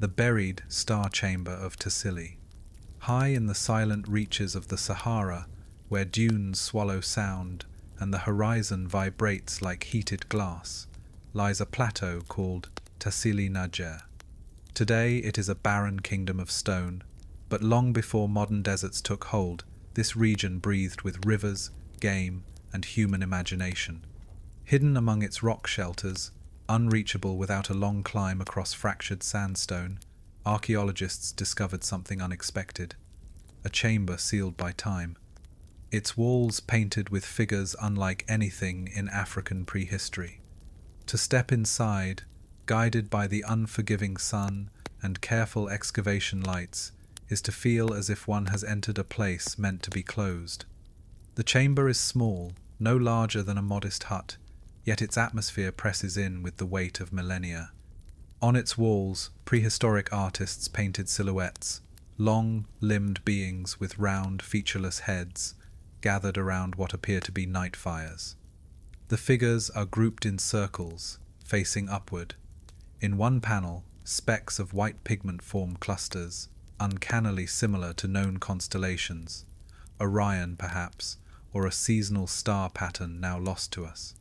the buried star chamber of Tassili. High in the silent reaches of the Sahara, where dunes swallow sound and the horizon vibrates like heated glass, lies a plateau called Tassili Najer. Today it is a barren kingdom of stone, but long before modern deserts took hold, this region breathed with rivers, game, and human imagination. Hidden among its rock shelters, unreachable without a long climb across fractured sandstone, archaeologists discovered something unexpected: a chamber sealed by time. Its walls painted with figures unlike anything in African prehistory. To step inside, guided by the unforgiving sun and careful excavation lights, is to feel as if one has entered a place meant to be closed. The chamber is small, no larger than a modest hut, yet its atmosphere presses in with the weight of millennia. On its walls, prehistoric artists painted silhouettes, long-limbed beings with round, featureless heads, gathered around what appear to be night fires. The figures are grouped in circles, facing upward. In one panel, specks of white pigment form clusters, uncannily similar to known constellations, Orion perhaps, or a seasonal star pattern now lost to us.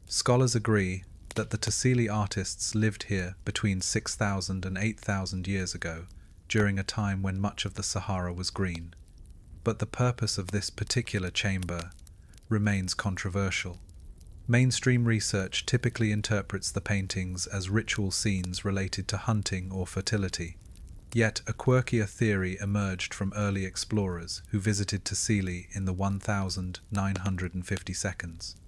Scholars agree that the Tassili artists lived here between 6,000 and 8,000 years ago, during a time when much of the Sahara was green. But the purpose of this particular chamber remains controversial. Mainstream research typically interprets the paintings as ritual scenes related to hunting or fertility. Yet a quirkier theory emerged from early explorers who visited Tassili in the 1952.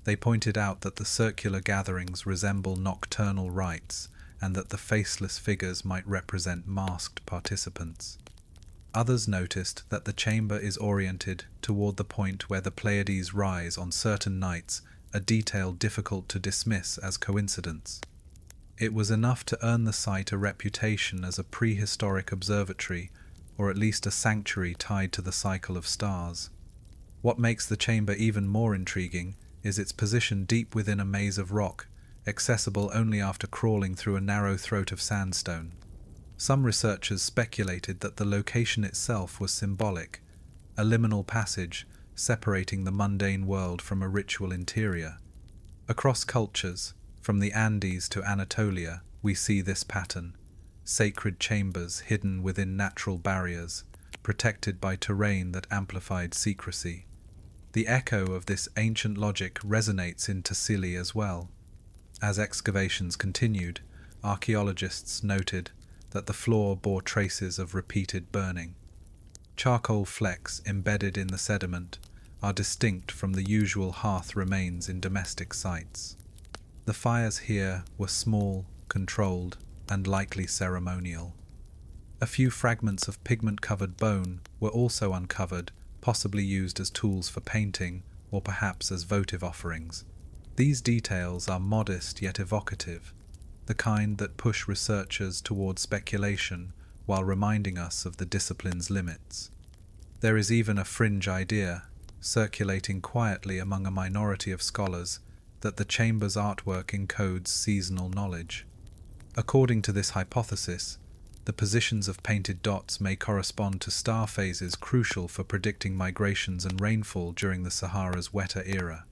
They pointed out that the circular gatherings resemble nocturnal rites and that the faceless figures might represent masked participants. Others noticed that the chamber is oriented toward the point where the Pleiades rise on certain nights, a detail difficult to dismiss as coincidence. It was enough to earn the site a reputation as a prehistoric observatory, or at least a sanctuary tied to the cycle of stars. What makes the chamber even more intriguing is its position deep within a maze of rock, accessible only after crawling through a narrow throat of sandstone. Some researchers speculated that the location itself was symbolic, a liminal passage separating the mundane world from a ritual interior. Across cultures, from the Andes to Anatolia, we see this pattern: sacred chambers hidden within natural barriers, protected by terrain that amplified secrecy. The echo of this ancient logic resonates in Tassili as well. As excavations continued, archaeologists noted that the floor bore traces of repeated burning. Charcoal flecks embedded in the sediment are distinct from the usual hearth remains in domestic sites. The fires here were small, controlled, and likely ceremonial. A few fragments of pigment-covered bone were also uncovered, possibly used as tools for painting or perhaps as votive offerings. These details are modest yet evocative, the kind that push researchers toward speculation while reminding us of the discipline's limits. There is even a fringe idea, circulating quietly among a minority of scholars, that the chamber's artwork encodes seasonal knowledge. According to this hypothesis, the positions of painted dots may correspond to star phases crucial for predicting migrations and rainfall during the Sahara's wetter era.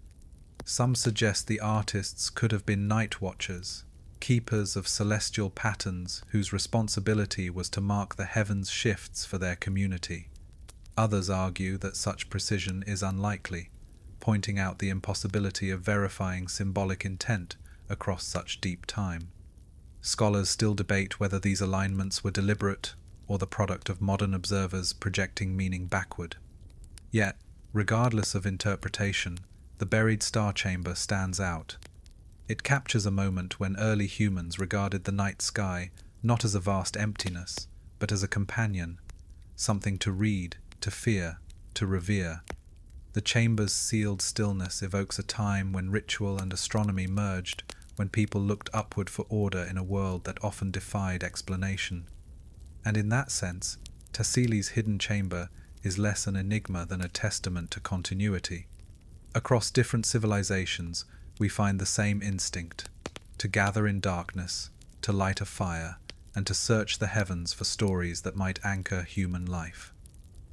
Some suggest the artists could have been night watchers, keepers of celestial patterns whose responsibility was to mark the heavens' shifts for their community. Others argue that such precision is unlikely, pointing out the impossibility of verifying symbolic intent across such deep time. Scholars still debate whether these alignments were deliberate or the product of modern observers projecting meaning backward. Yet, regardless of interpretation, the buried star chamber stands out. It captures a moment when early humans regarded the night sky not as a vast emptiness, but as a companion, something to read, to fear, to revere. The chamber's sealed stillness evokes a time when ritual and astronomy merged, when people looked upward for order in a world that often defied explanation. And in that sense, Tassili's hidden chamber is less an enigma than a testament to continuity. Across different civilizations, we find the same instinct: to gather in darkness, to light a fire, and to search the heavens for stories that might anchor human life.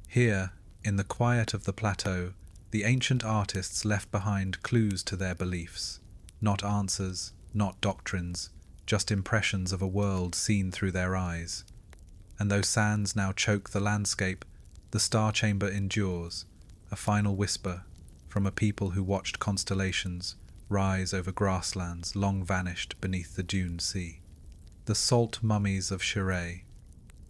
Here, in the quiet of the plateau, the ancient artists left behind clues to their beliefs. Not answers, not doctrines, just impressions of a world seen through their eyes. And though sands now choke the landscape, the star chamber endures, a final whisper from a people who watched constellations rise over grasslands long vanished beneath the dune sea. The salt mummies of Shereé.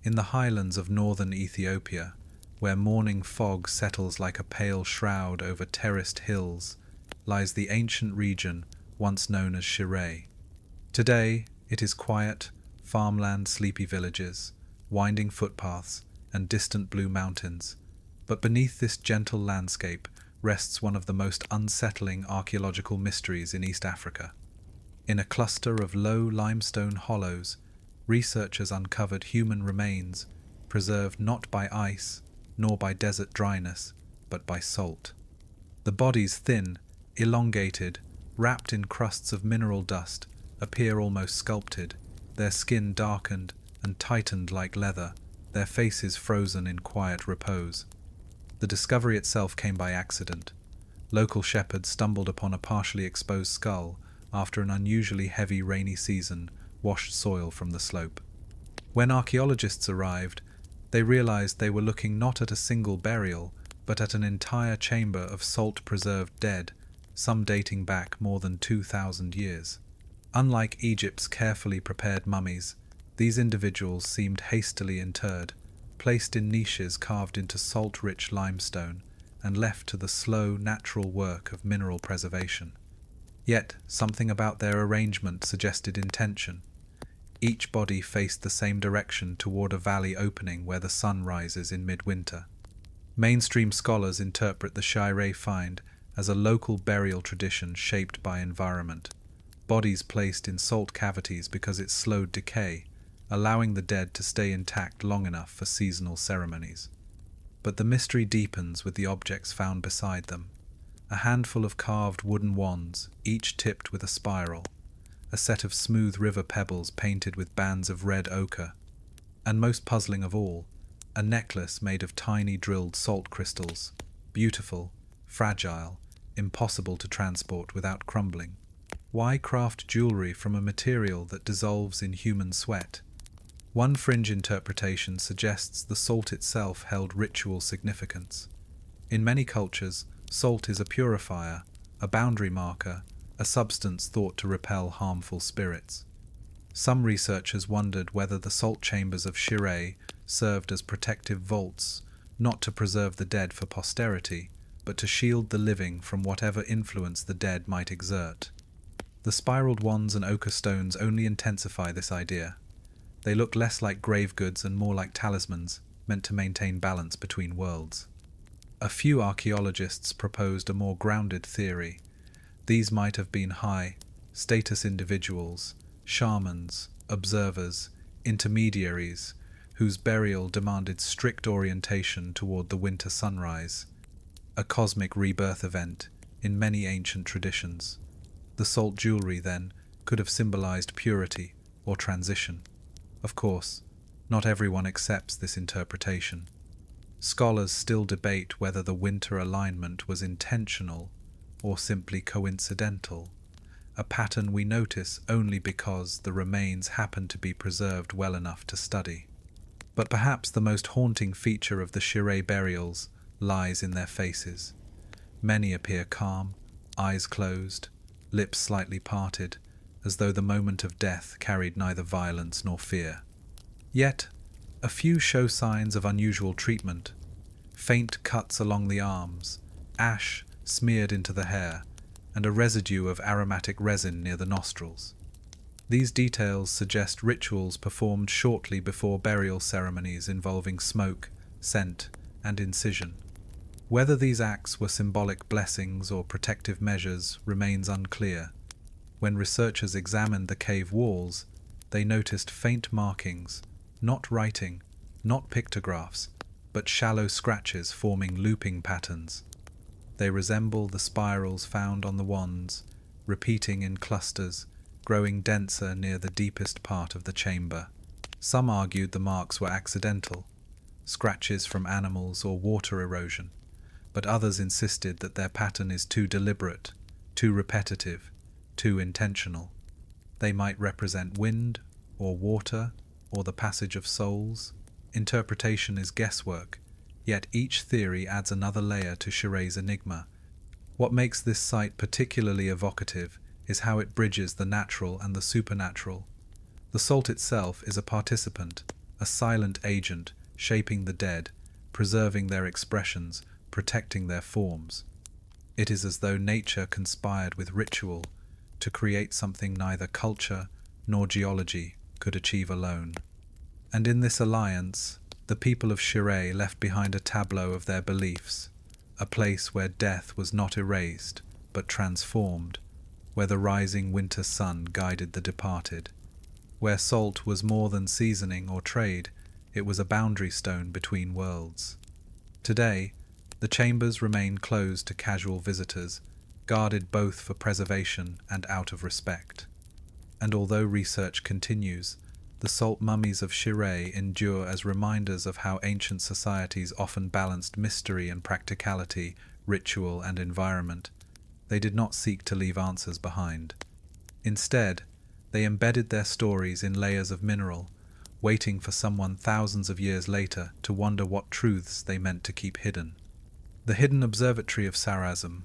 In the highlands of northern Ethiopia, where morning fog settles like a pale shroud over terraced hills, lies the ancient region once known as Shereé. Today, it is quiet, farmland sleepy villages, winding footpaths, and distant blue mountains. But beneath this gentle landscape rests one of the most unsettling archaeological mysteries in East Africa. In a cluster of low limestone hollows, researchers uncovered human remains preserved not by ice nor by desert dryness, but by salt. The bodies, thin, elongated, wrapped in crusts of mineral dust, appear almost sculpted, their skin darkened and tightened like leather, their faces frozen in quiet repose. The discovery itself came by accident. Local shepherds stumbled upon a partially exposed skull after an unusually heavy rainy season washed soil from the slope. When archaeologists arrived, they realized they were looking not at a single burial, but at an entire chamber of salt-preserved dead, some dating back more than 2,000 years. Unlike Egypt's carefully prepared mummies, these individuals seemed hastily interred, placed in niches carved into salt-rich limestone, and left to the slow, natural work of mineral preservation. Yet, something about their arrangement suggested intention. Each body faced the same direction toward a valley opening where the sun rises in midwinter. Mainstream scholars interpret the Shereé find as a local burial tradition shaped by environment. Bodies placed in salt cavities because it slowed decay, allowing the dead to stay intact long enough for seasonal ceremonies. But the mystery deepens with the objects found beside them. A handful of carved wooden wands, each tipped with a spiral, a set of smooth river pebbles painted with bands of red ochre, and most puzzling of all, a necklace made of tiny drilled salt crystals, beautiful, fragile, impossible to transport without crumbling. Why craft jewelry from a material that dissolves in human sweat? One fringe interpretation suggests the salt itself held ritual significance. In many cultures, salt is a purifier, a boundary marker, a substance thought to repel harmful spirits. Some researchers wondered whether the salt chambers of Shereé served as protective vaults, not to preserve the dead for posterity, but to shield the living from whatever influence the dead might exert. The spiraled wands and ochre stones only intensify this idea. They look less like grave goods and more like talismans, meant to maintain balance between worlds. A few archaeologists proposed a more grounded theory. These might have been high-status individuals, shamans, observers, intermediaries, whose burial demanded strict orientation toward the winter sunrise, a cosmic rebirth event in many ancient traditions. The salt jewelry, then, could have symbolized purity or transition. Of course, not everyone accepts this interpretation. Scholars still debate whether the winter alignment was intentional or simply coincidental, a pattern we notice only because the remains happen to be preserved well enough to study. But perhaps the most haunting feature of the Shereé burials lies in their faces. Many appear calm, eyes closed, lips slightly parted, as though the moment of death carried neither violence nor fear. Yet, a few show signs of unusual treatment: faint cuts along the arms, ash smeared into the hair, and a residue of aromatic resin near the nostrils. These details suggest rituals performed shortly before burial ceremonies involving smoke, scent, and incision. Whether these acts were symbolic blessings or protective measures remains unclear. When researchers examined the cave walls, they noticed faint markings, not writing, not pictographs, but shallow scratches forming looping patterns. They resemble the spirals found on the wands, repeating in clusters, growing denser near the deepest part of the chamber. Some argued the marks were accidental, scratches from animals or water erosion, but others insisted that their pattern is too deliberate, too repetitive, too intentional. They might represent wind or water or the passage of souls. Interpretation is guesswork, yet each theory adds another layer to Shereé's enigma. What makes this site particularly evocative is how it bridges the natural and the supernatural. The salt itself is a participant, a silent agent, shaping the dead, preserving their expressions, protecting their forms. It is as though nature conspired with ritual to create something neither culture nor geology could achieve alone. And in this alliance, the people of Shereé left behind a tableau of their beliefs, a place where death was not erased, but transformed, where the rising winter sun guided the departed, where salt was more than seasoning or trade, it was a boundary stone between worlds. Today, the chambers remain closed to casual visitors, guarded both for preservation and out of respect. And although research continues, the salt mummies of Shereé endure as reminders of how ancient societies often balanced mystery and practicality, ritual and environment. They did not seek to leave answers behind. Instead, they embedded their stories in layers of mineral, waiting for someone thousands of years later to wonder what truths they meant to keep hidden. The hidden observatory of Sarazm.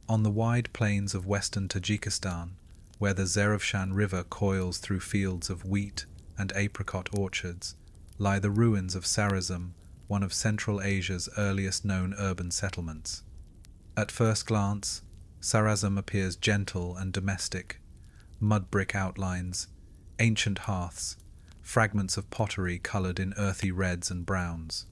On the wide plains of western Tajikistan, where the Zerafshan River coils through fields of wheat and apricot orchards, lie the ruins of Sarazm, one of Central Asia's earliest known urban settlements. At first glance, Sarazm appears gentle and domestic. Mud brick outlines, ancient hearths, fragments of pottery coloured in earthy reds and browns.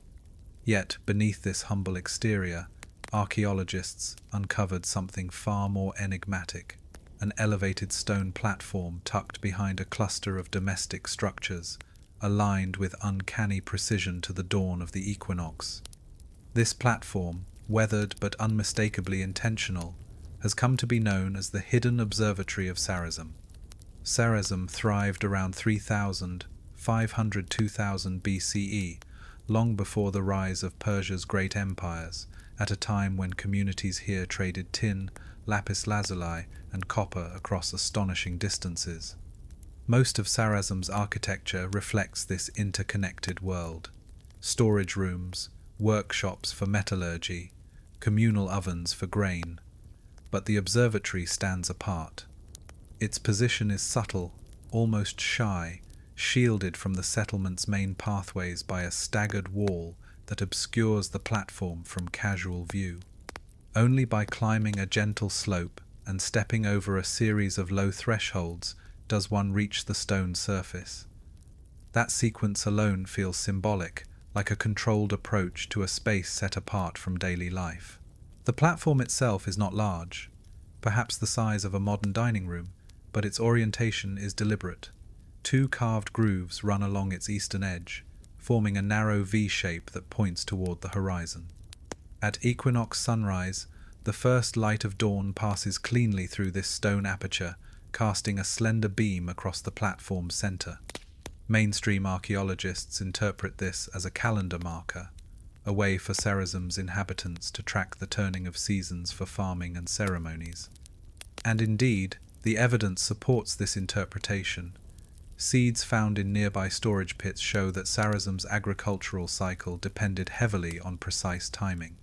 Yet, beneath this humble exterior, archaeologists uncovered something far more enigmatic, an elevated stone platform tucked behind a cluster of domestic structures, aligned with uncanny precision to the dawn of the equinox. This platform, weathered but unmistakably intentional, has come to be known as the hidden observatory of Sarazm. Sarazm thrived around 3,500–2000 BCE, long before the rise of Persia's great empires, at a time when communities here traded tin, lapis lazuli, and copper across astonishing distances. Most of Sarazm's architecture reflects this interconnected world. Storage rooms, workshops for metallurgy, communal ovens for grain. But the observatory stands apart. Its position is subtle, almost shy, shielded from the settlement's main pathways by a staggered wall that obscures the platform from casual view. Only by climbing a gentle slope and stepping over a series of low thresholds does one reach the stone surface. That sequence alone feels symbolic, like a controlled approach to a space set apart from daily life. The platform itself is not large, perhaps the size of a modern dining room, but its orientation is deliberate. 2 carved grooves run along its eastern edge, forming a narrow V shape that points toward the horizon. At equinox sunrise, the first light of dawn passes cleanly through this stone aperture, casting a slender beam across the platform's center. Mainstream archaeologists interpret this as a calendar marker, a way for Sarazm's inhabitants to track the turning of seasons for farming and ceremonies. And indeed, the evidence supports this interpretation. Seeds found in nearby storage pits show that Sarazm's agricultural cycle depended heavily on precise timing.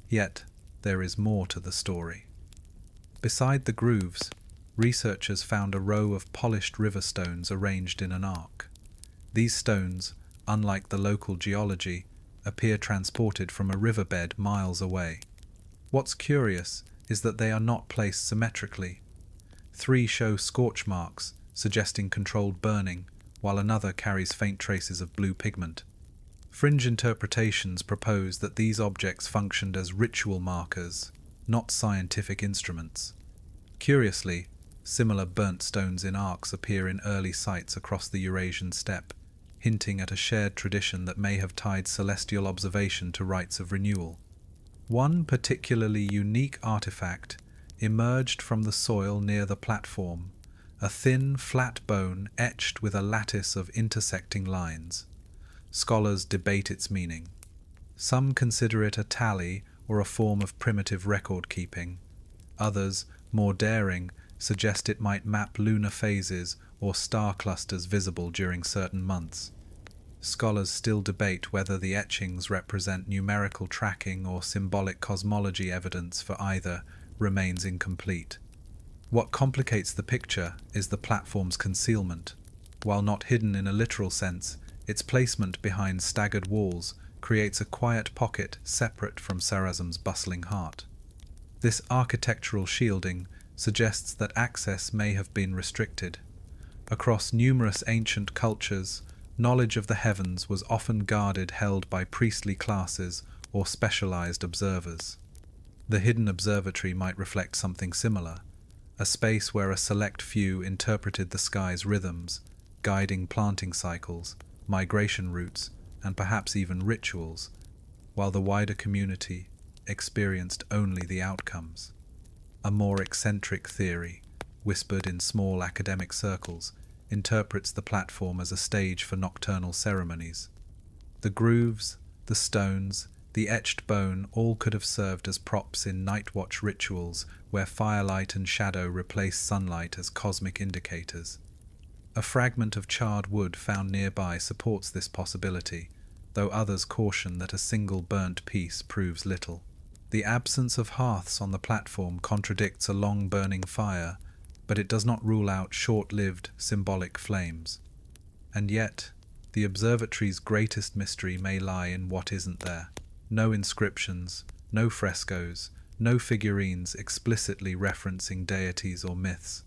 Yet, there is more to the story. Beside the grooves, researchers found a row of polished river stones arranged in an arc. These stones, unlike the local geology, appear transported from a riverbed miles away. What's curious is that they are not placed symmetrically. 3 show scorch marks, suggesting controlled burning, while another carries faint traces of blue pigment. Fringe interpretations propose that these objects functioned as ritual markers, not scientific instruments. Curiously, similar burnt stones in arcs appear in early sites across the Eurasian steppe, hinting at a shared tradition that may have tied celestial observation to rites of renewal. One particularly unique artifact emerged from the soil near the platform, a thin, flat bone etched with a lattice of intersecting lines. Scholars debate its meaning. Some consider it a tally or a form of primitive record-keeping. Others, more daring, suggest it might map lunar phases or star clusters visible during certain months. Scholars still debate whether the etchings represent numerical tracking or symbolic cosmology. Evidence for either remains incomplete. What complicates the picture is the platform's concealment. While not hidden in a literal sense, its placement behind staggered walls creates a quiet pocket separate from Sarazm's bustling heart. This architectural shielding suggests that access may have been restricted. Across numerous ancient cultures, knowledge of the heavens was often guarded, held by priestly classes or specialized observers. The hidden observatory might reflect something similar, a space where a select few interpreted the sky's rhythms, guiding planting cycles, migration routes, and perhaps even rituals, while the wider community experienced only the outcomes. A more eccentric theory, whispered in small academic circles, interprets the platform as a stage for nocturnal ceremonies. The grooves, the stones, the etched bone all could have served as props in night watch rituals where firelight and shadow replace sunlight as cosmic indicators. A fragment of charred wood found nearby supports this possibility, though others caution that a single burnt piece proves little. The absence of hearths on the platform contradicts a long-burning fire, but it does not rule out short-lived symbolic flames. And yet, the observatory's greatest mystery may lie in what isn't there. No inscriptions, no frescoes, no figurines explicitly referencing deities or myths.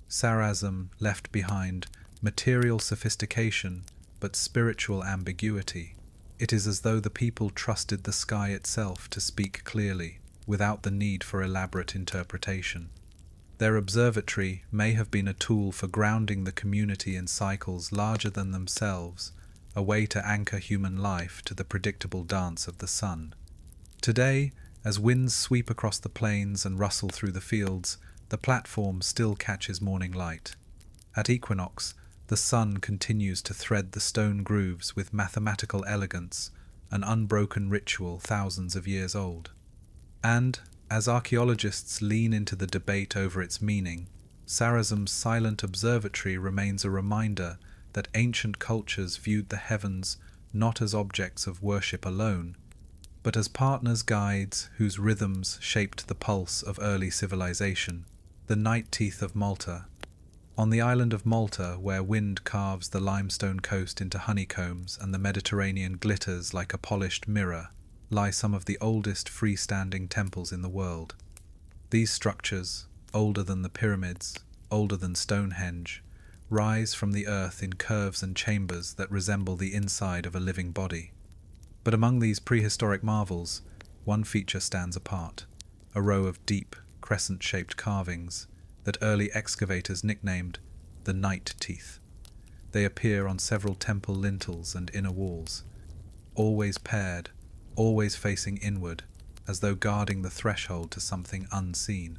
Sarazm left behind material sophistication, but spiritual ambiguity. It is as though the people trusted the sky itself to speak clearly, without the need for elaborate interpretation. Their observatory may have been a tool for grounding the community in cycles larger than themselves, a way to anchor human life to the predictable dance of the sun. Today, as winds sweep across the plains and rustle through the fields, the platform still catches morning light. At equinox, the sun continues to thread the stone grooves with mathematical elegance, an unbroken ritual thousands of years old. And, as archaeologists lean into the debate over its meaning, Sarazm's silent observatory remains a reminder that ancient cultures viewed the heavens not as objects of worship alone, but as partners, guides whose rhythms shaped the pulse of early civilization. The night teeth of Malta. On the island of Malta, where wind carves the limestone coast into honeycombs and the Mediterranean glitters like a polished mirror, lie some of the oldest freestanding temples in the world. These structures, older than the pyramids, older than Stonehenge, rise from the earth in curves and chambers that resemble the inside of a living body. But among these prehistoric marvels, one feature stands apart, a row of deep, crescent-shaped carvings that early excavators nicknamed the night teeth. They appear on several temple lintels and inner walls, always paired, always facing inward, as though guarding the threshold to something unseen.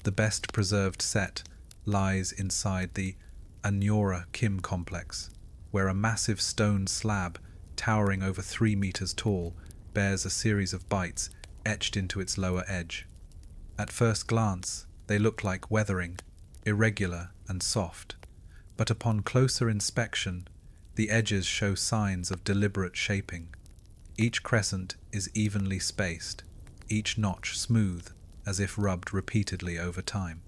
The best preserved set lies inside the Anyora Kim complex, where a massive stone slab, towering over 3 meters tall, bears a series of bites etched into its lower edge. At first glance, they look like weathering, irregular and soft, but upon closer inspection, the edges show signs of deliberate shaping. Each crescent is evenly spaced, each notch smooth, as if rubbed repeatedly over time.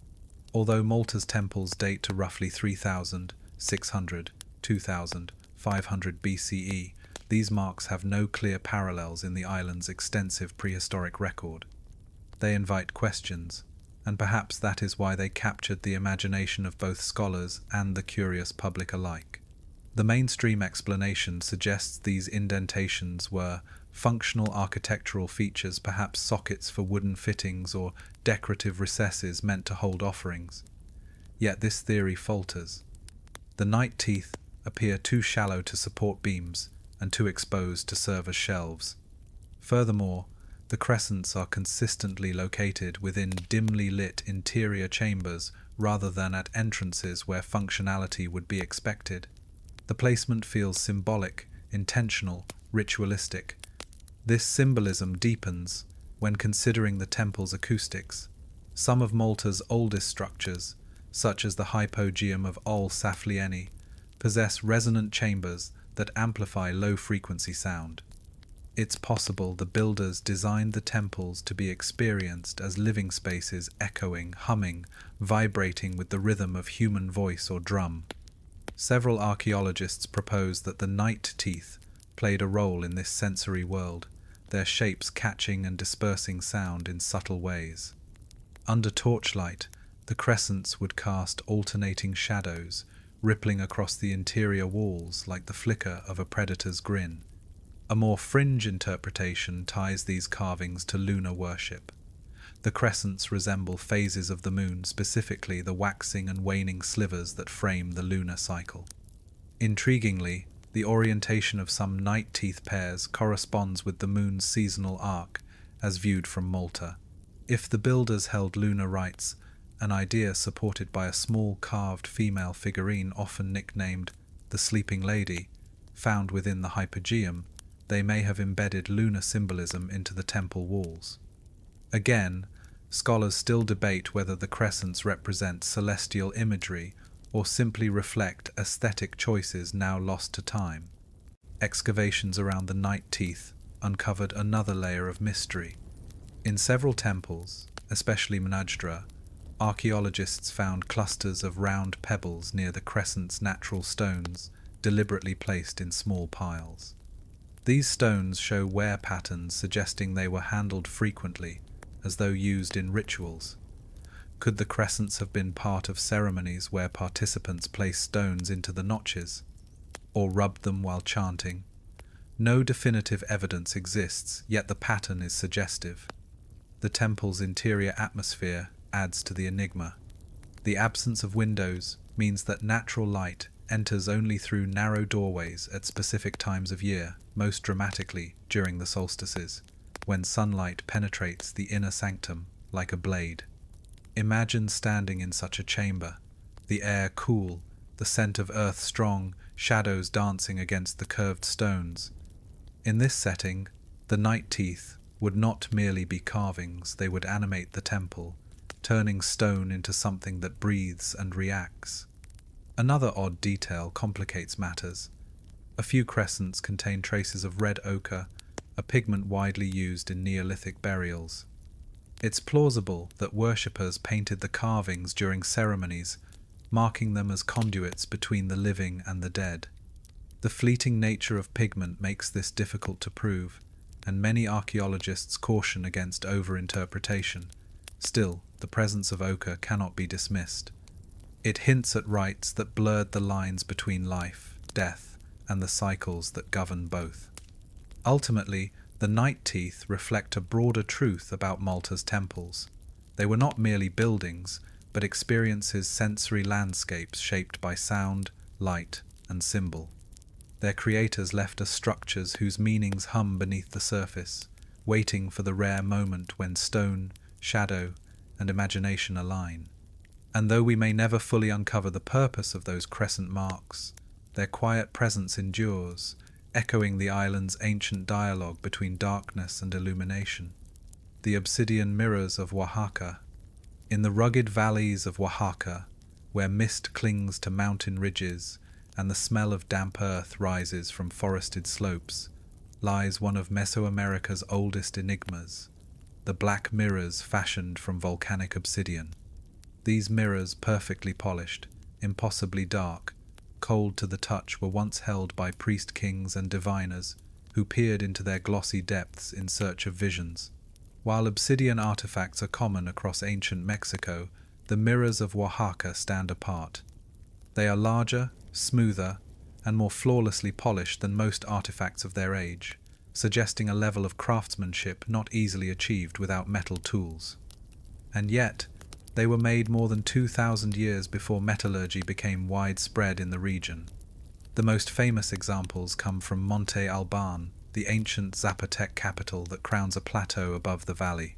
Although Malta's temples date to roughly 3,600, 2,500 BCE, these marks have no clear parallels in the island's extensive prehistoric record. They invite questions, and perhaps that is why they captured the imagination of both scholars and the curious public alike. The mainstream explanation suggests these indentations were functional architectural features, perhaps sockets for wooden fittings or decorative recesses meant to hold offerings. Yet this theory falters. The night teeth appear too shallow to support beams and too exposed to serve as shelves. Furthermore, the crescents are consistently located within dimly lit interior chambers rather than at entrances where functionality would be expected. The placement feels symbolic, intentional, ritualistic. This symbolism deepens when considering the temple's acoustics. Some of Malta's oldest structures, such as the hypogeum of Ol Saflieni, possess resonant chambers that amplify low-frequency sound. It's possible the builders designed the temples to be experienced as living spaces echoing, humming, vibrating with the rhythm of human voice or drum. Several archaeologists propose that the night teeth played a role in this sensory world, their shapes catching and dispersing sound in subtle ways. Under torchlight, the crescents would cast alternating shadows, rippling across the interior walls like the flicker of a predator's grin. A more fringe interpretation ties these carvings to lunar worship. The crescents resemble phases of the moon, specifically the waxing and waning slivers that frame the lunar cycle. Intriguingly, the orientation of some night teeth pairs corresponds with the moon's seasonal arc, as viewed from Malta. If the builders held lunar rites, an idea supported by a small carved female figurine often nicknamed the Sleeping Lady, found within the hypogeum, they may have embedded lunar symbolism into the temple walls. Again, scholars still debate whether the crescents represent celestial imagery or simply reflect aesthetic choices now lost to time. Excavations around the night teeth uncovered another layer of mystery. In several temples, especially Mnajdra, archaeologists found clusters of round pebbles near the crescent's natural stones, deliberately placed in small piles. These stones show wear patterns suggesting they were handled frequently, as though used in rituals. Could the crescents have been part of ceremonies where participants placed stones into the notches, or rubbed them while chanting? No definitive evidence exists, yet the pattern is suggestive. The temple's interior atmosphere adds to the enigma. The absence of windows means that natural light enters only through narrow doorways at specific times of year, most dramatically during the solstices, when sunlight penetrates the inner sanctum like a blade. Imagine standing in such a chamber, the air cool, the scent of earth strong, shadows dancing against the curved stones. In this setting, the night teeth would not merely be carvings, they would animate the temple, turning stone into something that breathes and reacts. Another odd detail complicates matters. A few crescents contain traces of red ochre, a pigment widely used in Neolithic burials. It's plausible that worshippers painted the carvings during ceremonies, marking them as conduits between the living and the dead. The fleeting nature of pigment makes this difficult to prove, and many archaeologists caution against over-interpretation. Still, the presence of ochre cannot be dismissed. It hints at rites that blurred the lines between life, death, and the cycles that govern both. Ultimately, the night teeth reflect a broader truth about Malta's temples. They were not merely buildings, but experiences, sensory landscapes shaped by sound, light, and symbol. Their creators left us structures whose meanings hum beneath the surface, waiting for the rare moment when stone, shadow, and imagination align. And though we may never fully uncover the purpose of those crescent marks, their quiet presence endures, echoing the island's ancient dialogue between darkness and illumination. The obsidian mirrors of Oaxaca. In the rugged valleys of Oaxaca, where mist clings to mountain ridges and the smell of damp earth rises from forested slopes, lies one of Mesoamerica's oldest enigmas, the black mirrors fashioned from volcanic obsidian. These mirrors, perfectly polished, impossibly dark, cold to the touch, were once held by priest-kings and diviners who peered into their glossy depths in search of visions. While obsidian artifacts are common across ancient Mexico, the mirrors of Oaxaca stand apart. They are larger, smoother, and more flawlessly polished than most artifacts of their age, suggesting a level of craftsmanship not easily achieved without metal tools. And yet, they were made more than 2,000 years before metallurgy became widespread in the region. The most famous examples come from Monte Alban, the ancient Zapotec capital that crowns a plateau above the valley.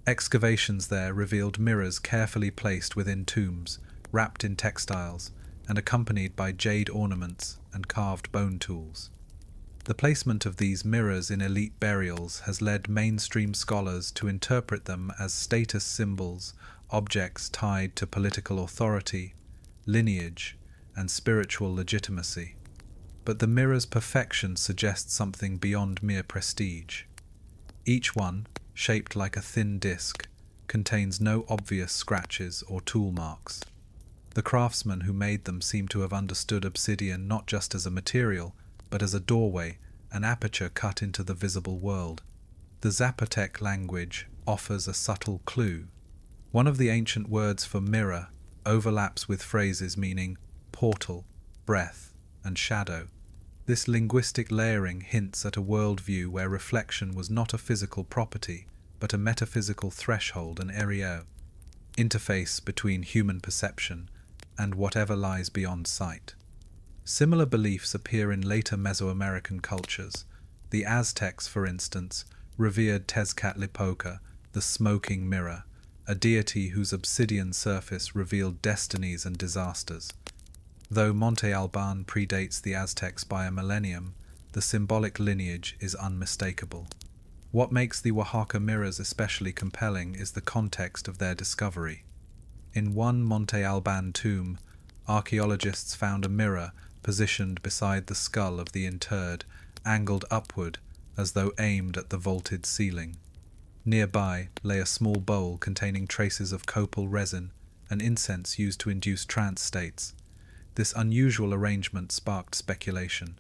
Excavations there revealed mirrors carefully placed within tombs, wrapped in textiles, and accompanied by jade ornaments and carved bone tools. The placement of these mirrors in elite burials has led mainstream scholars to interpret them as status symbols, objects tied to political authority, lineage, and spiritual legitimacy. But the mirror's perfection suggests something beyond mere prestige. Each one, shaped like a thin disc, contains no obvious scratches or tool marks. The craftsmen who made them seem to have understood obsidian not just as a material, but as a doorway, an aperture cut into the visible world. The Zapotec language offers a subtle clue. One of the ancient words for mirror overlaps with phrases meaning portal, breath, and shadow. This linguistic layering hints at a worldview where reflection was not a physical property, but a metaphysical threshold, an area, interface between human perception and whatever lies beyond sight. Similar beliefs appear in later Mesoamerican cultures. The Aztecs, for instance, revered Tezcatlipoca, the smoking mirror, a deity whose obsidian surface revealed destinies and disasters. Though Monte Alban predates the Aztecs by a millennium, the symbolic lineage is unmistakable. What makes the Oaxaca mirrors especially compelling is the context of their discovery. In one Monte Alban tomb, archaeologists found a mirror positioned beside the skull of the interred, angled upward as though aimed at the vaulted ceiling. Nearby lay a small bowl containing traces of copal resin, an incense used to induce trance states. This unusual arrangement sparked speculation.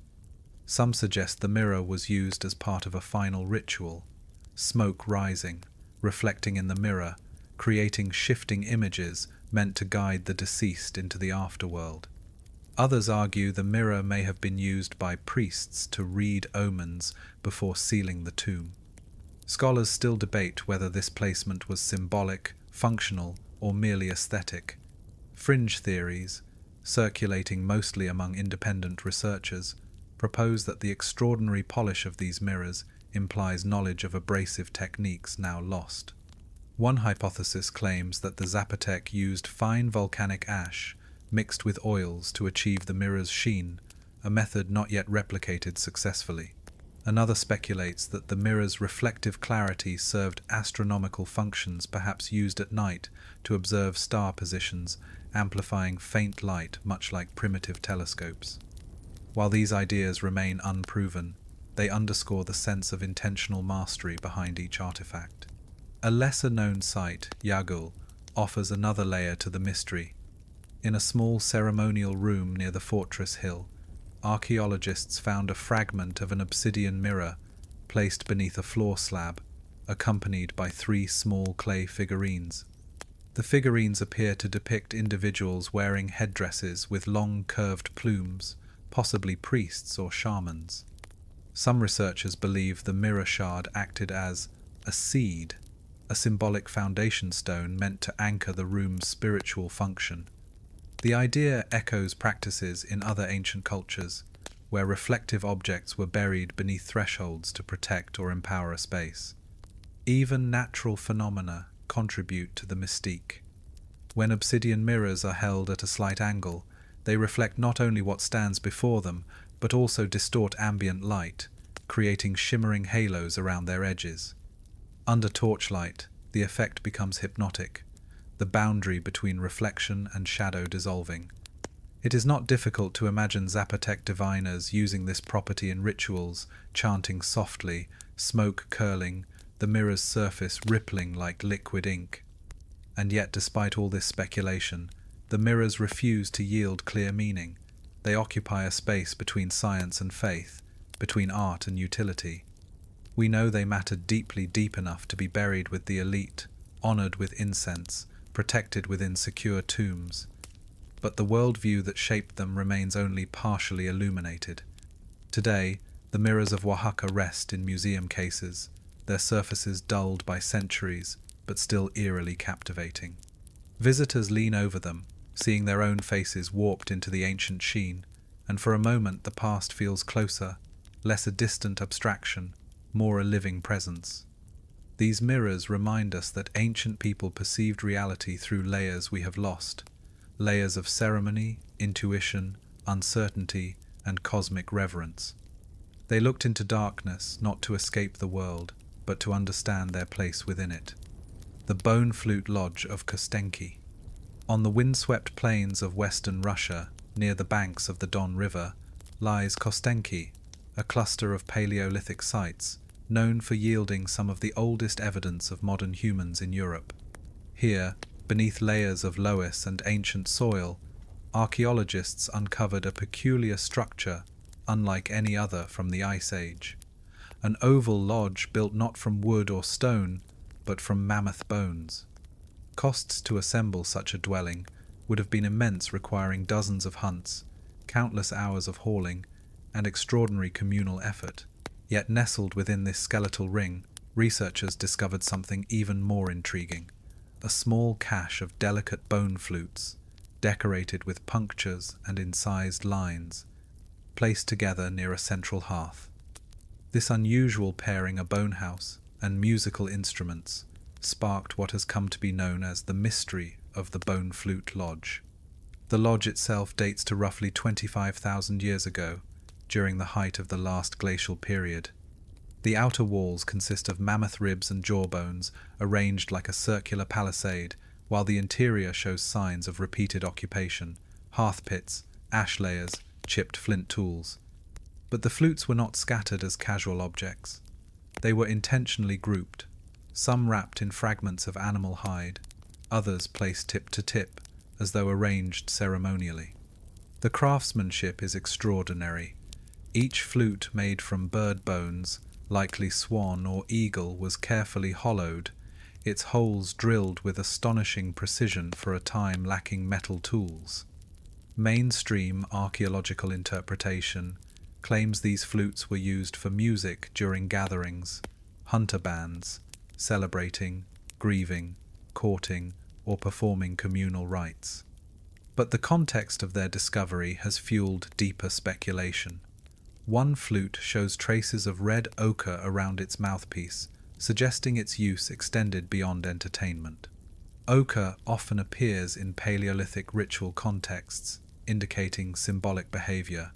Some suggest the mirror was used as part of a final ritual, smoke rising, reflecting in the mirror, creating shifting images meant to guide the deceased into the afterworld. Others argue the mirror may have been used by priests to read omens before sealing the tomb. Scholars still debate whether this placement was symbolic, functional, or merely aesthetic. Fringe theories, circulating mostly among independent researchers, propose that the extraordinary polish of these mirrors implies knowledge of abrasive techniques now lost. One hypothesis claims that the Zapotec used fine volcanic ash mixed with oils to achieve the mirror's sheen, a method not yet replicated successfully. Another speculates that the mirror's reflective clarity served astronomical functions, perhaps used at night to observe star positions, amplifying faint light much like primitive telescopes. While these ideas remain unproven, they underscore the sense of intentional mastery behind each artifact. A lesser-known site, Yagul, offers another layer to the mystery. In a small ceremonial room near the fortress hill, archaeologists found a fragment of an obsidian mirror placed beneath a floor slab, accompanied by 3 small clay figurines. The figurines appear to depict individuals wearing headdresses with long curved plumes, possibly priests or shamans. Some researchers believe the mirror shard acted as a seed, a symbolic foundation stone meant to anchor the room's spiritual function. The idea echoes practices in other ancient cultures, where reflective objects were buried beneath thresholds to protect or empower a space. Even natural phenomena contribute to the mystique. When obsidian mirrors are held at a slight angle, they reflect not only what stands before them, but also distort ambient light, creating shimmering halos around their edges. Under torchlight, the effect becomes hypnotic, the boundary between reflection and shadow dissolving. It is not difficult to imagine Zapotec diviners using this property in rituals, chanting softly, smoke curling, the mirror's surface rippling like liquid ink. And yet, despite all this speculation, the mirrors refuse to yield clear meaning. They occupy a space between science and faith, between art and utility. We know they mattered deeply deep enough to be buried with the elite, honored with incense, protected within secure tombs. But the worldview that shaped them remains only partially illuminated. Today, the mirrors of Oaxaca rest in museum cases, their surfaces dulled by centuries, but still eerily captivating. Visitors lean over them, seeing their own faces warped into the ancient sheen, and for a moment the past feels closer, less a distant abstraction, more a living presence. These mirrors remind us that ancient people perceived reality through layers we have lost, layers of ceremony, intuition, uncertainty, and cosmic reverence. They looked into darkness not to escape the world, but to understand their place within it. The Bone Flute Lodge of Kostenki. On the windswept plains of western Russia, near the banks of the Don River, lies Kostenki, a cluster of Paleolithic sites, known for yielding some of the oldest evidence of modern humans in Europe. Here, beneath layers of loess and ancient soil, archaeologists uncovered a peculiar structure unlike any other from the Ice Age. An oval lodge built not from wood or stone, but from mammoth bones. Costs to assemble such a dwelling would have been immense, requiring dozens of hunts, countless hours of hauling, and extraordinary communal effort. Yet nestled within this skeletal ring, researchers discovered something even more intriguing: a small cache of delicate bone flutes, decorated with punctures and incised lines, placed together near a central hearth. This unusual pairing of bone house and musical instruments sparked what has come to be known as the mystery of the Bone Flute Lodge. The lodge itself dates to roughly 25,000 years ago, during the height of the last glacial period. The outer walls consist of mammoth ribs and jawbones arranged like a circular palisade, while the interior shows signs of repeated occupation: hearth pits, ash layers, chipped flint tools. But the flutes were not scattered as casual objects. They were intentionally grouped, some wrapped in fragments of animal hide, others placed tip to tip, as though arranged ceremonially. The craftsmanship is extraordinary. Each flute made from bird bones, likely swan or eagle, was carefully hollowed, its holes drilled with astonishing precision for a time lacking metal tools. Mainstream archaeological interpretation claims these flutes were used for music during gatherings, hunter bands, celebrating, grieving, courting, or performing communal rites. But the context of their discovery has fueled deeper speculation. One flute shows traces of red ochre around its mouthpiece, suggesting its use extended beyond entertainment. Ochre often appears in Paleolithic ritual contexts, indicating symbolic behavior.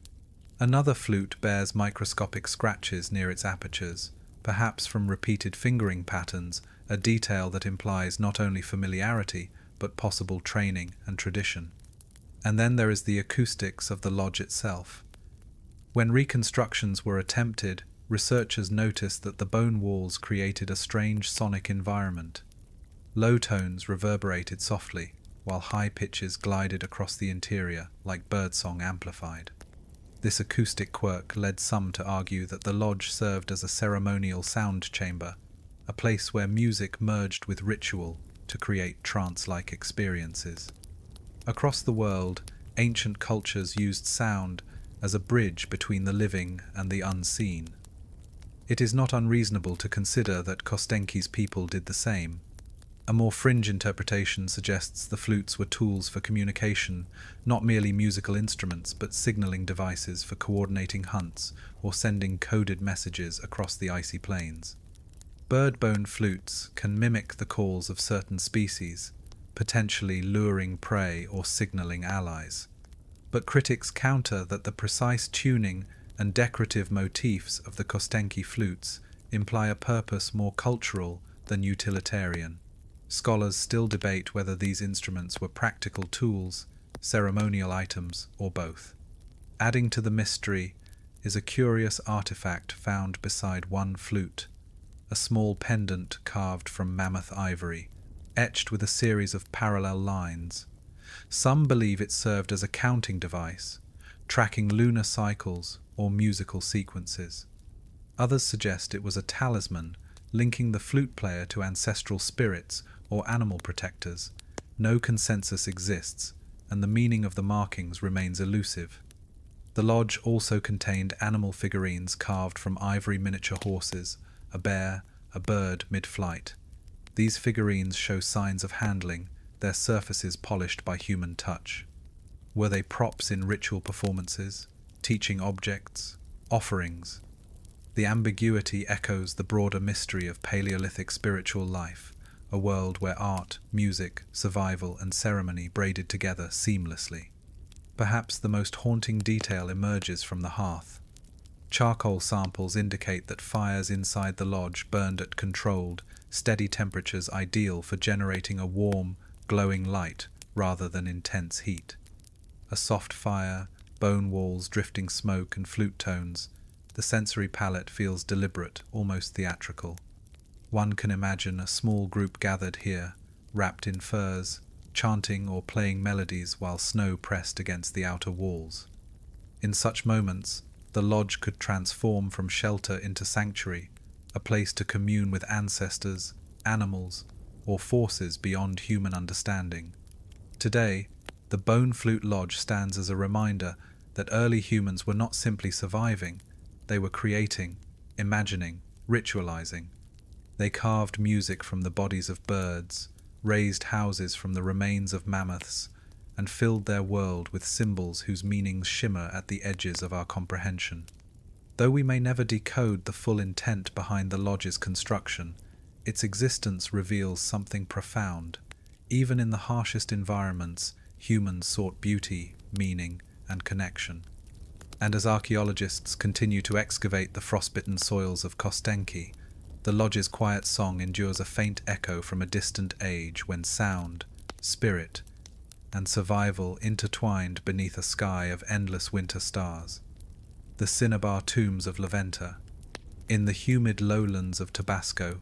Another flute bears microscopic scratches near its apertures, perhaps from repeated fingering patterns, a detail that implies not only familiarity, but possible training and tradition. And then there is the acoustics of the lodge itself. When reconstructions were attempted, researchers noticed that the bone walls created a strange sonic environment. Low tones reverberated softly, while high pitches glided across the interior like birdsong amplified. This acoustic quirk led some to argue that the lodge served as a ceremonial sound chamber, a place where music merged with ritual to create trance-like experiences. Across the world, ancient cultures used sound as a bridge between the living and the unseen. It is not unreasonable to consider that Kostenki's people did the same. A more fringe interpretation suggests the flutes were tools for communication, not merely musical instruments, but signaling devices for coordinating hunts or sending coded messages across the icy plains. Bird-bone flutes can mimic the calls of certain species, potentially luring prey or signaling allies. But critics counter that the precise tuning and decorative motifs of the Kostenki flutes imply a purpose more cultural than utilitarian. Scholars still debate whether these instruments were practical tools, ceremonial items, or both. Adding to the mystery is a curious artifact found beside one flute, a small pendant carved from mammoth ivory, etched with a series of parallel lines. Some believe it served as a counting device, tracking lunar cycles or musical sequences. Others suggest it was a talisman, linking the flute player to ancestral spirits or animal protectors. No consensus exists, and the meaning of the markings remains elusive. The lodge also contained animal figurines carved from ivory miniature horses, a bear, a bird mid-flight. These figurines show signs of handling, their surfaces polished by human touch. Were they props in ritual performances, teaching objects, offerings? The ambiguity echoes the broader mystery of Paleolithic spiritual life, a world where art, music, survival, and ceremony braided together seamlessly. Perhaps the most haunting detail emerges from the hearth. Charcoal samples indicate that fires inside the lodge burned at controlled, steady temperatures ideal for generating a warm, glowing light rather than intense heat. A soft fire, bone walls drifting smoke and flute tones, the sensory palette feels deliberate, almost theatrical. One can imagine a small group gathered here, wrapped in furs, chanting or playing melodies while snow pressed against the outer walls. In such moments, the lodge could transform from shelter into sanctuary, a place to commune with ancestors, animals, or forces beyond human understanding. Today, the Bone Flute Lodge stands as a reminder that early humans were not simply surviving, they were creating, imagining, ritualizing. They carved music from the bodies of birds, raised houses from the remains of mammoths, and filled their world with symbols whose meanings shimmer at the edges of our comprehension. Though we may never decode the full intent behind the lodge's construction, its existence reveals something profound. Even in the harshest environments, humans sought beauty, meaning, and connection. And as archaeologists continue to excavate the frostbitten soils of Kostenki, the lodge's quiet song endures a faint echo from a distant age when sound, spirit, and survival intertwined beneath a sky of endless winter stars. The cinnabar tombs of Leventa. In the humid lowlands of Tabasco,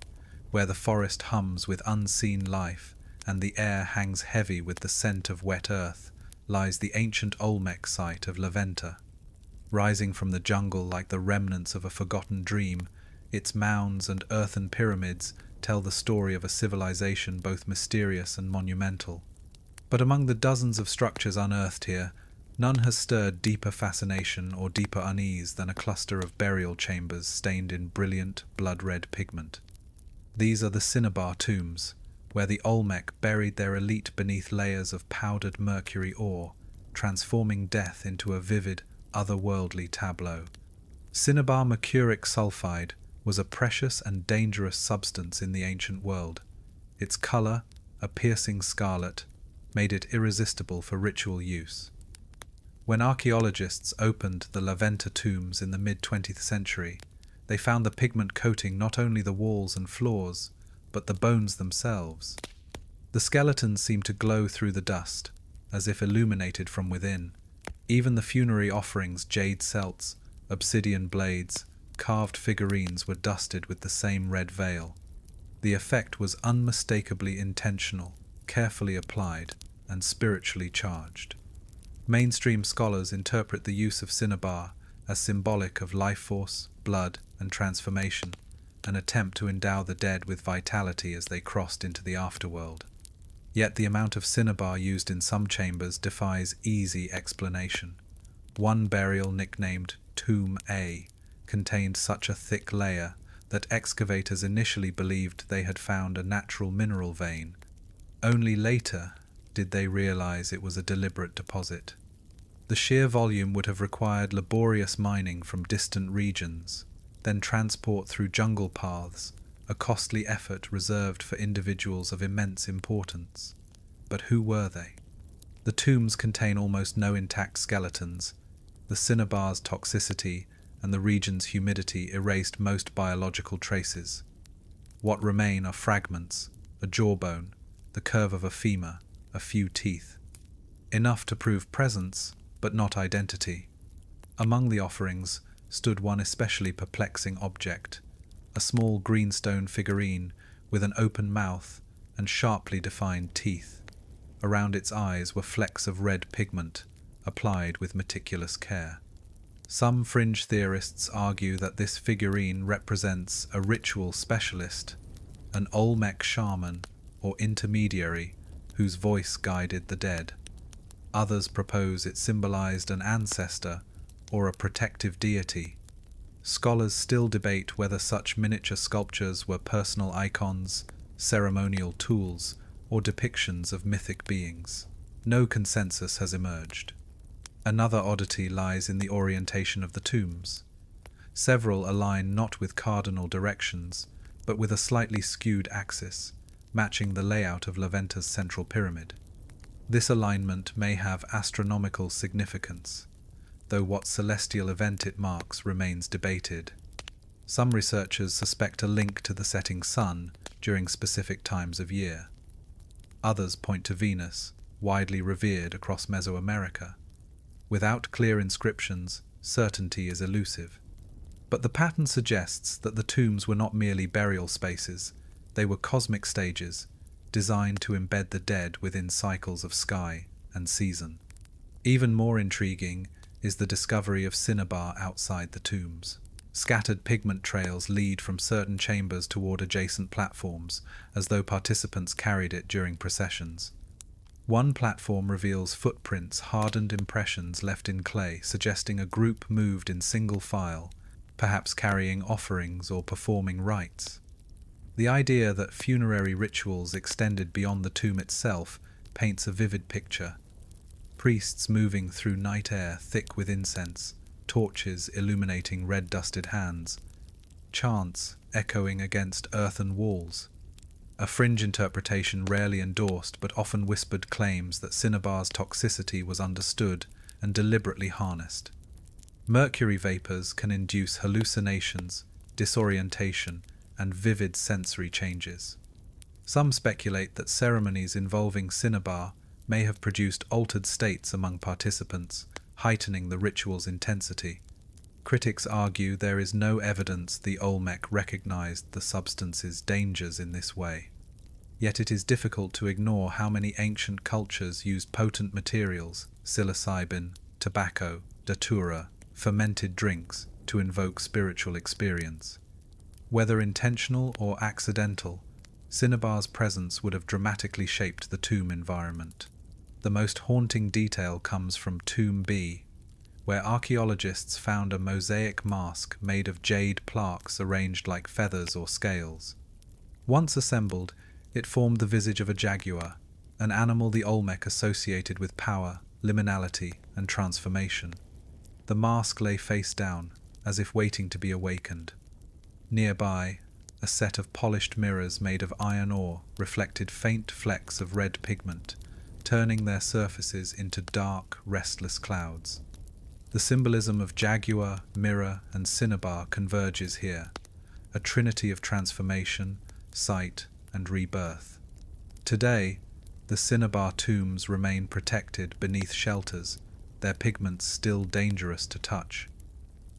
where the forest hums with unseen life and the air hangs heavy with the scent of wet earth, lies the ancient Olmec site of Leventa. Rising from the jungle like the remnants of a forgotten dream, its mounds and earthen pyramids tell the story of a civilization both mysterious and monumental. But among the dozens of structures unearthed here, none has stirred deeper fascination or deeper unease than a cluster of burial chambers stained in brilliant, blood-red pigment. These are the cinnabar tombs, where the Olmec buried their elite beneath layers of powdered mercury ore, transforming death into a vivid, otherworldly tableau. Cinnabar mercuric sulfide was a precious and dangerous substance in the ancient world. Its color, a piercing scarlet, made it irresistible for ritual use. When archaeologists opened the Leventa tombs in the mid-20th century, they found the pigment coating not only the walls and floors, but the bones themselves. The skeletons seemed to glow through the dust, as if illuminated from within. Even the funerary offerings, jade celts, obsidian blades, carved figurines were dusted with the same red veil. The effect was unmistakably intentional, carefully applied, and spiritually charged. Mainstream scholars interpret the use of cinnabar as symbolic of life force, blood, and transformation, an attempt to endow the dead with vitality as they crossed into the afterworld. Yet the amount of cinnabar used in some chambers defies easy explanation. One burial, nicknamed Tomb A, contained such a thick layer that excavators initially believed they had found a natural mineral vein. Only later did they realize it was a deliberate deposit. The sheer volume would have required laborious mining from distant regions, then transport through jungle paths, a costly effort reserved for individuals of immense importance. But who were they? The tombs contain almost no intact skeletons. The cinnabar's toxicity and the region's humidity erased most biological traces. What remain are fragments, a jawbone, the curve of a femur, a few teeth. Enough to prove presence, but not identity. Among the offerings stood one especially perplexing object, a small greenstone figurine with an open mouth and sharply defined teeth. Around its eyes were flecks of red pigment, applied with meticulous care. Some fringe theorists argue that this figurine represents a ritual specialist, an Olmec shaman or intermediary whose voice guided the dead. Others propose it symbolized an ancestor or a protective deity. Scholars still debate whether such miniature sculptures were personal icons, ceremonial tools, or depictions of mythic beings. No consensus has emerged. Another oddity lies in the orientation of the tombs. Several align not with cardinal directions, but with a slightly skewed axis, matching the layout of Leventa's central pyramid. This alignment may have astronomical significance, though what celestial event it marks remains debated. Some researchers suspect a link to the setting sun during specific times of year. Others point to Venus, widely revered across Mesoamerica. Without clear inscriptions, certainty is elusive. But the pattern suggests that the tombs were not merely burial spaces, they were cosmic stages, designed to embed the dead within cycles of sky and season. Even more intriguing is the discovery of cinnabar outside the tombs. Scattered pigment trails lead from certain chambers toward adjacent platforms, as though participants carried it during processions. One platform reveals footprints, hardened impressions left in clay, suggesting a group moved in single file, perhaps carrying offerings or performing rites. The idea that funerary rituals extended beyond the tomb itself paints a vivid picture. Priests moving through night air thick with incense, torches illuminating red-dusted hands, chants echoing against earthen walls. A fringe interpretation rarely endorsed but often whispered claims that cinnabar's toxicity was understood and deliberately harnessed. Mercury vapors can induce hallucinations, disorientation, and vivid sensory changes. Some speculate that ceremonies involving cinnabar may have produced altered states among participants, heightening the ritual's intensity. Critics argue there is no evidence the Olmec recognized the substance's dangers in this way. Yet it is difficult to ignore how many ancient cultures used potent materials, psilocybin, tobacco, datura, fermented drinks, to invoke spiritual experience. Whether intentional or accidental, cinnabar's presence would have dramatically shaped the tomb environment. The most haunting detail comes from Tomb B, where archaeologists found a mosaic mask made of jade plaques arranged like feathers or scales. Once assembled, it formed the visage of a jaguar, an animal the Olmec associated with power, liminality, and transformation. The mask lay face down, as if waiting to be awakened. Nearby, a set of polished mirrors made of iron ore reflected faint flecks of red pigment, turning their surfaces into dark, restless clouds. The symbolism of jaguar, mirror, and cinnabar converges here, a trinity of transformation, sight, and rebirth. Today, the cinnabar tombs remain protected beneath shelters, their pigments still dangerous to touch.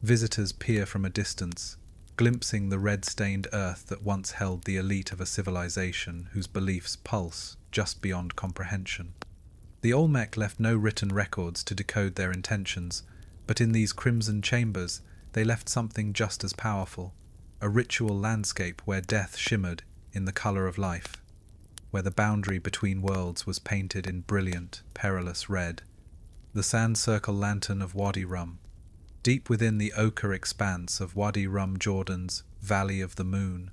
Visitors peer from a distance, glimpsing the red-stained earth that once held the elite of a civilization whose beliefs pulse just beyond comprehension. The Olmec left no written records to decode their intentions, but in these crimson chambers they left something just as powerful, a ritual landscape where death shimmered in the color of life, where the boundary between worlds was painted in brilliant, perilous red. The sand circle lantern of Wadi Rum. Deep within the ochre expanse of Wadi Rum Jordan's Valley of the Moon,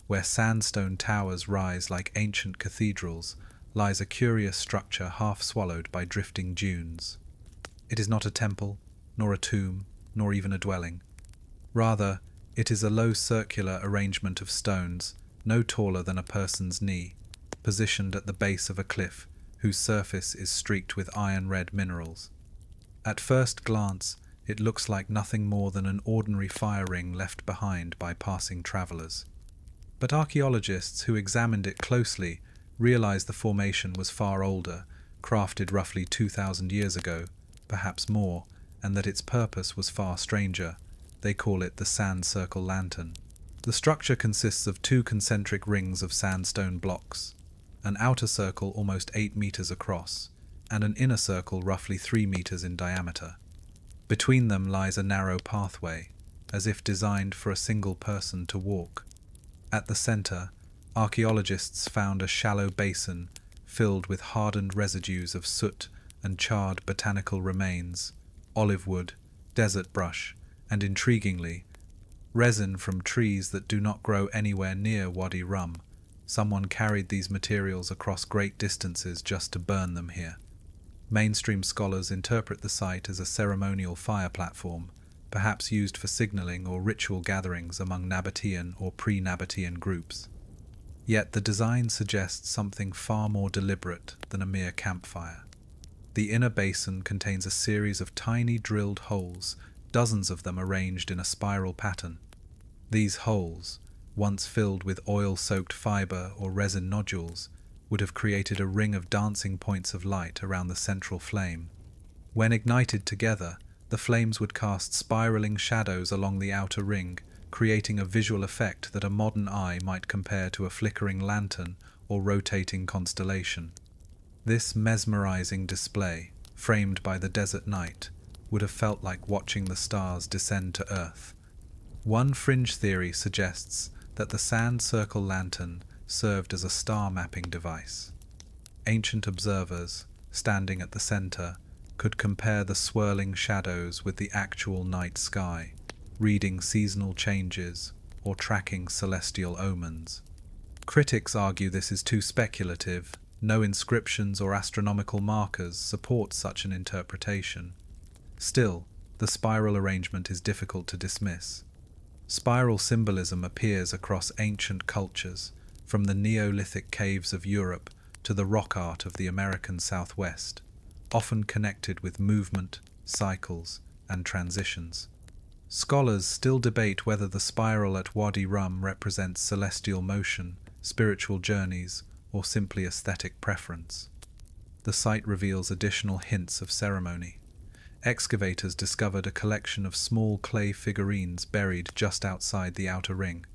where sandstone towers rise like ancient cathedrals, lies a curious structure half swallowed by drifting dunes. It is not a temple, nor a tomb, nor even a dwelling. Rather, it is a low circular arrangement of stones, no taller than a person's knee, positioned at the base of a cliff whose surface is streaked with iron-red minerals. At first glance, it looks like nothing more than an ordinary fire ring left behind by passing travelers. But archaeologists who examined it closely realized the formation was far older, crafted roughly 2,000 years ago, perhaps more, and that its purpose was far stranger. They call it the sand circle lantern. The structure consists of two concentric rings of sandstone blocks, an outer circle almost 8 meters across, and an inner circle roughly 3 meters in diameter. Between them lies a narrow pathway, as if designed for a single person to walk. At the center, archaeologists found a shallow basin filled with hardened residues of soot and charred botanical remains, olive wood, desert brush, and intriguingly, resin from trees that do not grow anywhere near Wadi Rum. Someone carried these materials across great distances just to burn them here. Mainstream scholars interpret the site as a ceremonial fire platform, perhaps used for signaling or ritual gatherings among Nabatean or pre-Nabatean groups. Yet the design suggests something far more deliberate than a mere campfire. The inner basin contains a series of tiny drilled holes, dozens of them arranged in a spiral pattern. These holes, once filled with oil-soaked fiber or resin nodules, would have created a ring of dancing points of light around the central flame. When ignited together, the flames would cast spiraling shadows along the outer ring, creating a visual effect that a modern eye might compare to a flickering lantern or rotating constellation. This mesmerizing display, framed by the desert night, would have felt like watching the stars descend to Earth. One fringe theory suggests that the sand circle lantern served as a star mapping device. Ancient observers, standing at the center, could compare the swirling shadows with the actual night sky, reading seasonal changes or tracking celestial omens. Critics argue this is too speculative. No inscriptions or astronomical markers support such an interpretation. Still, the spiral arrangement is difficult to dismiss. Spiral symbolism appears across ancient cultures, from the Neolithic caves of Europe to the rock art of the American Southwest, often connected with movement, cycles, and transitions. Scholars still debate whether the spiral at Wadi Rum represents celestial motion, spiritual journeys, or simply aesthetic preference. The site reveals additional hints of ceremony. Excavators discovered a collection of small clay figurines buried just outside the outer ring.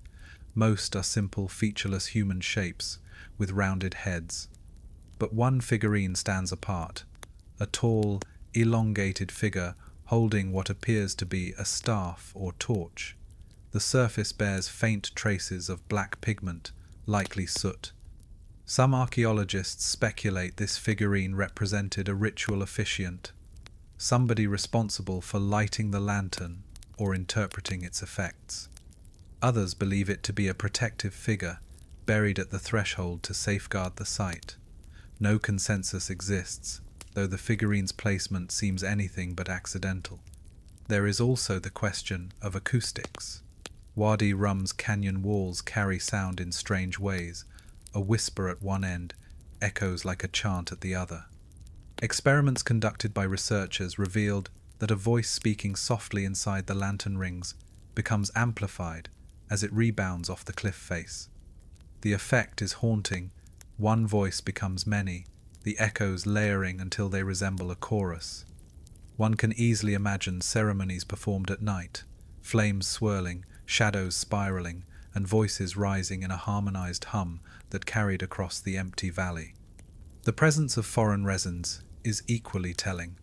Most are simple, featureless human shapes with rounded heads. But one figurine stands apart, a tall, elongated figure holding what appears to be a staff or torch. The surface bears faint traces of black pigment, likely soot. Some archaeologists speculate this figurine represented a ritual officiant, somebody responsible for lighting the lantern or interpreting its effects. Others believe it to be a protective figure, buried at the threshold to safeguard the site. No consensus exists, though the figurine's placement seems anything but accidental. There is also the question of acoustics. Wadi Rum's canyon walls carry sound in strange ways. A whisper at one end echoes like a chant at the other. Experiments conducted by researchers revealed that a voice speaking softly inside the lantern rings becomes amplified as it rebounds off the cliff face. The effect is haunting. One voice becomes many, the echoes layering until they resemble a chorus. One can easily imagine ceremonies performed at night, flames swirling, shadows spiraling, and voices rising in a harmonized hum that carried across the empty valley. The presence of foreign resins is equally telling.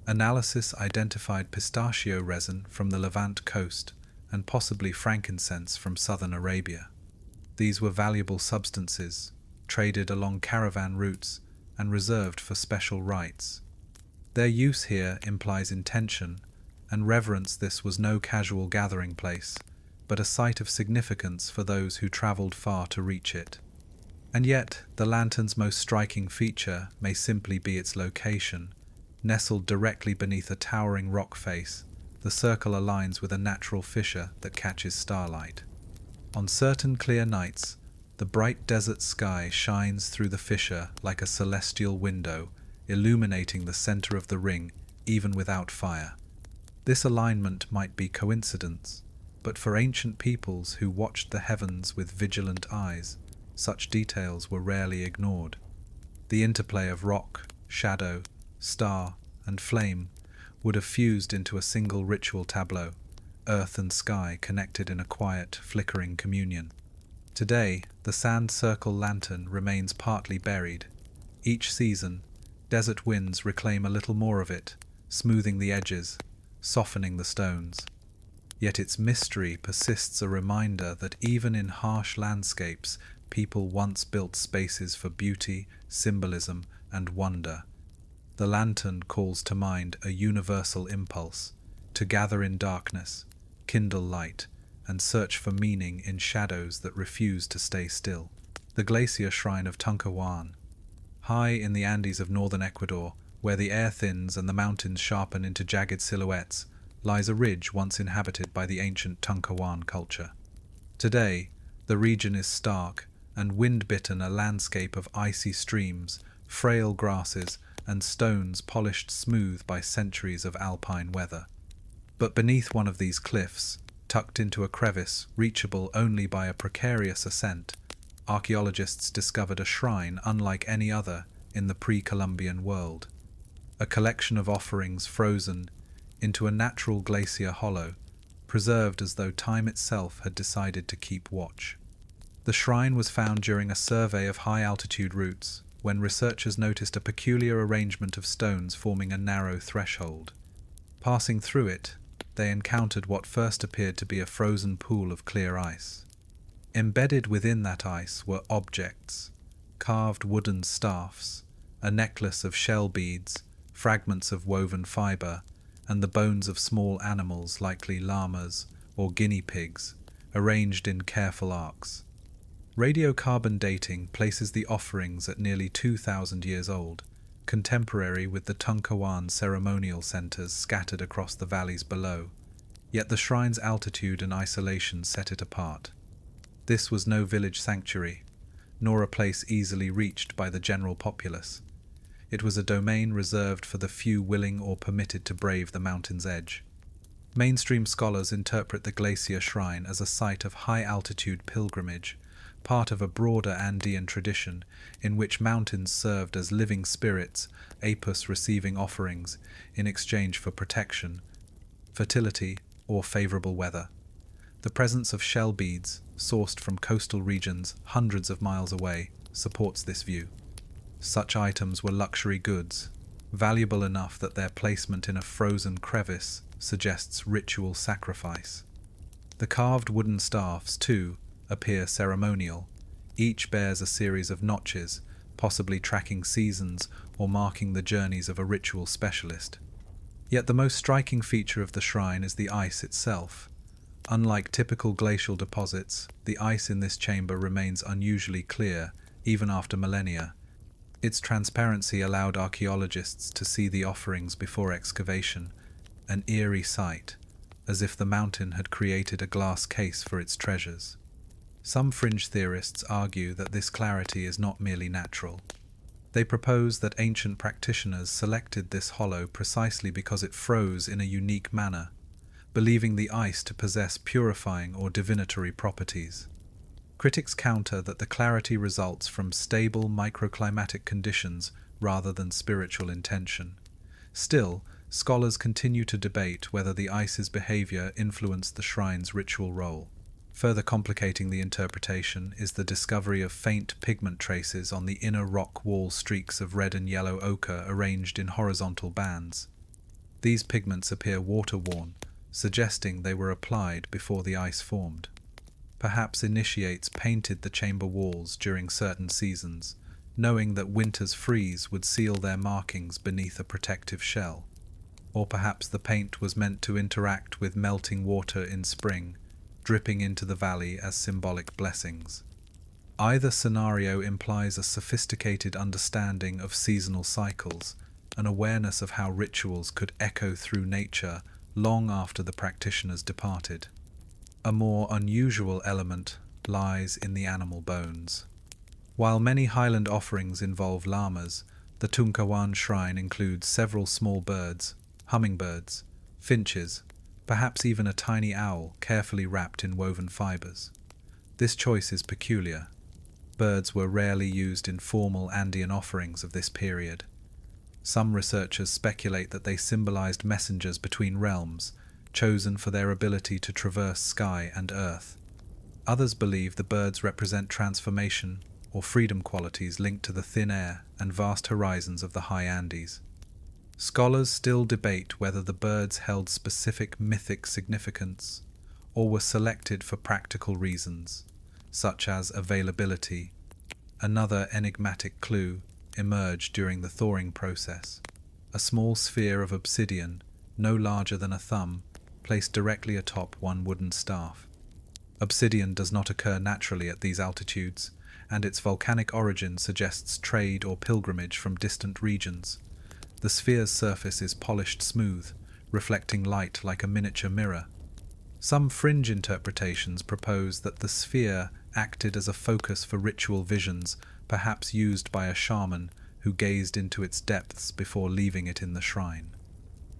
Analysis identified pistachio resin from the Levant coast and possibly frankincense from southern Arabia. These were valuable substances, traded along caravan routes and reserved for special rites. Their use here implies intention, and reverence. This was no casual gathering place, but a site of significance for those who travelled far to reach it. And yet, the lantern's most striking feature may simply be its location. Nestled directly beneath a towering rock face, the circle aligns with a natural fissure that catches starlight. On certain clear nights, the bright desert sky shines through the fissure like a celestial window, illuminating the center of the ring even without fire. This alignment might be coincidence, but for ancient peoples who watched the heavens with vigilant eyes, such details were rarely ignored. The interplay of rock, shadow, star, and flame would have fused into a single ritual tableau, earth and sky connected in a quiet, flickering communion. Today, the sand circle lantern remains partly buried. Each season, desert winds reclaim a little more of it, smoothing the edges, softening the stones. Yet its mystery persists, a reminder that even in harsh landscapes, people once built spaces for beauty, symbolism, and wonder. The lantern calls to mind a universal impulse to gather in darkness, kindle light, and search for meaning in shadows that refuse to stay still. The glacier shrine of Tuncawan, high in the Andes of northern Ecuador, where the air thins and the mountains sharpen into jagged silhouettes, lies a ridge once inhabited by the ancient Tunkawan culture. Today, the region is stark and wind-bitten, a landscape of icy streams, frail grasses, and stones polished smooth by centuries of alpine weather. But beneath one of these cliffs, tucked into a crevice reachable only by a precarious ascent, archaeologists discovered a shrine unlike any other in the pre-Columbian world. A collection of offerings frozen into a natural glacier hollow, preserved as though time itself had decided to keep watch. The shrine was found during a survey of high-altitude routes, when researchers noticed a peculiar arrangement of stones forming a narrow threshold. Passing through it, they encountered what first appeared to be a frozen pool of clear ice. Embedded within that ice were objects, carved wooden staffs, a necklace of shell beads, fragments of woven fiber, and the bones of small animals, likely llamas or guinea pigs, arranged in careful arcs. Radiocarbon dating places the offerings at nearly 2,000 years old, contemporary with the Tunkawan ceremonial centers scattered across the valleys below, yet the shrine's altitude and isolation set it apart. This was no village sanctuary, nor a place easily reached by the general populace. It was a domain reserved for the few willing or permitted to brave the mountain's edge. Mainstream scholars interpret the glacier shrine as a site of high-altitude pilgrimage, part of a broader Andean tradition in which mountains served as living spirits, Apus receiving offerings in exchange for protection, fertility, or favorable weather. The presence of shell beads, sourced from coastal regions hundreds of miles away, supports this view. Such items were luxury goods, valuable enough that their placement in a frozen crevice suggests ritual sacrifice. The carved wooden staffs, too, appear ceremonial. Each bears a series of notches, possibly tracking seasons or marking the journeys of a ritual specialist. Yet the most striking feature of the shrine is the ice itself. Unlike typical glacial deposits, the ice in this chamber remains unusually clear, even after millennia. Its transparency allowed archaeologists to see the offerings before excavation, an eerie sight, as if the mountain had created a glass case for its treasures. Some fringe theorists argue that this clarity is not merely natural. They propose that ancient practitioners selected this hollow precisely because it froze in a unique manner, believing the ice to possess purifying or divinatory properties. Critics counter that the clarity results from stable microclimatic conditions rather than spiritual intention. Still, scholars continue to debate whether the ice's behavior influenced the shrine's ritual role. Further complicating the interpretation is the discovery of faint pigment traces on the inner rock wall, streaks of red and yellow ochre arranged in horizontal bands. These pigments appear water-worn, suggesting they were applied before the ice formed. Perhaps initiates painted the chamber walls during certain seasons, knowing that winter's freeze would seal their markings beneath a protective shell. Or perhaps the paint was meant to interact with melting water in spring, dripping into the valley as symbolic blessings. Either scenario implies a sophisticated understanding of seasonal cycles, an awareness of how rituals could echo through nature long after the practitioners departed. A more unusual element lies in the animal bones. While many highland offerings involve llamas, the Tunkawan shrine includes several small birds, hummingbirds, finches, perhaps even a tiny owl carefully wrapped in woven fibers. This choice is peculiar. Birds were rarely used in formal Andean offerings of this period. Some researchers speculate that they symbolized messengers between realms, chosen for their ability to traverse sky and earth. Others believe the birds represent transformation or freedom qualities linked to the thin air and vast horizons of the high Andes. Scholars still debate whether the birds held specific mythic significance or were selected for practical reasons, such as availability. Another enigmatic clue emerged during the thawing process. A small sphere of obsidian, no larger than a thumb, placed directly atop one wooden staff. Obsidian does not occur naturally at these altitudes, and its volcanic origin suggests trade or pilgrimage from distant regions. The sphere's surface is polished smooth, reflecting light like a miniature mirror. Some fringe interpretations propose that the sphere acted as a focus for ritual visions, perhaps used by a shaman who gazed into its depths before leaving it in the shrine.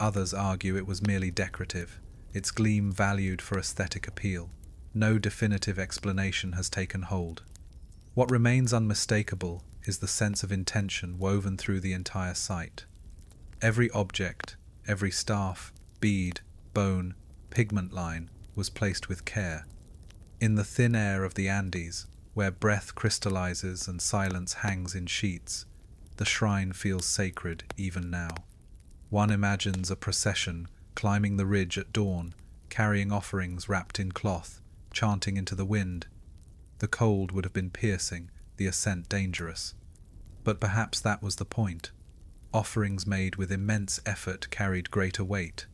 Others argue it was merely decorative, its gleam valued for aesthetic appeal. No definitive explanation has taken hold. What remains unmistakable is the sense of intention woven through the entire site. Every object, every staff, bead, bone, pigment line was placed with care. In the thin air of the Andes, where breath crystallizes and silence hangs in sheets, the shrine feels sacred even now. One imagines a procession climbing the ridge at dawn, carrying offerings wrapped in cloth, chanting into the wind. The cold would have been piercing, the ascent dangerous. But perhaps that was the point. Offerings made with immense effort carried greater weight.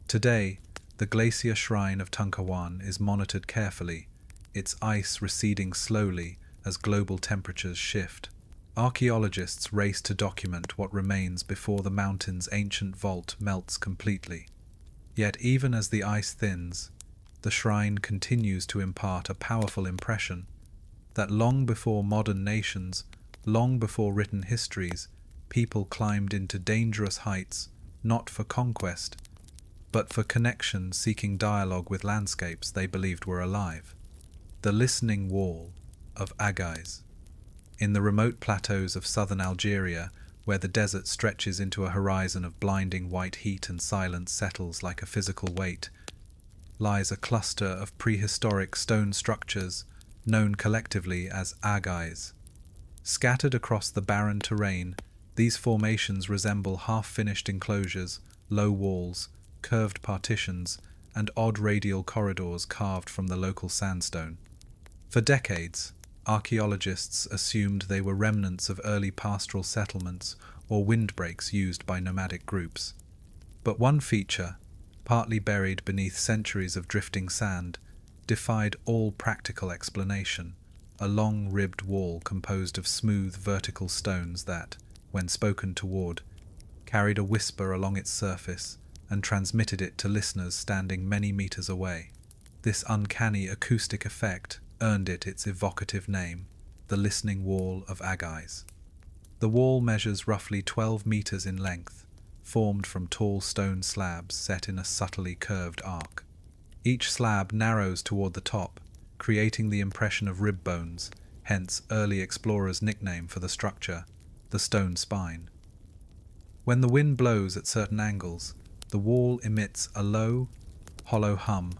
Today, the glacier shrine of Tunkawan is monitored carefully, its ice receding slowly as global temperatures shift. Archaeologists race to document what remains before the mountain's ancient vault melts completely. Yet even as the ice thins, the shrine continues to impart a powerful impression that long before modern nations, long before written histories, people climbed into dangerous heights, not for conquest, but for connection, seeking dialogue with landscapes they believed were alive. The listening wall of Agis. In the remote plateaus of southern Algeria, where the desert stretches into a horizon of blinding white heat and silence settles like a physical weight, lies a cluster of prehistoric stone structures known collectively as Agis. Scattered across the barren terrain, these formations resemble half-finished enclosures, low walls, curved partitions, and odd radial corridors carved from the local sandstone. For decades, archaeologists assumed they were remnants of early pastoral settlements or windbreaks used by nomadic groups. But one feature, partly buried beneath centuries of drifting sand, defied all practical explanation: a long ribbed wall composed of smooth vertical stones that, when spoken toward, carried a whisper along its surface and transmitted it to listeners standing many meters away. This uncanny acoustic effect earned it its evocative name, the Listening Wall of Agis. The wall measures roughly 12 meters in length, formed from tall stone slabs set in a subtly curved arc. Each slab narrows toward the top, creating the impression of rib bones, hence early explorers' nickname for the structure, the stone spine. When the wind blows at certain angles, the wall emits a low, hollow hum,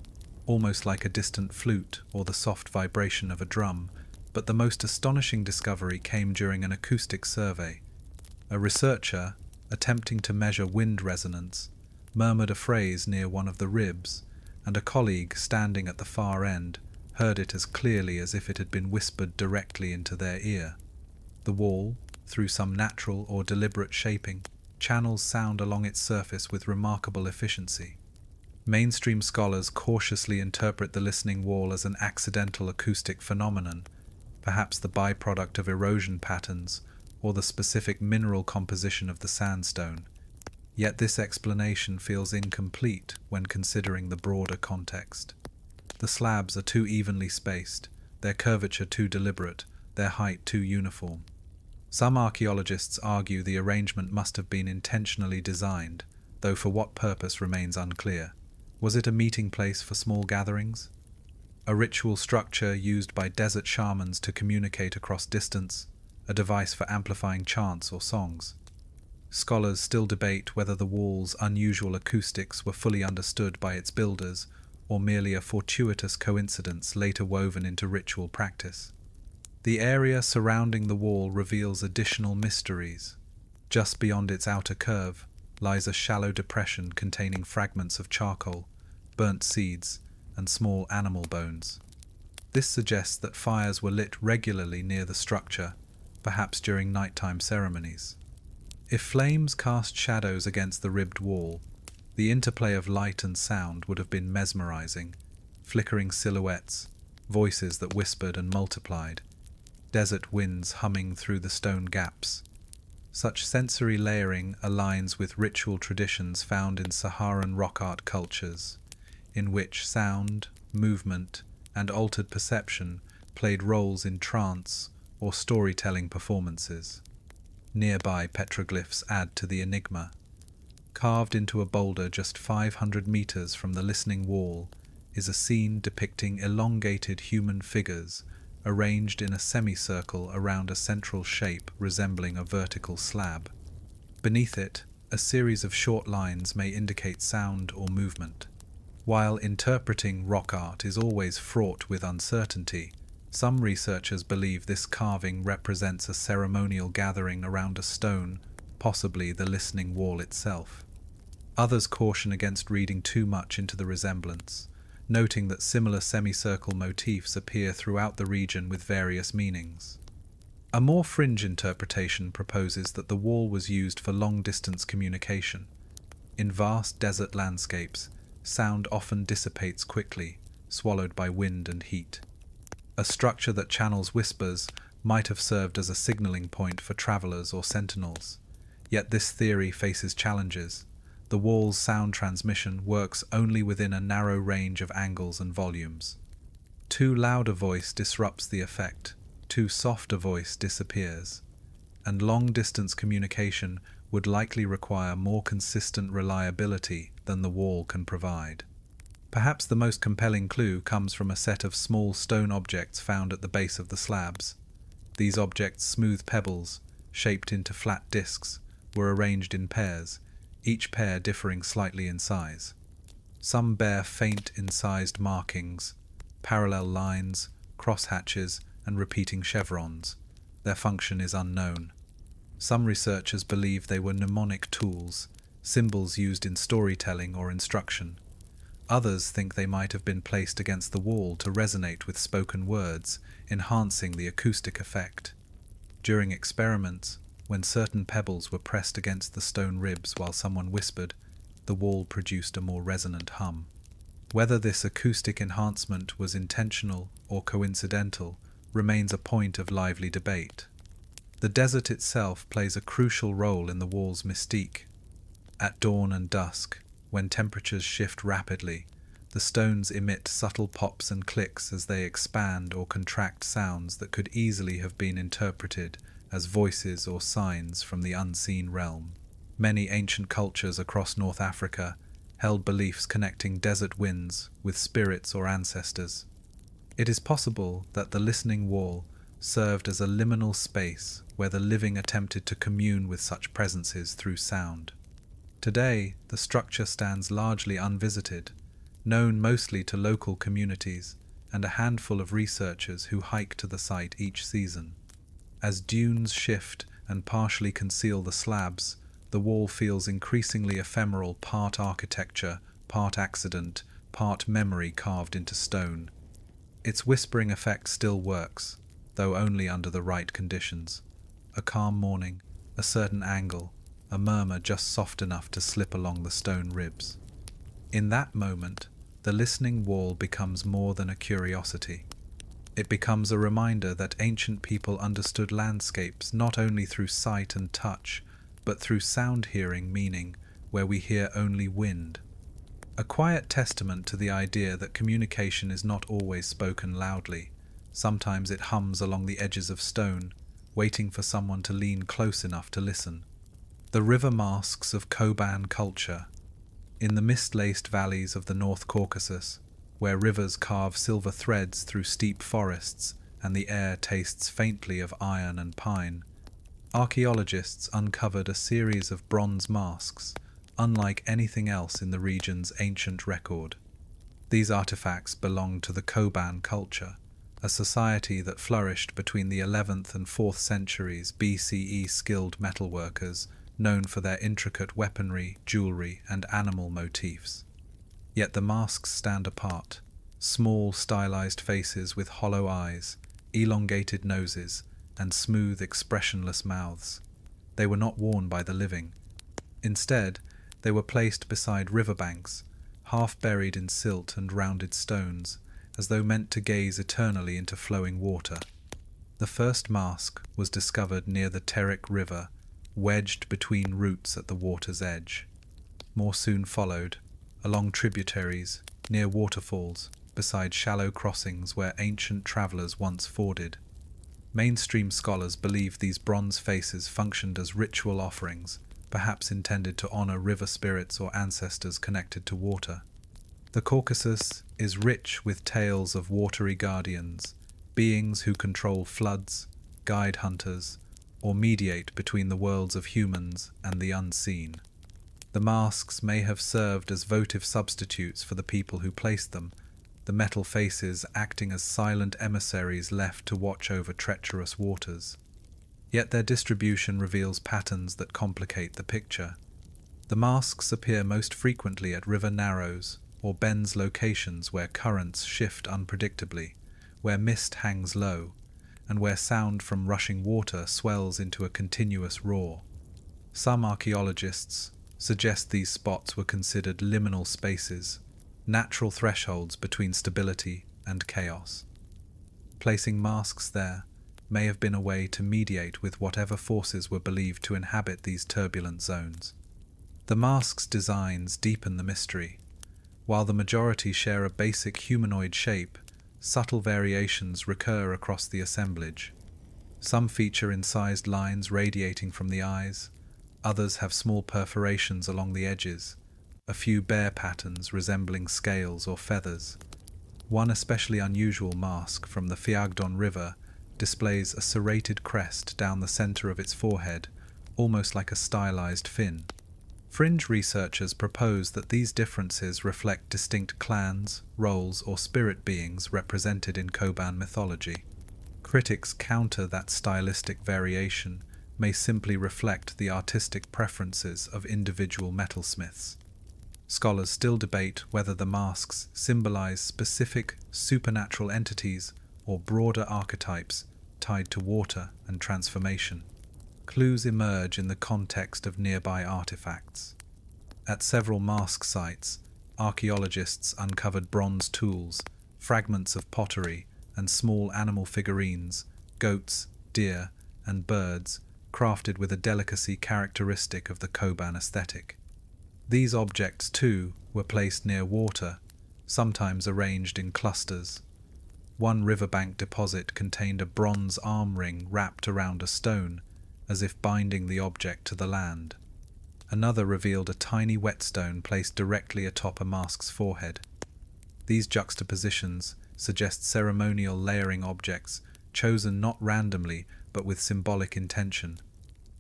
almost like a distant flute or the soft vibration of a drum, but the most astonishing discovery came during an acoustic survey. A researcher, attempting to measure wind resonance, murmured a phrase near one of the ribs, and a colleague standing at the far end heard it as clearly as if it had been whispered directly into their ear. The wall, through some natural or deliberate shaping, channels sound along its surface with remarkable efficiency. Mainstream scholars cautiously interpret the listening wall as an accidental acoustic phenomenon, perhaps the byproduct of erosion patterns or the specific mineral composition of the sandstone. Yet this explanation feels incomplete when considering the broader context. The slabs are too evenly spaced, their curvature too deliberate, their height too uniform. Some archaeologists argue the arrangement must have been intentionally designed, though for what purpose remains unclear. Was it a meeting place for small gatherings? A ritual structure used by desert shamans to communicate across distance? A device for amplifying chants or songs? Scholars still debate whether the wall's unusual acoustics were fully understood by its builders or merely a fortuitous coincidence later woven into ritual practice. The area surrounding the wall reveals additional mysteries. Just beyond its outer curve lies a shallow depression containing fragments of charcoal, burnt seeds, and small animal bones. This suggests that fires were lit regularly near the structure, perhaps during nighttime ceremonies. If flames cast shadows against the ribbed wall, the interplay of light and sound would have been mesmerizing: flickering silhouettes, voices that whispered and multiplied, desert winds humming through the stone gaps. Such sensory layering aligns with ritual traditions found in Saharan rock art cultures, in which sound, movement, and altered perception played roles in trance or storytelling performances. Nearby petroglyphs add to the enigma. Carved into a boulder just 500 meters from the listening wall is a scene depicting elongated human figures arranged in a semicircle around a central shape resembling a vertical slab. Beneath it, a series of short lines may indicate sound or movement. While interpreting rock art is always fraught with uncertainty, some researchers believe this carving represents a ceremonial gathering around a stone, possibly the listening wall itself. Others caution against reading too much into the resemblance, noting that similar semicircle motifs appear throughout the region with various meanings. A more fringe interpretation proposes that the wall was used for long-distance communication. In vast desert landscapes, sound often dissipates quickly, swallowed by wind and heat. A structure that channels whispers might have served as a signaling point for travelers or sentinels. Yet this theory faces challenges. The wall's sound transmission works only within a narrow range of angles and volumes. Too loud a voice disrupts the effect, too soft a voice disappears, and long-distance communication would likely require more consistent reliability than the wall can provide. Perhaps the most compelling clue comes from a set of small stone objects found at the base of the slabs. These objects, smooth pebbles, shaped into flat discs, were arranged in pairs, each pair differing slightly in size. Some bear faint incised markings, parallel lines, crosshatches, and repeating chevrons. Their function is unknown. Some researchers believe they were mnemonic tools, symbols used in storytelling or instruction. Others think they might have been placed against the wall to resonate with spoken words, enhancing the acoustic effect. During experiments, when certain pebbles were pressed against the stone ribs while someone whispered, the wall produced a more resonant hum. Whether this acoustic enhancement was intentional or coincidental remains a point of lively debate. The desert itself plays a crucial role in the wall's mystique. At dawn and dusk, when temperatures shift rapidly, the stones emit subtle pops and clicks as they expand or contract sounds that could easily have been interpreted as voices or signs from the unseen realm. Many ancient cultures across North Africa held beliefs connecting desert winds with spirits or ancestors. It is possible that the listening wall served as a liminal space where the living attempted to commune with such presences through sound. Today, the structure stands largely unvisited, known mostly to local communities and a handful of researchers who hike to the site each season. As dunes shift and partially conceal the slabs, the wall feels increasingly ephemeral, part architecture, part accident, part memory carved into stone. Its whispering effect still works, though only under the right conditions. A calm morning, a certain angle, a murmur just soft enough to slip along the stone ribs. In that moment, the listening wall becomes more than a curiosity. It becomes a reminder that ancient people understood landscapes not only through sight and touch, but through sound hearing, meaning where we hear only wind. A quiet testament to the idea that communication is not always spoken loudly. Sometimes it hums along the edges of stone, waiting for someone to lean close enough to listen. The river masks of Coban culture. In the mist-laced valleys of the North Caucasus, where rivers carve silver threads through steep forests and the air tastes faintly of iron and pine, archaeologists uncovered a series of bronze masks, unlike anything else in the region's ancient record. These artifacts belong to the Coban culture, a society that flourished between the 11th and 4th centuries BCE, skilled metalworkers known for their intricate weaponry, jewelry, and animal motifs. Yet the masks stand apart, small stylized faces with hollow eyes, elongated noses, and smooth, expressionless mouths. They were not worn by the living. Instead, they were placed beside riverbanks, half buried in silt and rounded stones, as though meant to gaze eternally into flowing water. The first mask was discovered near the Terek River, wedged between roots at the water's edge. More soon followed, along tributaries, near waterfalls, beside shallow crossings where ancient travellers once forded. Mainstream scholars believe these bronze faces functioned as ritual offerings, perhaps intended to honour river spirits or ancestors connected to water. The Caucasus is rich with tales of watery guardians, beings who control floods, guide hunters, or mediate between the worlds of humans and the unseen. The masks may have served as votive substitutes for the people who placed them, the metal faces acting as silent emissaries left to watch over treacherous waters. Yet their distribution reveals patterns that complicate the picture. The masks appear most frequently at river narrows or bends locations where currents shift unpredictably, where mist hangs low, and where sound from rushing water swells into a continuous roar. Some archaeologists suggest these spots were considered liminal spaces, natural thresholds between stability and chaos. Placing masks there may have been a way to mediate with whatever forces were believed to inhabit these turbulent zones. The masks' designs deepen the mystery. While the majority share a basic humanoid shape, subtle variations recur across the assemblage. Some feature incised lines radiating from the eyes, others have small perforations along the edges, a few bare patterns resembling scales or feathers. One especially unusual mask from the Fiagdon River displays a serrated crest down the center of its forehead, almost like a stylized fin. Fringe researchers propose that these differences reflect distinct clans, roles, or spirit beings represented in Coban mythology. Critics counter that stylistic variation may simply reflect the artistic preferences of individual metalsmiths. Scholars still debate whether the masks symbolize specific supernatural entities or broader archetypes tied to water and transformation. Clues emerge in the context of nearby artifacts. At several mask sites, archaeologists uncovered bronze tools, fragments of pottery, and small animal figurines, goats, deer, and birds, crafted with a delicacy characteristic of the Coban aesthetic. These objects, too, were placed near water, sometimes arranged in clusters. One riverbank deposit contained a bronze arm ring wrapped around a stone, as if binding the object to the land. Another revealed a tiny whetstone placed directly atop a mask's forehead. These juxtapositions suggest ceremonial layering objects, chosen not randomly but with symbolic intention.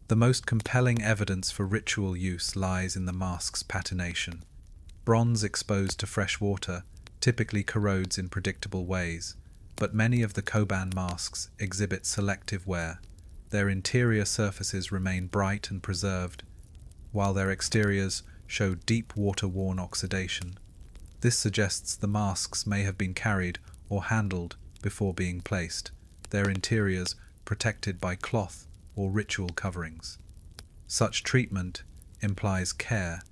The most compelling evidence for ritual use lies in the mask's patination. Bronze exposed to fresh water typically corrodes in predictable ways, but many of the Coban masks exhibit selective wear. Their interior surfaces remain bright and preserved, while their exteriors show deep water-worn oxidation. This suggests the masks may have been carried or handled before being placed, their interiors protected by cloth or ritual coverings. Such treatment implies care,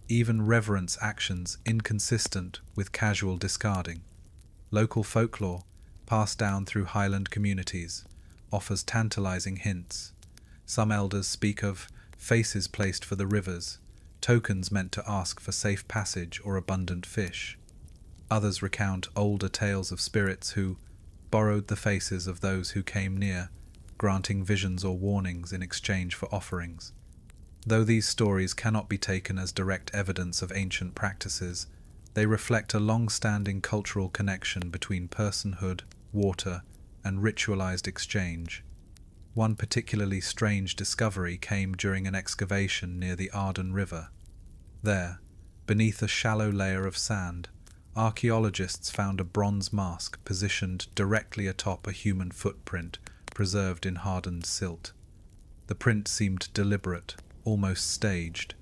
even reverence actions inconsistent with casual discarding. Local folklore, passed down through highland communities, offers tantalizing hints. Some elders speak of faces placed for the rivers, tokens meant to ask for safe passage or abundant fish. Others recount older tales of spirits who borrowed the faces of those who came near, granting visions or warnings in exchange for offerings. Though these stories cannot be taken as direct evidence of ancient practices, they reflect a long-standing cultural connection between personhood, water, and ritualized exchange. One particularly strange discovery came during an excavation near the Arden River. There, beneath a shallow layer of sand, archaeologists found a bronze mask positioned directly atop a human footprint preserved in hardened silt. The print seemed deliberate, almost staged,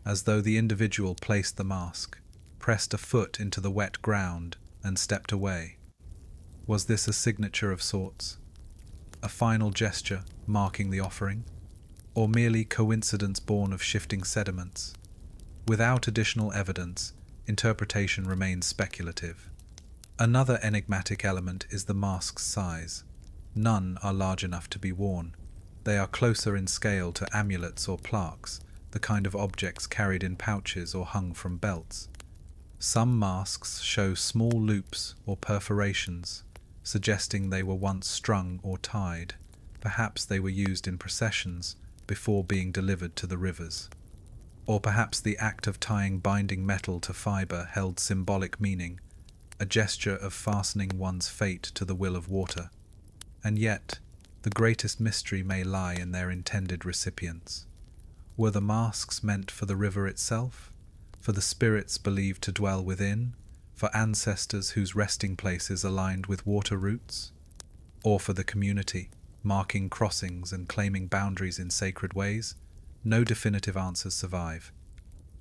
as though the individual placed the mask, pressed a foot into the wet ground, and stepped away. Was this a signature of sorts? A final gesture marking the offering? Or merely coincidence born of shifting sediments? Without additional evidence, interpretation remains speculative. Another enigmatic element is the mask's size. None are large enough to be worn. They are closer in scale to amulets or plaques, the kind of objects carried in pouches or hung from belts. Some masks show small loops or perforations, suggesting they were once strung or tied. Perhaps they were used in processions before being delivered to the rivers. Or perhaps the act of tying binding metal to fibre held symbolic meaning, a gesture of fastening one's fate to the will of water. And yet, the greatest mystery may lie in their intended recipients. Were the masks meant for the river itself? For the spirits believed to dwell within? For ancestors whose resting places aligned with water roots? Or for the community, marking crossings and claiming boundaries in sacred ways? No definitive answers survive.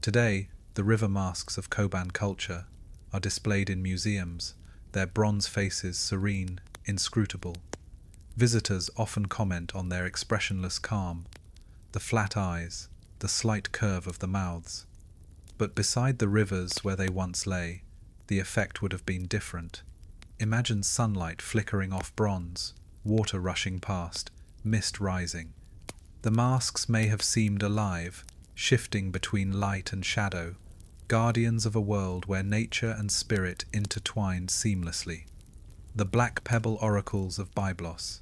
Today, the river masks of Coban culture are displayed in museums, their bronze faces serene, inscrutable. Visitors often comment on their expressionless calm, the flat eyes, the slight curve of the mouths. But beside the rivers where they once lay, the effect would have been different. Imagine sunlight flickering off bronze, water rushing past, mist rising. The masks may have seemed alive, shifting between light and shadow, guardians of a world where nature and spirit intertwined seamlessly. The black pebble oracles of Byblos.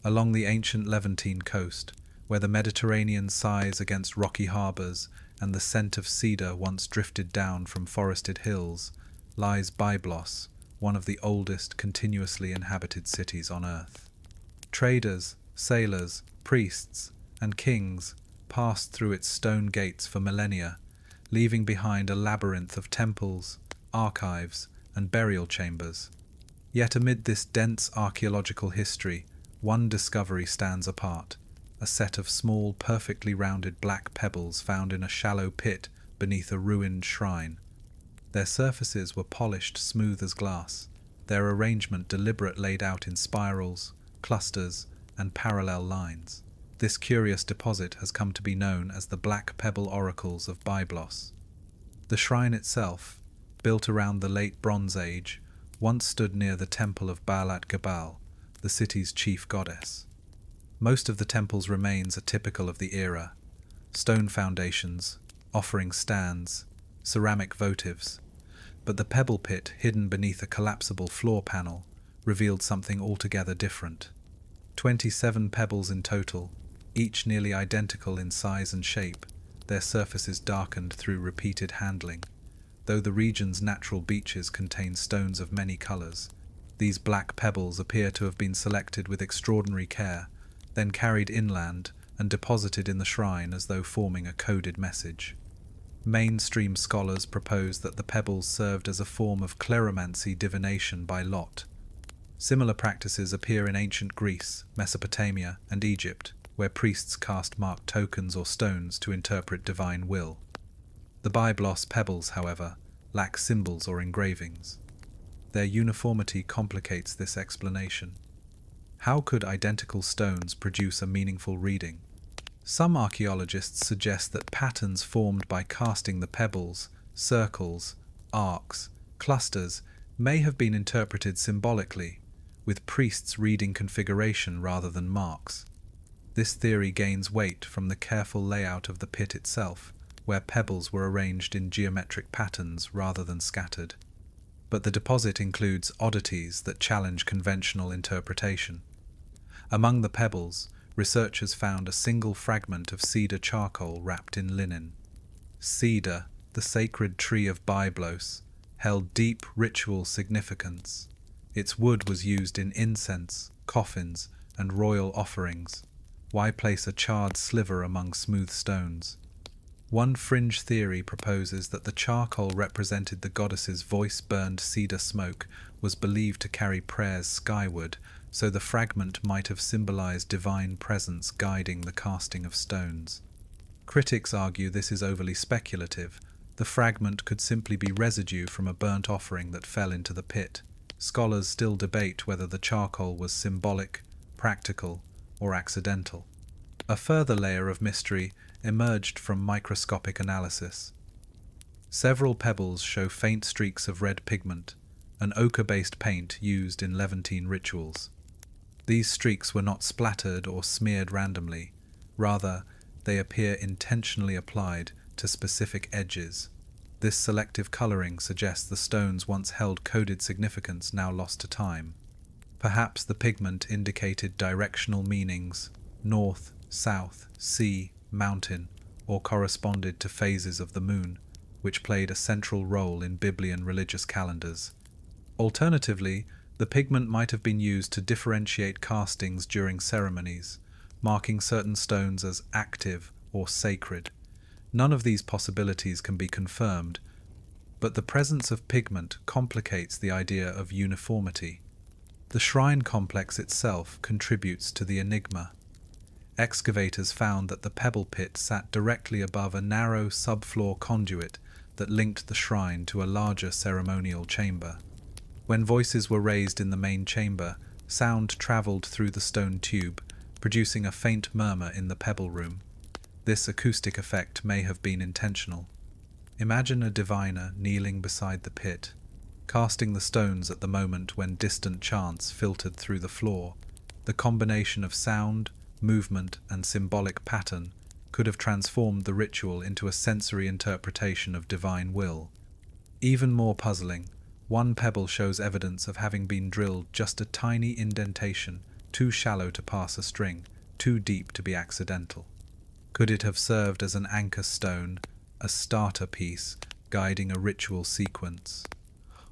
Along the ancient Levantine coast, where the Mediterranean sighs against rocky harbours and the scent of cedar once drifted down from forested hills, lies Byblos, one of the oldest continuously inhabited cities on earth. Traders, sailors, priests, and kings passed through its stone gates for millennia, leaving behind a labyrinth of temples, archives, and burial chambers. Yet amid this dense archaeological history, one discovery stands apart: a set of small, perfectly rounded black pebbles found in a shallow pit beneath a ruined shrine. Their surfaces were polished smooth as glass, their arrangement deliberate, laid out in spirals, clusters, and parallel lines. This curious deposit has come to be known as the Black Pebble Oracles of Byblos. The shrine itself, built around the late Bronze Age, once stood near the temple of Baalat-Gebal, the city's chief goddess. Most of the temple's remains are typical of the era: stone foundations, offering stands, ceramic votives. But the pebble pit, hidden beneath a collapsible floor panel, revealed something altogether different. 27 pebbles in total, each nearly identical in size and shape, their surfaces darkened through repeated handling. Though the region's natural beaches contain stones of many colours, these black pebbles appear to have been selected with extraordinary care, then carried inland and deposited in the shrine as though forming a coded message. Mainstream scholars propose that the pebbles served as a form of cleromancy, divination by lot. Similar practices appear in ancient Greece, Mesopotamia, and Egypt, where priests cast marked tokens or stones to interpret divine will. The Byblos pebbles, however, lack symbols or engravings. Their uniformity complicates this explanation. How could identical stones produce a meaningful reading? Some archaeologists suggest that patterns formed by casting the pebbles, circles, arcs, clusters, may have been interpreted symbolically, with priests reading configuration rather than marks. This theory gains weight from the careful layout of the pit itself, where pebbles were arranged in geometric patterns rather than scattered. But the deposit includes oddities that challenge conventional interpretation. Among the pebbles, researchers found a single fragment of cedar charcoal wrapped in linen. Cedar, the sacred tree of Byblos, held deep ritual significance. Its wood was used in incense, coffins, and royal offerings. Why place a charred sliver among smooth stones? One fringe theory proposes that the charcoal represented the goddess's voice-burned cedar smoke was believed to carry prayers skyward, so the fragment might have symbolized divine presence guiding the casting of stones. Critics argue this is overly speculative. The fragment could simply be residue from a burnt offering that fell into the pit. Scholars still debate whether the charcoal was symbolic, practical, or accidental. A further layer of mystery emerged from microscopic analysis. Several pebbles show faint streaks of red pigment, an ochre-based paint used in Levantine rituals. These streaks were not splattered or smeared randomly. Rather, they appear intentionally applied to specific edges. This selective coloring suggests the stones once held coded significance now lost to time. Perhaps the pigment indicated directional meanings, north, south, sea, mountain, or corresponded to phases of the moon, which played a central role in Biblian religious calendars. Alternatively, the pigment might have been used to differentiate castings during ceremonies, marking certain stones as active or sacred. None of these possibilities can be confirmed, but the presence of pigment complicates the idea of uniformity. The shrine complex itself contributes to the enigma. Excavators found that the pebble pit sat directly above a narrow subfloor conduit that linked the shrine to a larger ceremonial chamber. When voices were raised in the main chamber, sound travelled through the stone tube, producing a faint murmur in the pebble room. This acoustic effect may have been intentional. Imagine a diviner kneeling beside the pit, casting the stones at the moment when distant chants filtered through the floor. The combination of sound, movement, and symbolic pattern could have transformed the ritual into a sensory interpretation of divine will. Even more puzzling, one pebble shows evidence of having been drilled just a tiny indentation, too shallow to pass a string, too deep to be accidental. Could it have served as an anchor stone, a starter piece, guiding a ritual sequence?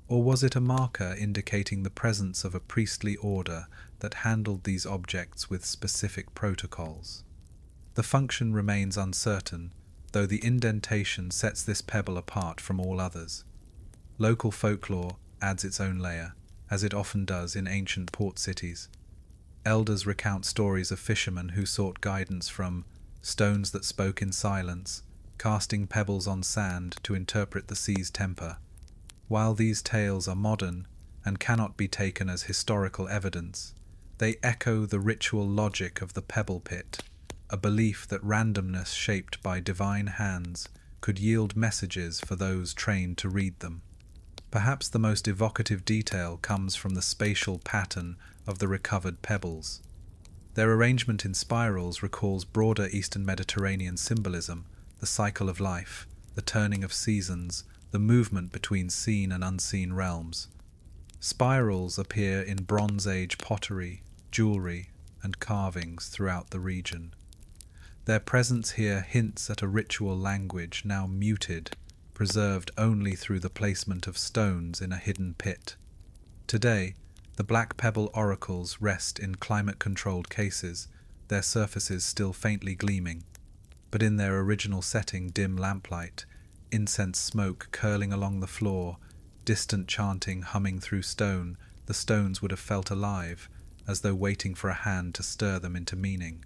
Or was it a marker indicating the presence of a priestly order that handled these objects with specific protocols? The function remains uncertain, though the indentation sets this pebble apart from all others. Local folklore adds its own layer, as it often does in ancient port cities. Elders recount stories of fishermen who sought guidance from stones that spoke in silence, casting pebbles on sand to interpret the sea's temper. While these tales are modern and cannot be taken as historical evidence, they echo the ritual logic of the pebble pit, a belief that randomness shaped by divine hands could yield messages for those trained to read them. Perhaps the most evocative detail comes from the spatial pattern of the recovered pebbles. Their arrangement in spirals recalls broader Eastern Mediterranean symbolism, the cycle of life, the turning of seasons, the movement between seen and unseen realms. Spirals appear in Bronze Age pottery, jewelry, and carvings throughout the region. Their presence here hints at a ritual language now muted, preserved only through the placement of stones in a hidden pit. Today, the black pebble oracles rest in climate-controlled cases, their surfaces still faintly gleaming. But in their original setting, dim lamplight, incense smoke curling along the floor, distant chanting humming through stone, the stones would have felt alive, as though waiting for a hand to stir them into meaning.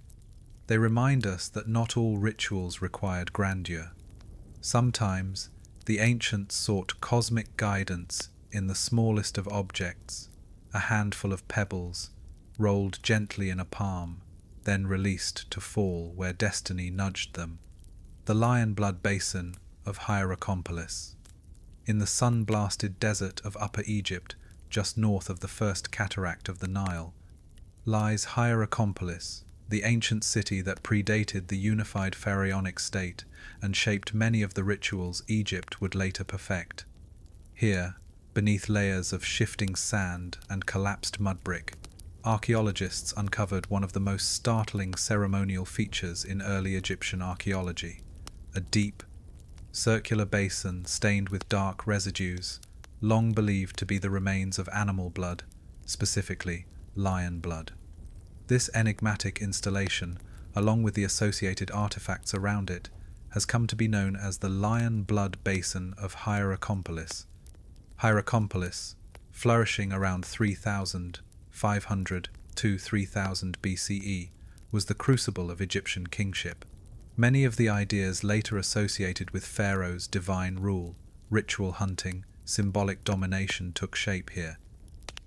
They remind us that not all rituals required grandeur. Sometimes, the ancients sought cosmic guidance in the smallest of objects, a handful of pebbles, rolled gently in a palm, then released to fall where destiny nudged them. The lion blood basin of Hierakonpolis. In the sun-blasted desert of Upper Egypt, just north of the first cataract of the Nile, lies Hierakonpolis, the ancient city that predated the unified pharaonic state and shaped many of the rituals Egypt would later perfect. Here, beneath layers of shifting sand and collapsed mud brick, archaeologists uncovered one of the most startling ceremonial features in early Egyptian archaeology: a deep, circular basin stained with dark residues, long believed to be the remains of animal blood, specifically lion blood. This enigmatic installation, along with the associated artifacts around it, has come to be known as the Lion Blood Basin of Hierakonpolis. Hierakonpolis, flourishing around 3,500 to 3000 BCE, was the crucible of Egyptian kingship. Many of the ideas later associated with Pharaoh's divine rule, ritual hunting, symbolic domination took shape here.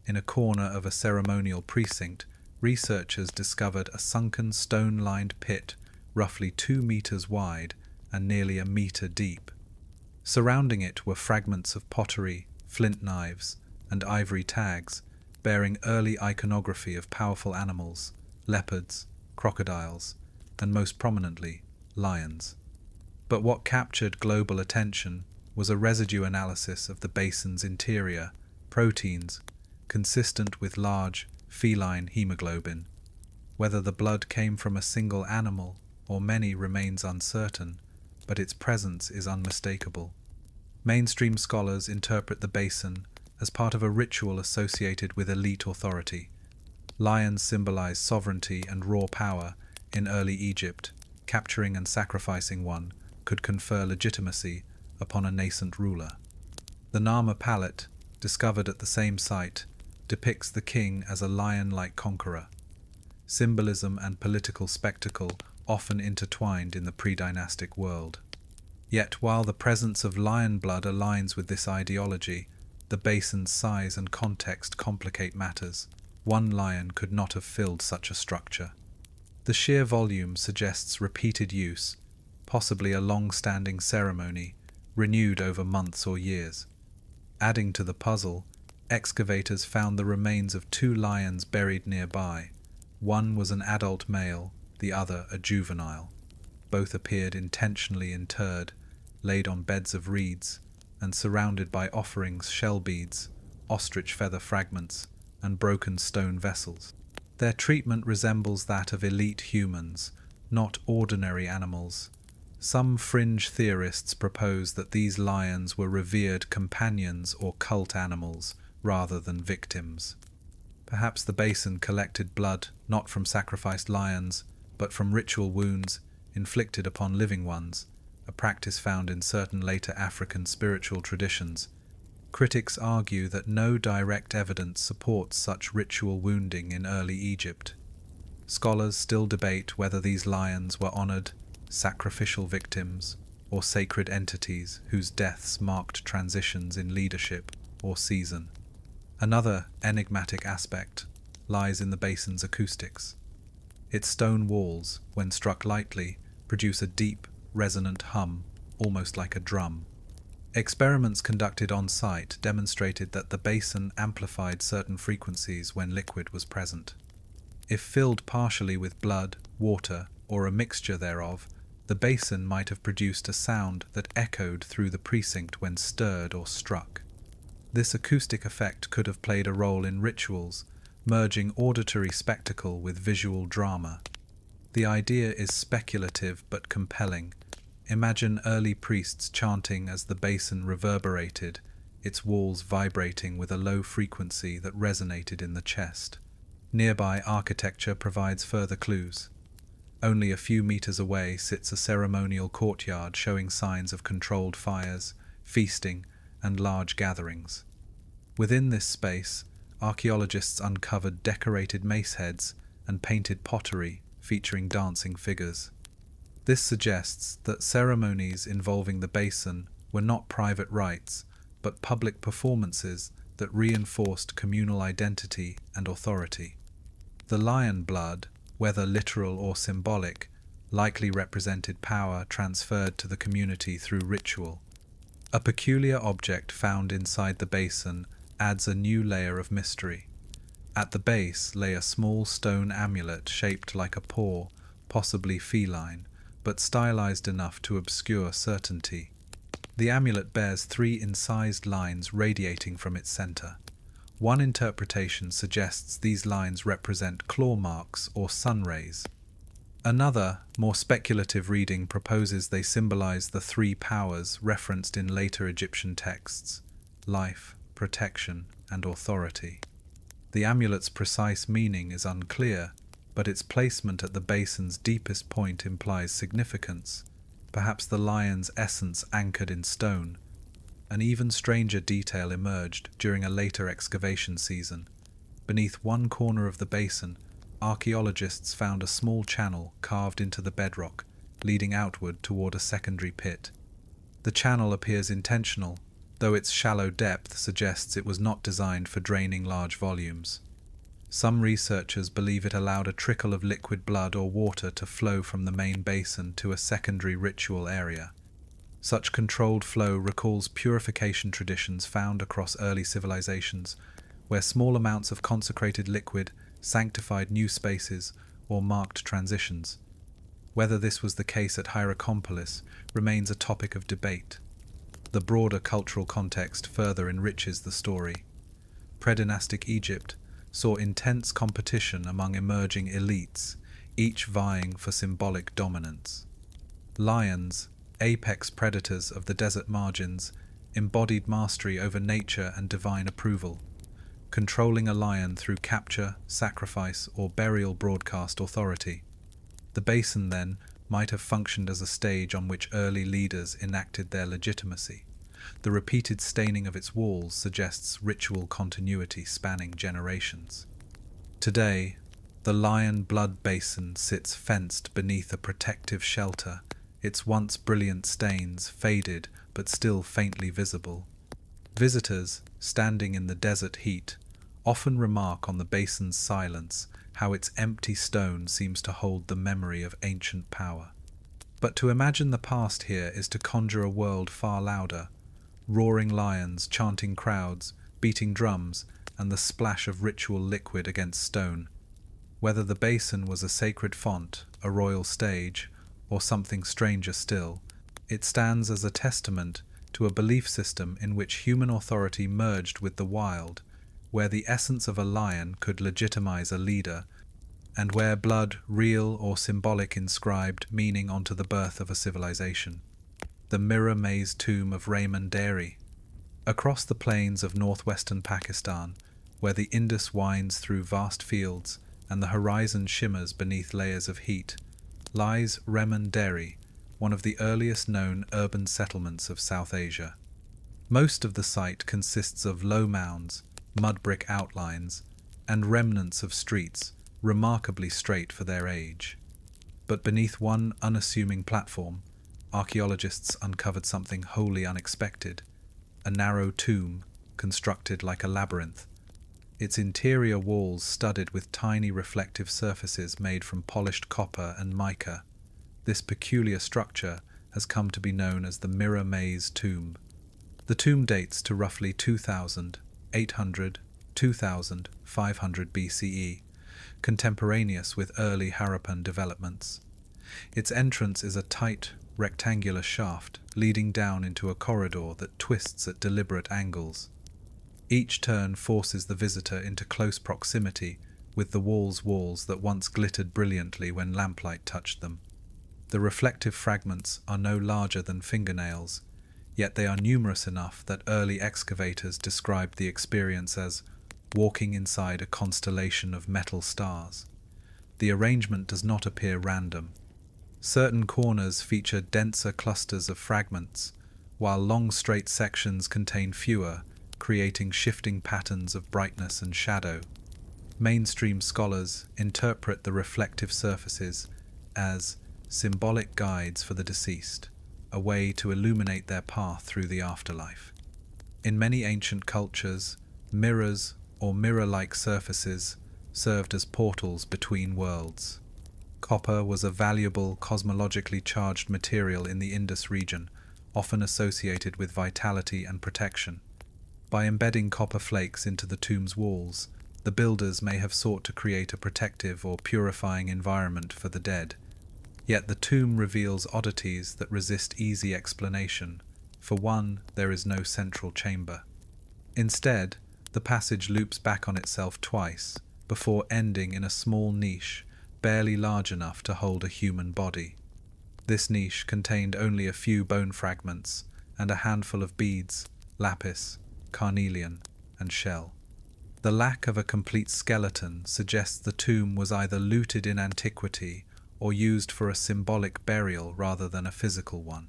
In a corner of a ceremonial precinct, researchers discovered a sunken stone-lined pit roughly 2 meters wide and nearly a meter deep. Surrounding it were fragments of pottery, flint knives, and ivory tags, bearing early iconography of powerful animals, leopards, crocodiles, and most prominently, lions. But what captured global attention was a residue analysis of the basin's interior, proteins, consistent with large, feline hemoglobin. Whether the blood came from a single animal or many remains uncertain, but its presence is unmistakable. Mainstream scholars interpret the basin as part of a ritual associated with elite authority. Lions symbolize sovereignty and raw power in early Egypt. Capturing and sacrificing one could confer legitimacy upon a nascent ruler. The Nama palette, discovered at the same site, depicts the king as a lion-like conqueror. Symbolism and political spectacle often intertwined in the pre-dynastic world. Yet while the presence of lion blood aligns with this ideology, the basin's size and context complicate matters. One lion could not have filled such a structure. The sheer volume suggests repeated use, possibly a long-standing ceremony, renewed over months or years. Adding to the puzzle, excavators found the remains of 2 lions buried nearby. One was an adult male, the other a juvenile. Both appeared intentionally interred, laid on beds of reeds, and surrounded by offerings, shell beads, ostrich feather fragments, and broken stone vessels. Their treatment resembles that of elite humans, not ordinary animals. Some fringe theorists propose that these lions were revered companions or cult animals rather than victims. Perhaps the basin collected blood not from sacrificed lions, but from ritual wounds inflicted upon living ones, a practice found in certain later African spiritual traditions. Critics argue that no direct evidence supports such ritual wounding in early Egypt. Scholars still debate whether these lions were honored, sacrificial victims, or sacred entities whose deaths marked transitions in leadership or season. Another enigmatic aspect lies in the basin's acoustics. Its stone walls, when struck lightly, produce a deep, resonant hum, almost like a drum. Experiments conducted on site demonstrated that the basin amplified certain frequencies when liquid was present. If filled partially with blood, water, or a mixture thereof, the basin might have produced a sound that echoed through the precinct when stirred or struck. This acoustic effect could have played a role in rituals, merging auditory spectacle with visual drama. The idea is speculative but compelling. Imagine early priests chanting as the basin reverberated, its walls vibrating with a low frequency that resonated in the chest. Nearby architecture provides further clues. Only a few meters away sits a ceremonial courtyard showing signs of controlled fires, feasting, and large gatherings. Within this space, archaeologists uncovered decorated mace heads and painted pottery featuring dancing figures. This suggests that ceremonies involving the basin were not private rites, but public performances that reinforced communal identity and authority. The lion blood, whether literal or symbolic, likely represented power transferred to the community through ritual. A peculiar object found inside the basin adds a new layer of mystery. At the base lay a small stone amulet shaped like a paw, possibly feline, but stylized enough to obscure certainty. The amulet bears 3 incised lines radiating from its center. One interpretation suggests these lines represent claw marks or sun rays. Another, more speculative reading proposes they symbolize the 3 powers referenced in later Egyptian texts: life, protection, and authority. The amulet's precise meaning is unclear, but its placement at the basin's deepest point implies significance, perhaps the lion's essence anchored in stone. An even stranger detail emerged during a later excavation season. Beneath one corner of the basin, archaeologists found a small channel carved into the bedrock, leading outward toward a secondary pit. The channel appears intentional, though its shallow depth suggests it was not designed for draining large volumes. Some researchers believe it allowed a trickle of liquid blood or water to flow from the main basin to a secondary ritual area. Such controlled flow recalls purification traditions found across early civilizations, where small amounts of consecrated liquid sanctified new spaces or marked transitions. Whether this was the case at Hierakonpolis remains a topic of debate. The broader cultural context further enriches the story. Predynastic Egypt saw intense competition among emerging elites, each vying for symbolic dominance. Lions, apex predators of the desert margins, embodied mastery over nature and divine approval. Controlling a lion through capture, sacrifice, or burial broadcast authority. The basin, then, might have functioned as a stage on which early leaders enacted their legitimacy. The repeated staining of its walls suggests ritual continuity spanning generations. Today, the lion blood basin sits fenced beneath a protective shelter, its once brilliant stains faded but still faintly visible. Visitors, standing in the desert heat, often remark on the basin's silence, how its empty stone seems to hold the memory of ancient power. But to imagine the past here is to conjure a world far louder: roaring lions, chanting crowds, beating drums, and the splash of ritual liquid against stone. Whether the basin was a sacred font, a royal stage, or something stranger still, it stands as a testament to a belief system in which human authority merged with the wild, where the essence of a lion could legitimize a leader, and where blood, real or symbolic, inscribed meaning onto the birth of a civilization. The mirror maze tomb of Raymond Dairy. Across the plains of northwestern Pakistan, where the Indus winds through vast fields and the horizon shimmers beneath layers of heat, lies Raymond Dairy, one of the earliest known urban settlements of South Asia. Most of the site consists of low mounds, mud brick outlines, and remnants of streets remarkably straight for their age. But beneath one unassuming platform, archaeologists uncovered something wholly unexpected: a narrow tomb constructed like a labyrinth, its interior walls studded with tiny reflective surfaces made from polished copper and mica. This peculiar structure has come to be known as the Mirror Maze Tomb. The tomb dates to roughly 2,800–2,500 BCE, contemporaneous with early Harappan developments. Its entrance is a tight, rectangular shaft leading down into a corridor that twists at deliberate angles. Each turn forces the visitor into close proximity with the walls that once glittered brilliantly when lamplight touched them. The reflective fragments are no larger than fingernails, yet they are numerous enough that early excavators described the experience as walking inside a constellation of metal stars. The arrangement does not appear random. Certain corners feature denser clusters of fragments, while long straight sections contain fewer, creating shifting patterns of brightness and shadow. Mainstream scholars interpret the reflective surfaces as symbolic guides for the deceased, a way to illuminate their path through the afterlife. In many ancient cultures, mirrors or mirror-like surfaces served as portals between worlds. Copper was a valuable, cosmologically charged material in the Indus region, often associated with vitality and protection. By embedding copper flakes into the tomb's walls, the builders may have sought to create a protective or purifying environment for the dead. Yet the tomb reveals oddities that resist easy explanation. For one, there is no central chamber. Instead, the passage loops back on itself twice, before ending in a small niche, barely large enough to hold a human body. This niche contained only a few bone fragments and a handful of beads, lapis, carnelian, and shell. The lack of a complete skeleton suggests the tomb was either looted in antiquity or used for a symbolic burial rather than a physical one.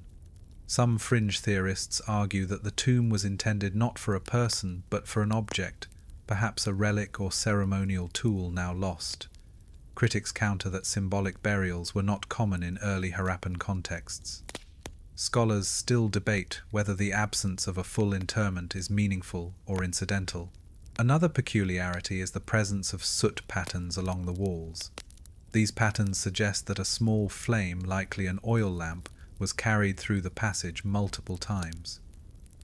Some fringe theorists argue that the tomb was intended not for a person but for an object, perhaps a relic or ceremonial tool now lost. Critics counter that symbolic burials were not common in early Harappan contexts. Scholars still debate whether the absence of a full interment is meaningful or incidental. Another peculiarity is the presence of soot patterns along the walls. These patterns suggest that a small flame, likely an oil lamp, was carried through the passage multiple times.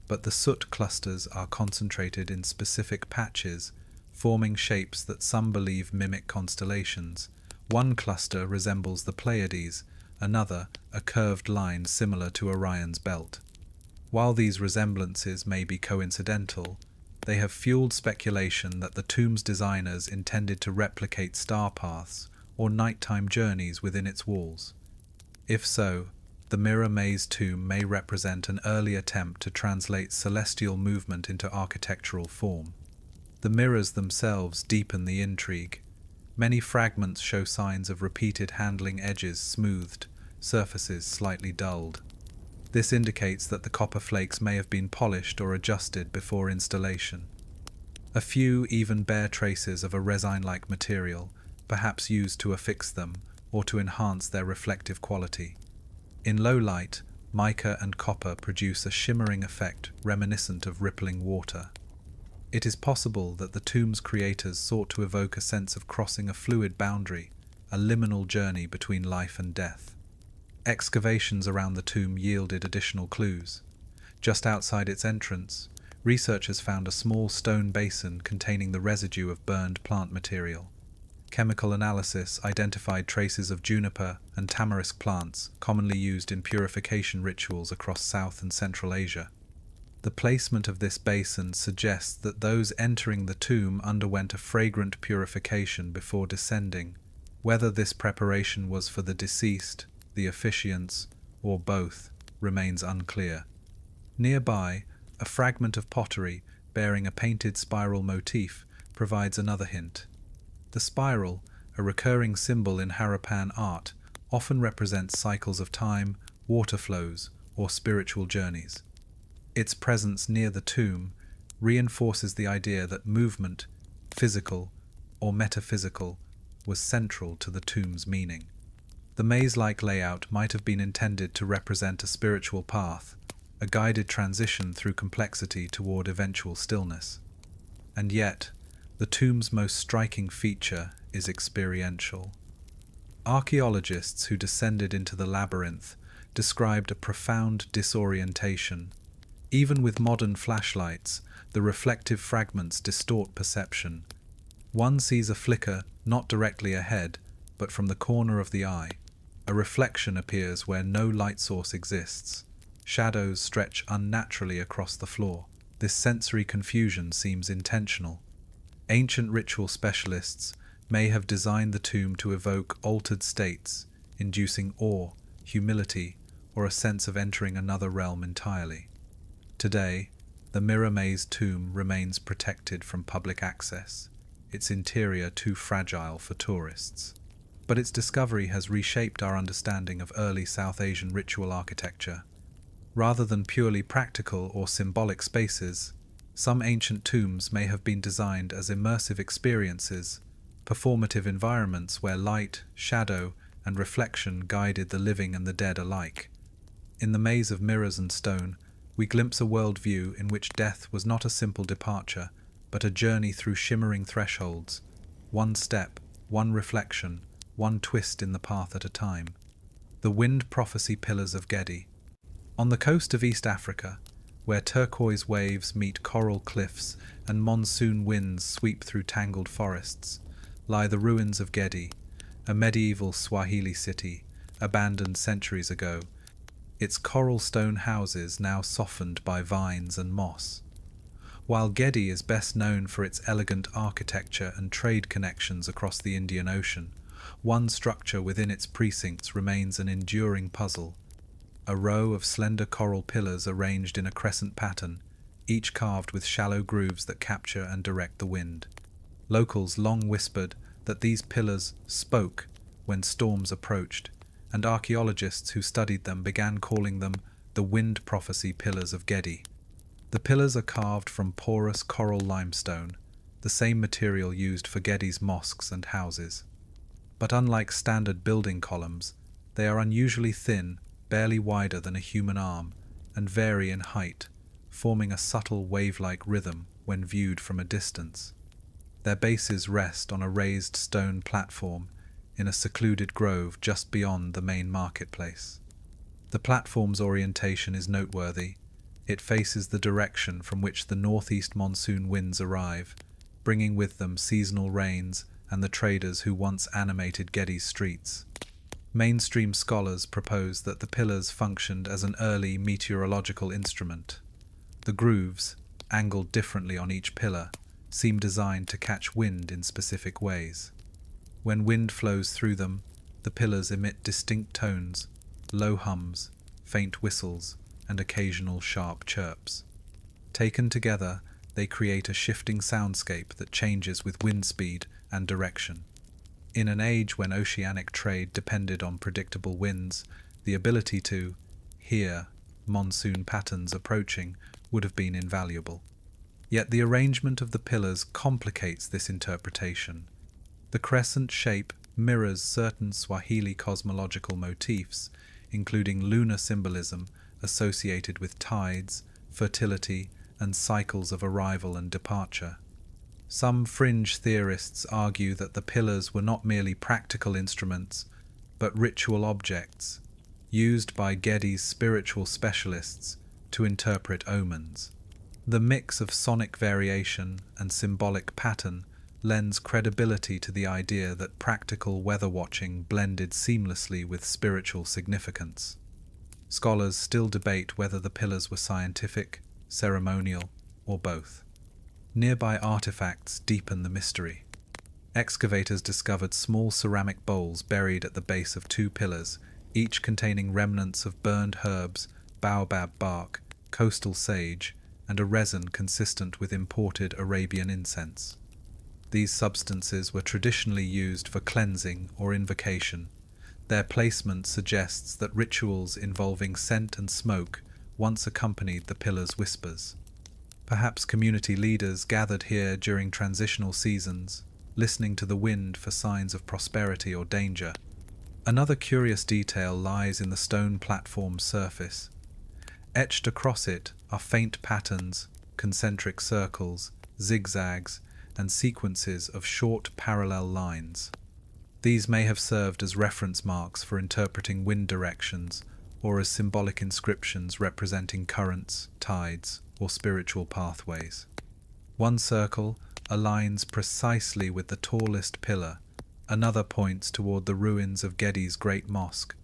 But the soot clusters are concentrated in specific patches, forming shapes that some believe mimic constellations. One cluster resembles the Pleiades, another a curved line similar to Orion's belt. While these resemblances may be coincidental, they have fueled speculation that the tomb's designers intended to replicate star paths or nighttime journeys within its walls. If so, the mirror maze tomb may represent an early attempt to translate celestial movement into architectural form. The mirrors themselves deepen the intrigue. Many fragments show signs of repeated handling, edges smoothed, surfaces slightly dulled. This indicates that the copper flakes may have been polished or adjusted before installation. A few even bear traces of a resin-like material, perhaps used to affix them or to enhance their reflective quality. In low light, mica and copper produce a shimmering effect reminiscent of rippling water. It is possible that the tomb's creators sought to evoke a sense of crossing a fluid boundary, a liminal journey between life and death. Excavations around the tomb yielded additional clues. Just outside its entrance, researchers found a small stone basin containing the residue of burned plant material. Chemical analysis identified traces of juniper and tamarisk plants commonly used in purification rituals across South and Central Asia. The placement of this basin suggests that those entering the tomb underwent a fragrant purification before descending. Whether this preparation was for the deceased, the officiants, or both, remains unclear. Nearby, a fragment of pottery bearing a painted spiral motif provides another hint. The spiral, a recurring symbol in Harappan art, often represents cycles of time, water flows, or spiritual journeys. Its presence near the tomb reinforces the idea that movement, physical or metaphysical, was central to the tomb's meaning. The maze-like layout might have been intended to represent a spiritual path, a guided transition through complexity toward eventual stillness. And yet, the tomb's most striking feature is experiential. Archaeologists who descended into the labyrinth described a profound disorientation. Even with modern flashlights, the reflective fragments distort perception. One sees a flicker not directly ahead, but from the corner of the eye. A reflection appears where no light source exists. Shadows stretch unnaturally across the floor. This sensory confusion seems intentional. Ancient ritual specialists may have designed the tomb to evoke altered states, inducing awe, humility, or a sense of entering another realm entirely. Today, the Mirror Maze tomb remains protected from public access, its interior too fragile for tourists. But its discovery has reshaped our understanding of early South Asian ritual architecture. Rather than purely practical or symbolic spaces, some ancient tombs may have been designed as immersive experiences, performative environments where light, shadow, and reflection guided the living and the dead alike. In the maze of mirrors and stone, we glimpse a worldview in which death was not a simple departure, but a journey through shimmering thresholds, one step, one reflection, one twist in the path at a time. The Wind Prophecy Pillars of Gedi. On the coast of East Africa, where turquoise waves meet coral cliffs and monsoon winds sweep through tangled forests, lie the ruins of Gedi, a medieval Swahili city, abandoned centuries ago, its coral stone houses now softened by vines and moss. While Gedi is best known for its elegant architecture and trade connections across the Indian Ocean, one structure within its precincts remains an enduring puzzle. A row of slender coral pillars arranged in a crescent pattern, each carved with shallow grooves that capture and direct the wind. Locals long whispered that these pillars spoke when storms approached, and archaeologists who studied them began calling them the Wind Prophecy Pillars of Gedi. The pillars are carved from porous coral limestone, the same material used for Gedi's mosques and houses. But unlike standard building columns, they are unusually thin, barely wider than a human arm, and vary in height, forming a subtle wave-like rhythm when viewed from a distance. Their bases rest on a raised stone platform in a secluded grove just beyond the main marketplace. The platform's orientation is noteworthy. It faces the direction from which the northeast monsoon winds arrive, bringing with them seasonal rains and the traders who once animated Geddes streets. Mainstream scholars propose that the pillars functioned as an early meteorological instrument. The grooves, angled differently on each pillar, seem designed to catch wind in specific ways. When wind flows through them, the pillars emit distinct tones, low hums, faint whistles, and occasional sharp chirps. Taken together, they create a shifting soundscape that changes with wind speed and direction. In an age when oceanic trade depended on predictable winds, the ability to hear monsoon patterns approaching would have been invaluable. Yet the arrangement of the pillars complicates this interpretation. The crescent shape mirrors certain Swahili cosmological motifs, including lunar symbolism associated with tides, fertility, and cycles of arrival and departure. Some fringe theorists argue that the pillars were not merely practical instruments, but ritual objects, used by Geddes spiritual specialists to interpret omens. The mix of sonic variation and symbolic pattern lends credibility to the idea that practical weather watching blended seamlessly with spiritual significance. Scholars still debate whether the pillars were scientific, ceremonial, or both. Nearby artifacts deepen the mystery. Excavators discovered small ceramic bowls buried at the base of two pillars, each containing remnants of burned herbs, baobab bark, coastal sage, and a resin consistent with imported Arabian incense. These substances were traditionally used for cleansing or invocation. Their placement suggests that rituals involving scent and smoke once accompanied the pillars' whispers. Perhaps community leaders gathered here during transitional seasons, listening to the wind for signs of prosperity or danger. Another curious detail lies in the stone platform's surface. Etched across it are faint patterns, concentric circles, zigzags, and sequences of short parallel lines. These may have served as reference marks for interpreting wind directions, or as symbolic inscriptions representing currents, tides, or spiritual pathways. One circle aligns precisely with the tallest pillar, another points toward the ruins of Geddes' great mosque.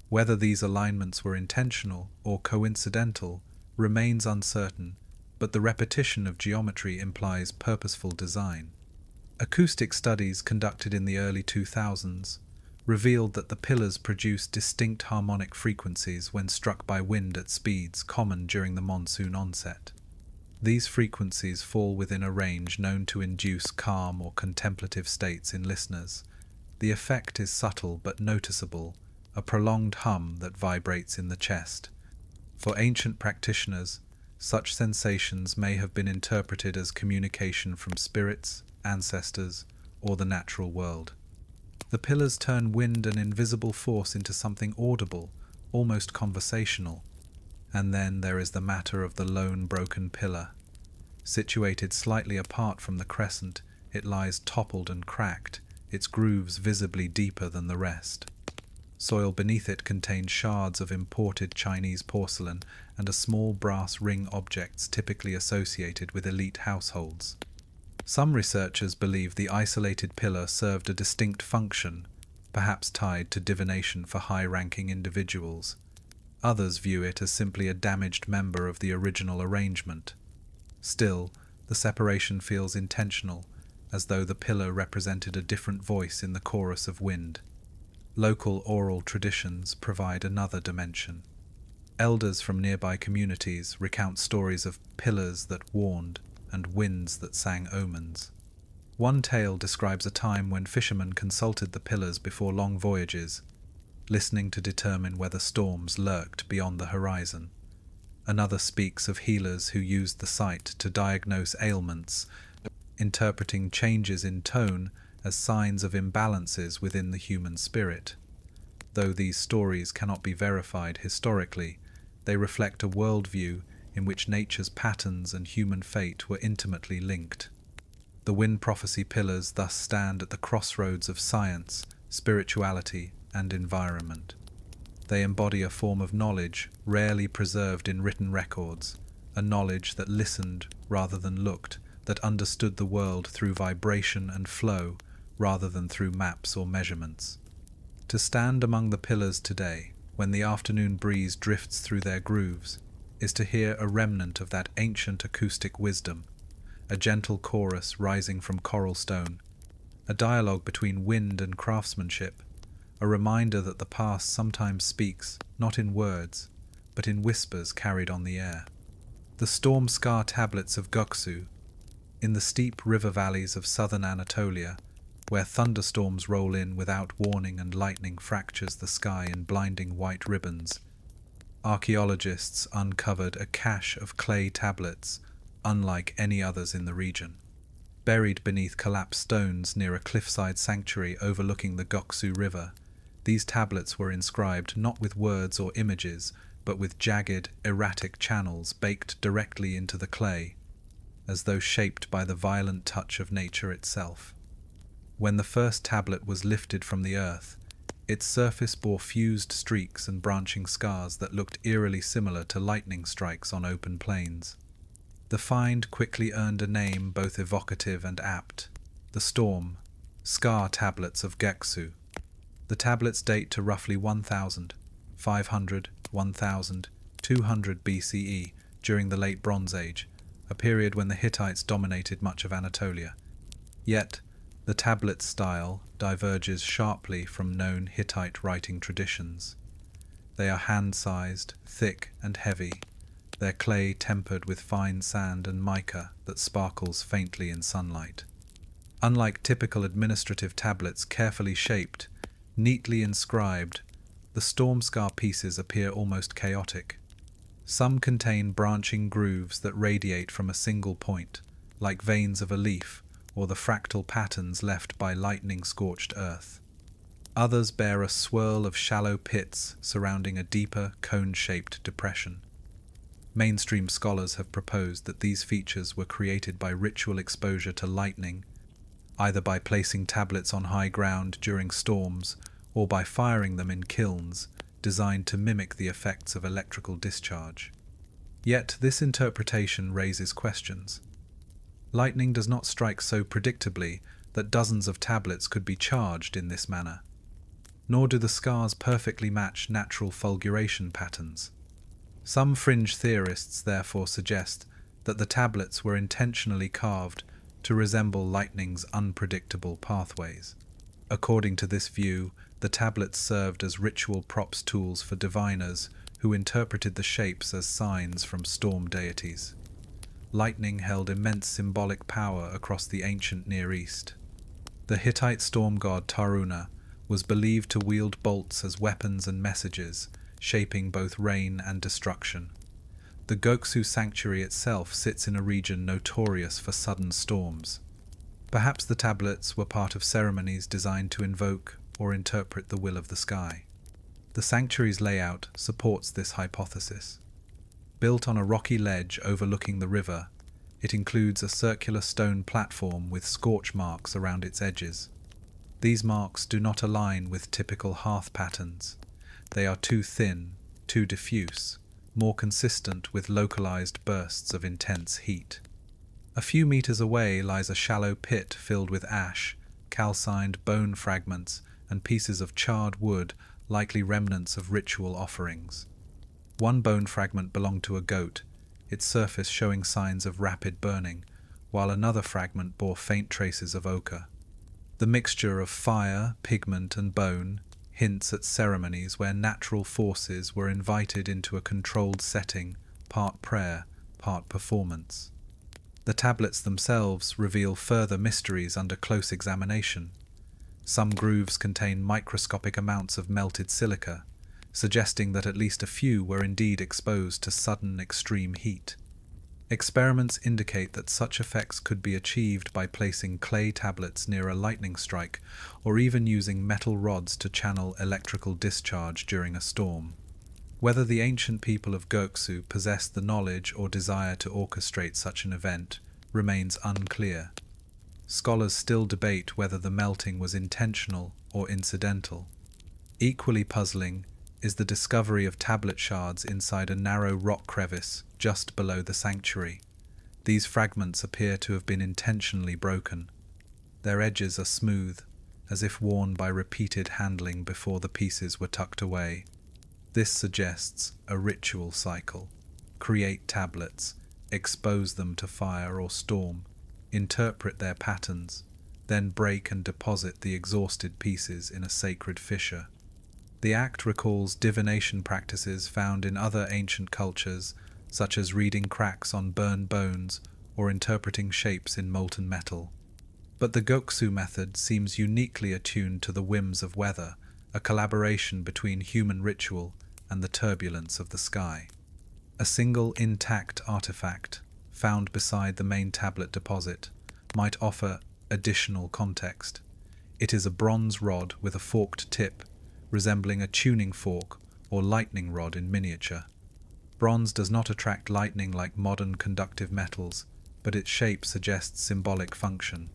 Whether these alignments were intentional or coincidental remains uncertain, but the repetition of geometry implies purposeful design. Acoustic studies conducted in the early 2000s revealed that the pillars produce distinct harmonic frequencies when struck by wind at speeds common during the monsoon onset. These frequencies fall within a range known to induce calm or contemplative states in listeners. The effect is subtle but noticeable, a prolonged hum that vibrates in the chest. For ancient practitioners, such sensations may have been interpreted as communication from spirits, ancestors, or the natural world. The pillars turn wind and invisible force into something audible, almost conversational. And then there is the matter of the lone broken pillar. Situated slightly apart from the crescent, it lies toppled and cracked, its grooves visibly deeper than the rest. Soil beneath it contains shards of imported Chinese porcelain and a small brass ring objects typically associated with elite households. Some researchers believe the isolated pillar served a distinct function, perhaps tied to divination for high-ranking individuals. Others view it as simply a damaged member of the original arrangement. Still, the separation feels intentional, as though the pillar represented a different voice in the chorus of wind. Local oral traditions provide another dimension. Elders from nearby communities recount stories of pillars that warned and winds that sang omens. One tale describes a time when fishermen consulted the pillars before long voyages, listening to determine whether storms lurked beyond the horizon. Another speaks of healers who used the sight to diagnose ailments, interpreting changes in tone as signs of imbalances within the human spirit. Though these stories cannot be verified historically, they reflect a worldview in which nature's patterns and human fate were intimately linked. The wind prophecy pillars thus stand at the crossroads of science, spirituality, and environment. They embody a form of knowledge rarely preserved in written records, a knowledge that listened rather than looked, that understood the world through vibration and flow rather than through maps or measurements. To stand among the pillars today, when the afternoon breeze drifts through their grooves, is to hear a remnant of that ancient acoustic wisdom, a gentle chorus rising from coral stone, a dialogue between wind and craftsmanship, a reminder that the past sometimes speaks not in words, but in whispers carried on the air. The storm scar tablets of Göksu, in the steep river valleys of southern Anatolia, where thunderstorms roll in without warning and lightning fractures the sky in blinding white ribbons, archaeologists uncovered a cache of clay tablets unlike any others in the region. Buried beneath collapsed stones near a cliffside sanctuary overlooking the Göksu River, these tablets were inscribed not with words or images, but with jagged, erratic channels baked directly into the clay, as though shaped by the violent touch of nature itself. When the first tablet was lifted from the earth, its surface bore fused streaks and branching scars that looked eerily similar to lightning strikes on open plains. The find quickly earned a name both evocative and apt: the Storm Scar Tablets of Göksu. The tablets date to roughly 1,200 BCE, during the Late Bronze Age, a period when the Hittites dominated much of Anatolia. Yet, the tablet style diverges sharply from known Hittite writing traditions. They are hand-sized, thick and heavy, their clay tempered with fine sand and mica that sparkles faintly in sunlight. Unlike typical administrative tablets carefully shaped, neatly inscribed, the storm scar pieces appear almost chaotic. Some contain branching grooves that radiate from a single point, like veins of a leaf, or the fractal patterns left by lightning-scorched earth. Others bear a swirl of shallow pits surrounding a deeper, cone-shaped depression. Mainstream scholars have proposed that these features were created by ritual exposure to lightning, either by placing tablets on high ground during storms or by firing them in kilns designed to mimic the effects of electrical discharge. Yet this interpretation raises questions. Lightning does not strike so predictably that dozens of tablets could be charged in this manner, nor do the scars perfectly match natural fulguration patterns. Some fringe theorists therefore suggest that the tablets were intentionally carved to resemble lightning's unpredictable pathways. According to this view, the tablets served as ritual props tools for diviners who interpreted the shapes as signs from storm deities. Lightning held immense symbolic power across the ancient Near East. The Hittite storm god Taruna was believed to wield bolts as weapons and messages, shaping both rain and destruction. The Göksu sanctuary itself sits in a region notorious for sudden storms. Perhaps the tablets were part of ceremonies designed to invoke or interpret the will of the sky. The sanctuary's layout supports this hypothesis. Built on a rocky ledge overlooking the river, it includes a circular stone platform with scorch marks around its edges. These marks do not align with typical hearth patterns. They are too thin, too diffuse, more consistent with localized bursts of intense heat. A few meters away lies a shallow pit filled with ash, calcined bone fragments, and pieces of charred wood, likely remnants of ritual offerings. One bone fragment belonged to a goat, its surface showing signs of rapid burning, while another fragment bore faint traces of ochre. The mixture of fire, pigment, and bone hints at ceremonies where natural forces were invited into a controlled setting, part prayer, part performance. The tablets themselves reveal further mysteries under close examination. Some grooves contain microscopic amounts of melted silica, suggesting that at least a few were indeed exposed to sudden extreme heat. Experiments indicate that such effects could be achieved by placing clay tablets near a lightning strike, or even using metal rods to channel electrical discharge during a storm. Whether the ancient people of Göksu possessed the knowledge or desire to orchestrate such an event remains unclear. Scholars still debate whether the melting was intentional or incidental. Equally puzzling is the discovery of tablet shards inside a narrow rock crevice just below the sanctuary. These fragments appear to have been intentionally broken. Their edges are smooth, as if worn by repeated handling before the pieces were tucked away. This suggests a ritual cycle. Create tablets, expose them to fire or storm, interpret their patterns, then break and deposit the exhausted pieces in a sacred fissure. The act recalls divination practices found in other ancient cultures, such as reading cracks on burned bones or interpreting shapes in molten metal. But the Goksu method seems uniquely attuned to the whims of weather, a collaboration between human ritual and the turbulence of the sky. A single intact artifact, found beside the main tablet deposit, might offer additional context. It is a bronze rod with a forked tip, resembling a tuning fork or lightning rod in miniature. Bronze does not attract lightning like modern conductive metals, but its shape suggests symbolic function.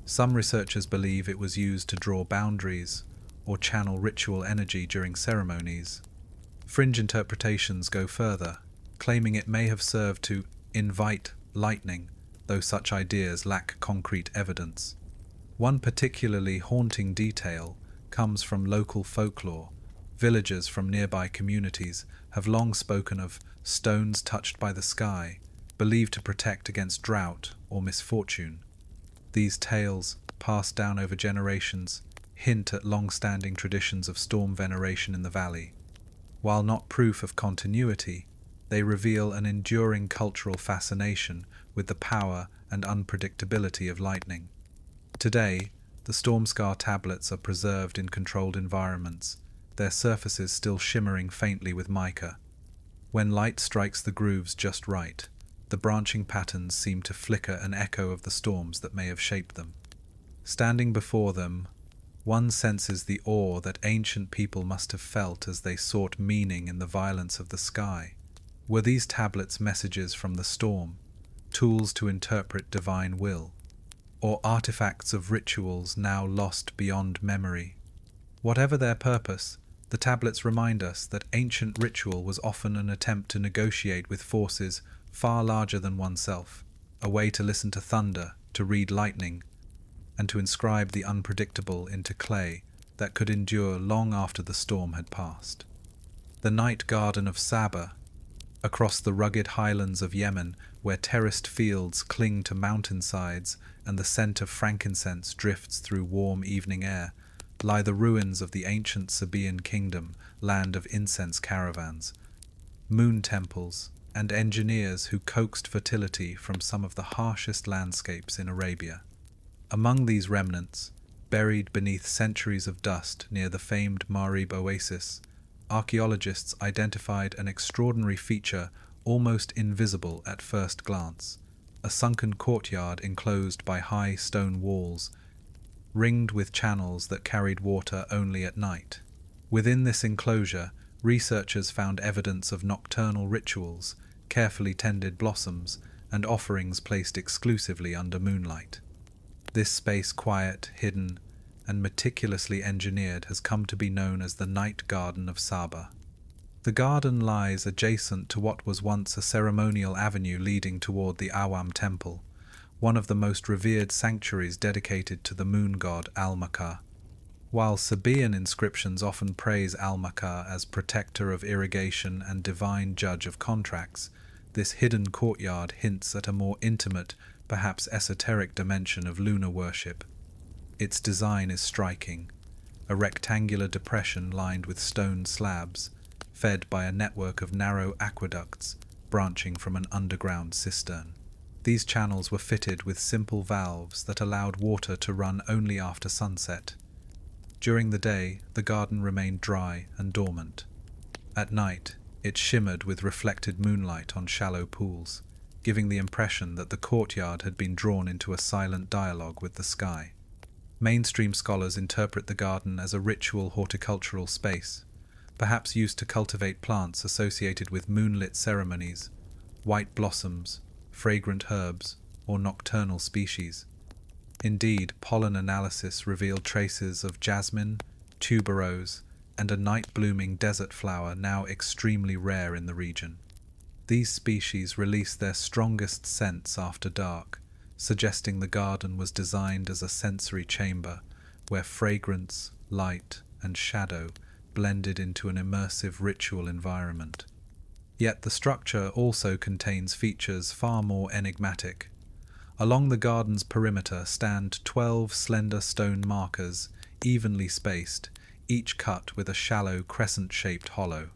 Some researchers believe it was used to draw boundaries or channel ritual energy during ceremonies. Fringe interpretations go further, claiming it may have served to invite lightning, though such ideas lack concrete evidence. One particularly haunting detail comes from local folklore. Villagers from nearby communities have long spoken of stones touched by the sky, believed to protect against drought or misfortune. These tales, passed down over generations, hint at long-standing traditions of storm veneration in the valley. While not proof of continuity, they reveal an enduring cultural fascination with the power and unpredictability of lightning. Today, the storm scar tablets are preserved in controlled environments, their surfaces still shimmering faintly with mica. When light strikes the grooves just right, the branching patterns seem to flicker an echo of the storms that may have shaped them. Standing before them, one senses the awe that ancient people must have felt as they sought meaning in the violence of the sky. Were these tablets messages from the storm, tools to interpret divine will, or artifacts of rituals now lost beyond memory? Whatever their purpose, the tablets remind us that ancient ritual was often an attempt to negotiate with forces far larger than oneself, a way to listen to thunder, to read lightning, and to inscribe the unpredictable into clay that could endure long after the storm had passed. The night garden of Saba, across the rugged highlands of Yemen, where terraced fields cling to mountainsides and the scent of frankincense drifts through warm evening air, lie the ruins of the ancient Sabaean kingdom, land of incense caravans, moon temples, and engineers who coaxed fertility from some of the harshest landscapes in Arabia. Among these remnants, buried beneath centuries of dust near the famed Marib oasis, archaeologists identified an extraordinary feature almost invisible at first glance: a sunken courtyard enclosed by high stone walls, ringed with channels that carried water only at night. Within this enclosure, researchers found evidence of nocturnal rituals, carefully tended blossoms, and offerings placed exclusively under moonlight. This space, quiet, hidden, and meticulously engineered, has come to be known as the Night Garden of Saba. The garden lies adjacent to what was once a ceremonial avenue leading toward the Awam Temple, one of the most revered sanctuaries dedicated to the moon god Al-Maka. While Sabaean inscriptions often praise Al-Maka as protector of irrigation and divine judge of contracts, this hidden courtyard hints at a more intimate, perhaps esoteric dimension of lunar worship. Its design is striking: a rectangular depression lined with stone slabs, fed by a network of narrow aqueducts branching from an underground cistern. These channels were fitted with simple valves that allowed water to run only after sunset. During the day, the garden remained dry and dormant. At night, it shimmered with reflected moonlight on shallow pools, giving the impression that the courtyard had been drawn into a silent dialogue with the sky. Mainstream scholars interpret the garden as a ritual horticultural space, perhaps used to cultivate plants associated with moonlit ceremonies, white blossoms, fragrant herbs, or nocturnal species. Indeed, pollen analysis revealed traces of jasmine, tuberose, and a night-blooming desert flower now extremely rare in the region. These species release their strongest scents after dark, suggesting the garden was designed as a sensory chamber where fragrance, light, and shadow blended into an immersive ritual environment. Yet the structure also contains features far more enigmatic. Along the garden's perimeter stand 12 slender stone markers, evenly spaced, each cut with a shallow crescent-shaped hollow.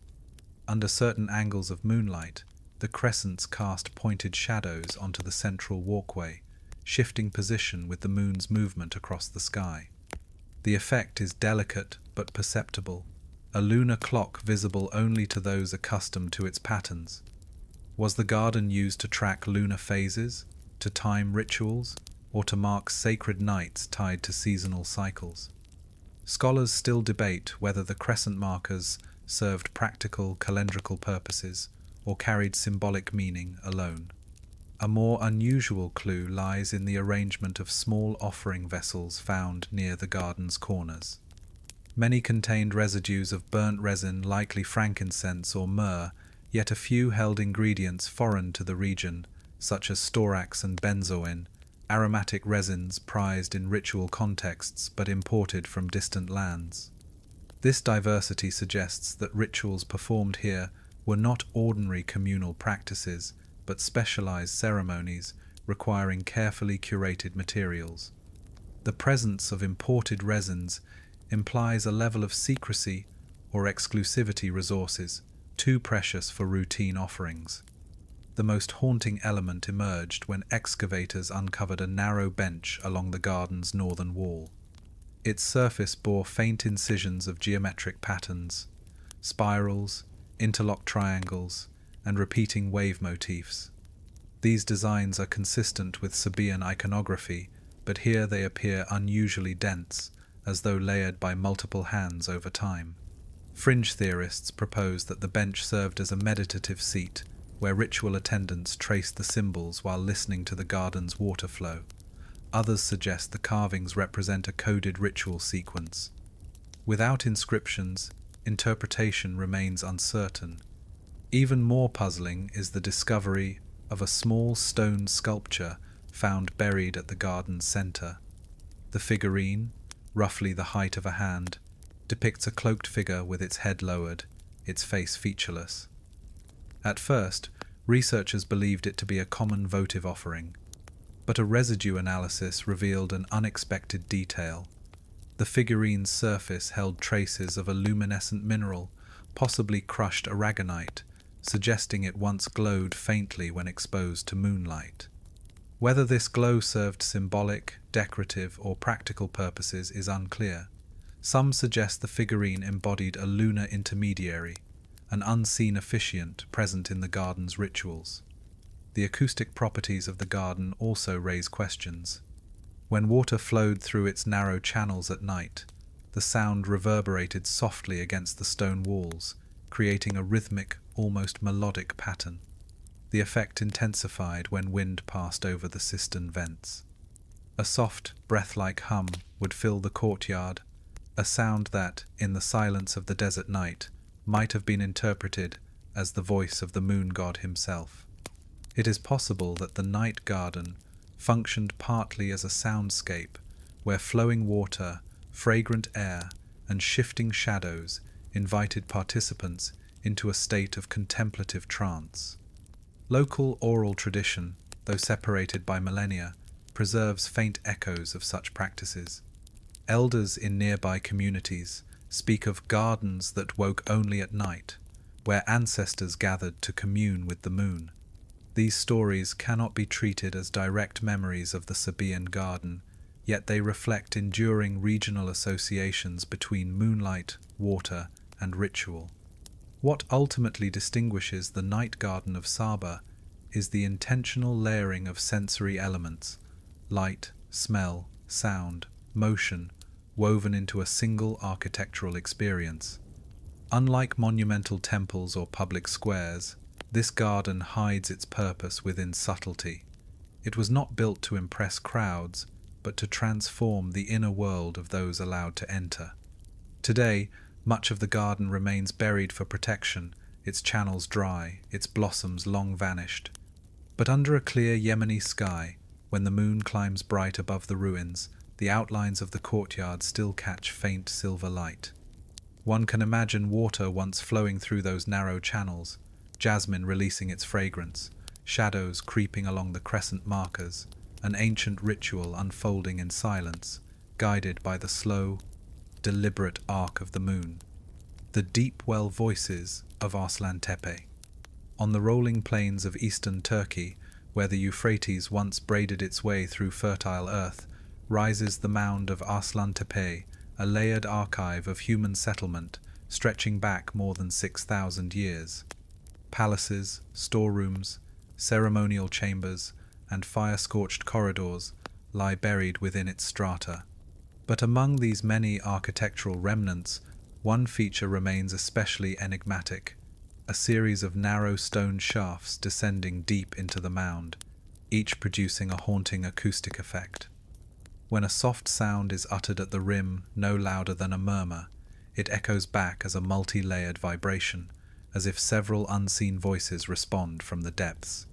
Under certain angles of moonlight, the crescents cast pointed shadows onto the central walkway, shifting position with the moon's movement across the sky. The effect is delicate but perceptible, a lunar clock visible only to those accustomed to its patterns. Was the garden used to track lunar phases, to time rituals, or to mark sacred nights tied to seasonal cycles? Scholars still debate whether the crescent markers served practical calendrical purposes or carried symbolic meaning alone. A more unusual clue lies in the arrangement of small offering vessels found near the garden's corners. Many contained residues of burnt resin, likely frankincense or myrrh, yet a few held ingredients foreign to the region, such as storax and benzoin, aromatic resins prized in ritual contexts but imported from distant lands. This diversity suggests that rituals performed here were not ordinary communal practices, but specialized ceremonies requiring carefully curated materials. The presence of imported resins implies a level of secrecy or exclusivity resources too precious for routine offerings. The most haunting element emerged when excavators uncovered a narrow bench along the garden's northern wall. Its surface bore faint incisions of geometric patterns, spirals, interlocked triangles, and repeating wave motifs. These designs are consistent with Sabaean iconography, but here they appear unusually dense, as though layered by multiple hands over time. Fringe theorists propose that the bench served as a meditative seat, where ritual attendants traced the symbols while listening to the garden's water flow. Others suggest the carvings represent a coded ritual sequence. Without inscriptions, interpretation remains uncertain. Even more puzzling is the discovery of a small stone sculpture found buried at the garden's center. The figurine, roughly the height of a hand, depicts a cloaked figure with its head lowered, its face featureless. At first, researchers believed it to be a common votive offering, but a residue analysis revealed an unexpected detail. The figurine's surface held traces of a luminescent mineral, possibly crushed aragonite, suggesting it once glowed faintly when exposed to moonlight. Whether this glow served symbolic, decorative, or practical purposes is unclear. Some suggest the figurine embodied a lunar intermediary, an unseen officiant present in the garden's rituals. The acoustic properties of the garden also raise questions. When water flowed through its narrow channels at night, the sound reverberated softly against the stone walls, creating a rhythmic, almost melodic pattern. The effect intensified when wind passed over the cistern vents. A soft, breath-like hum would fill the courtyard, a sound that, in the silence of the desert night, might have been interpreted as the voice of the moon god himself. It is possible that the night garden functioned partly as a soundscape where flowing water, fragrant air, and shifting shadows invited participants into a state of contemplative trance. Local oral tradition, though separated by millennia, preserves faint echoes of such practices. Elders in nearby communities speak of gardens that woke only at night, where ancestors gathered to commune with the moon. These stories cannot be treated as direct memories of the Sabaean garden, yet they reflect enduring regional associations between moonlight, water, and ritual. What ultimately distinguishes the night garden of Saba is the intentional layering of sensory elements, light, smell, sound, motion, woven into a single architectural experience. Unlike monumental temples or public squares, this garden hides its purpose within subtlety. It was not built to impress crowds, but to transform the inner world of those allowed to enter. Today, much of the garden remains buried for protection, its channels dry, its blossoms long vanished. But under a clear Yemeni sky, when the moon climbs bright above the ruins, the outlines of the courtyard still catch faint silver light. One can imagine water once flowing through those narrow channels, jasmine releasing its fragrance, shadows creeping along the crescent markers, an ancient ritual unfolding in silence, guided by the slow, deliberate arc of the moon. The deep well voices of Arslan Tepe. On the rolling plains of eastern Turkey, where the Euphrates once braided its way through fertile earth, rises the mound of Arslan Tepe, a layered archive of human settlement stretching back more than 6,000 years. Palaces, storerooms, ceremonial chambers, and fire-scorched corridors lie buried within its strata. But among these many architectural remnants, one feature remains especially enigmatic: a series of narrow stone shafts descending deep into the mound, each producing a haunting acoustic effect. When a soft sound is uttered at the rim, no louder than a murmur, it echoes back as a multi-layered vibration, as if several unseen voices respond from the depths.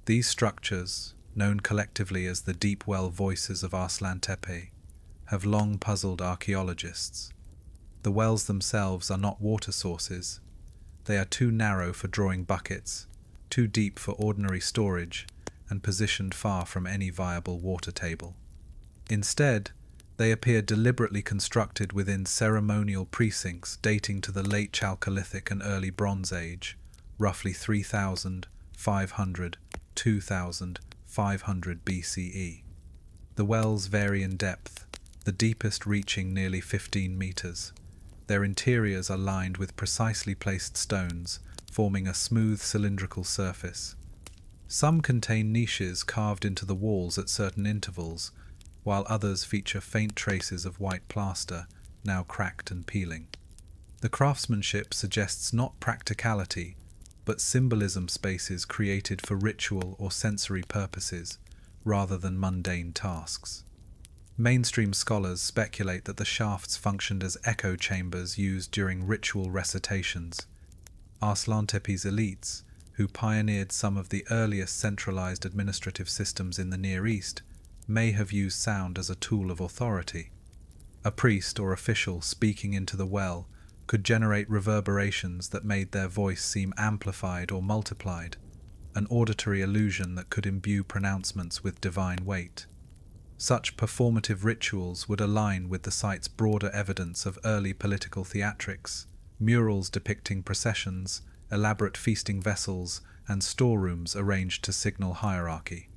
These structures, known collectively as the deep well voices of Arslan Tepe, have long puzzled archaeologists. The wells themselves are not water sources. They are too narrow for drawing buckets, too deep for ordinary storage, and positioned far from any viable water table. Instead, they appear deliberately constructed within ceremonial precincts dating to the late Chalcolithic and early Bronze Age, roughly 3,500, 2,500 BCE. The wells vary in depth, the deepest reaching nearly 15 meters. Their interiors are lined with precisely placed stones, forming a smooth cylindrical surface. Some contain niches carved into the walls at certain intervals, while others feature faint traces of white plaster, now cracked and peeling. The craftsmanship suggests not practicality, but symbolism spaces created for ritual or sensory purposes, rather than mundane tasks. Mainstream scholars speculate that the shafts functioned as echo chambers used during ritual recitations. Arslan Tepe's elites, who pioneered some of the earliest centralized administrative systems in the Near East, may have used sound as a tool of authority. A priest or official speaking into the well could generate reverberations that made their voice seem amplified or multiplied, an auditory illusion that could imbue pronouncements with divine weight. Such performative rituals would align with the site's broader evidence of early political theatrics, murals depicting processions, elaborate feasting vessels, and storerooms arranged to signal hierarchy.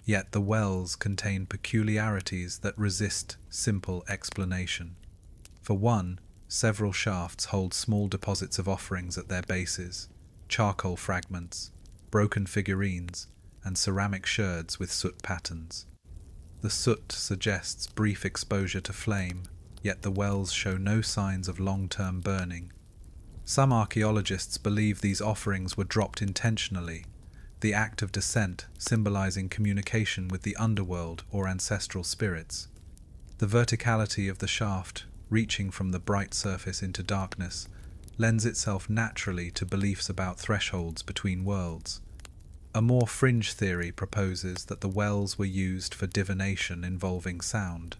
Yet the wells contain peculiarities that resist simple explanation. For one, several shafts hold small deposits of offerings at their bases, charcoal fragments, broken figurines, and ceramic sherds with soot patterns. The soot suggests brief exposure to flame, yet the wells show no signs of long-term burning. Some archaeologists believe these offerings were dropped intentionally, the act of descent symbolizing communication with the underworld or ancestral spirits. The verticality of the shaft, reaching from the bright surface into darkness, lends itself naturally to beliefs about thresholds between worlds. A more fringe theory proposes that the wells were used for divination involving sound.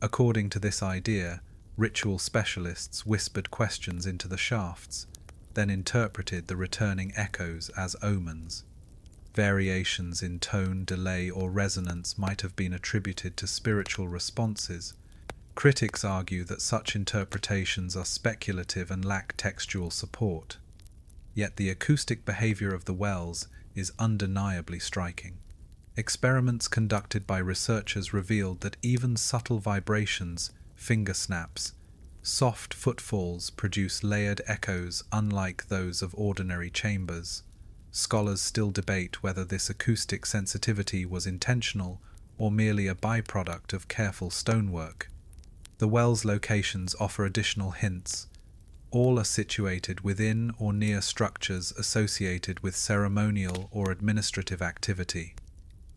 According to this idea, ritual specialists whispered questions into the shafts, then interpreted the returning echoes as omens. Variations in tone, delay, or resonance might have been attributed to spiritual responses. Critics argue that such interpretations are speculative and lack textual support. Yet the acoustic behavior of the wells is undeniably striking. Experiments conducted by researchers revealed that even subtle vibrations, finger snaps, soft footfalls produce layered echoes unlike those of ordinary chambers. Scholars still debate whether this acoustic sensitivity was intentional or merely a byproduct of careful stonework. The well's locations offer additional hints. All are situated within or near structures associated with ceremonial or administrative activity.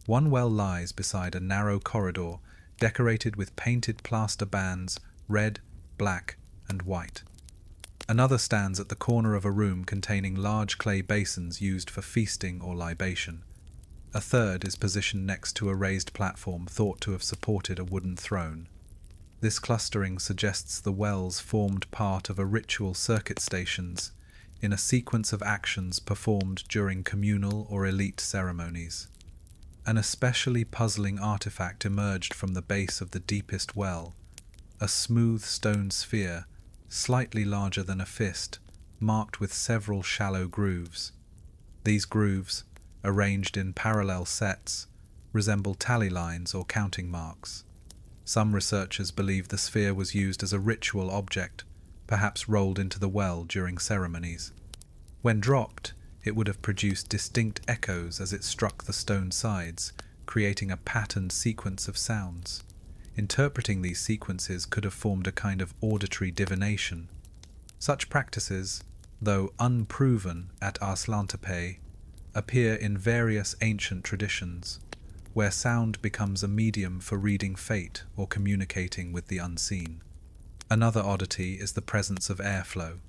One well lies beside a narrow corridor decorated with painted plaster bands, red, black, and white. Another stands at the corner of a room containing large clay basins used for feasting or libation. A third is positioned next to a raised platform thought to have supported a wooden throne. This clustering suggests the wells formed part of a ritual circuit stations in a sequence of actions performed during communal or elite ceremonies. An especially puzzling artifact emerged from the base of the deepest well, a smooth stone sphere, slightly larger than a fist, marked with several shallow grooves. These grooves, arranged in parallel sets, resemble tally lines or counting marks. Some researchers believe the sphere was used as a ritual object, perhaps rolled into the well during ceremonies. When dropped, it would have produced distinct echoes as it struck the stone sides, creating a patterned sequence of sounds. Interpreting these sequences could have formed a kind of auditory divination. Such practices, though unproven at Arslantepe, appear in various ancient traditions, where sound becomes a medium for reading fate or communicating with the unseen. Another oddity is the presence of airflow.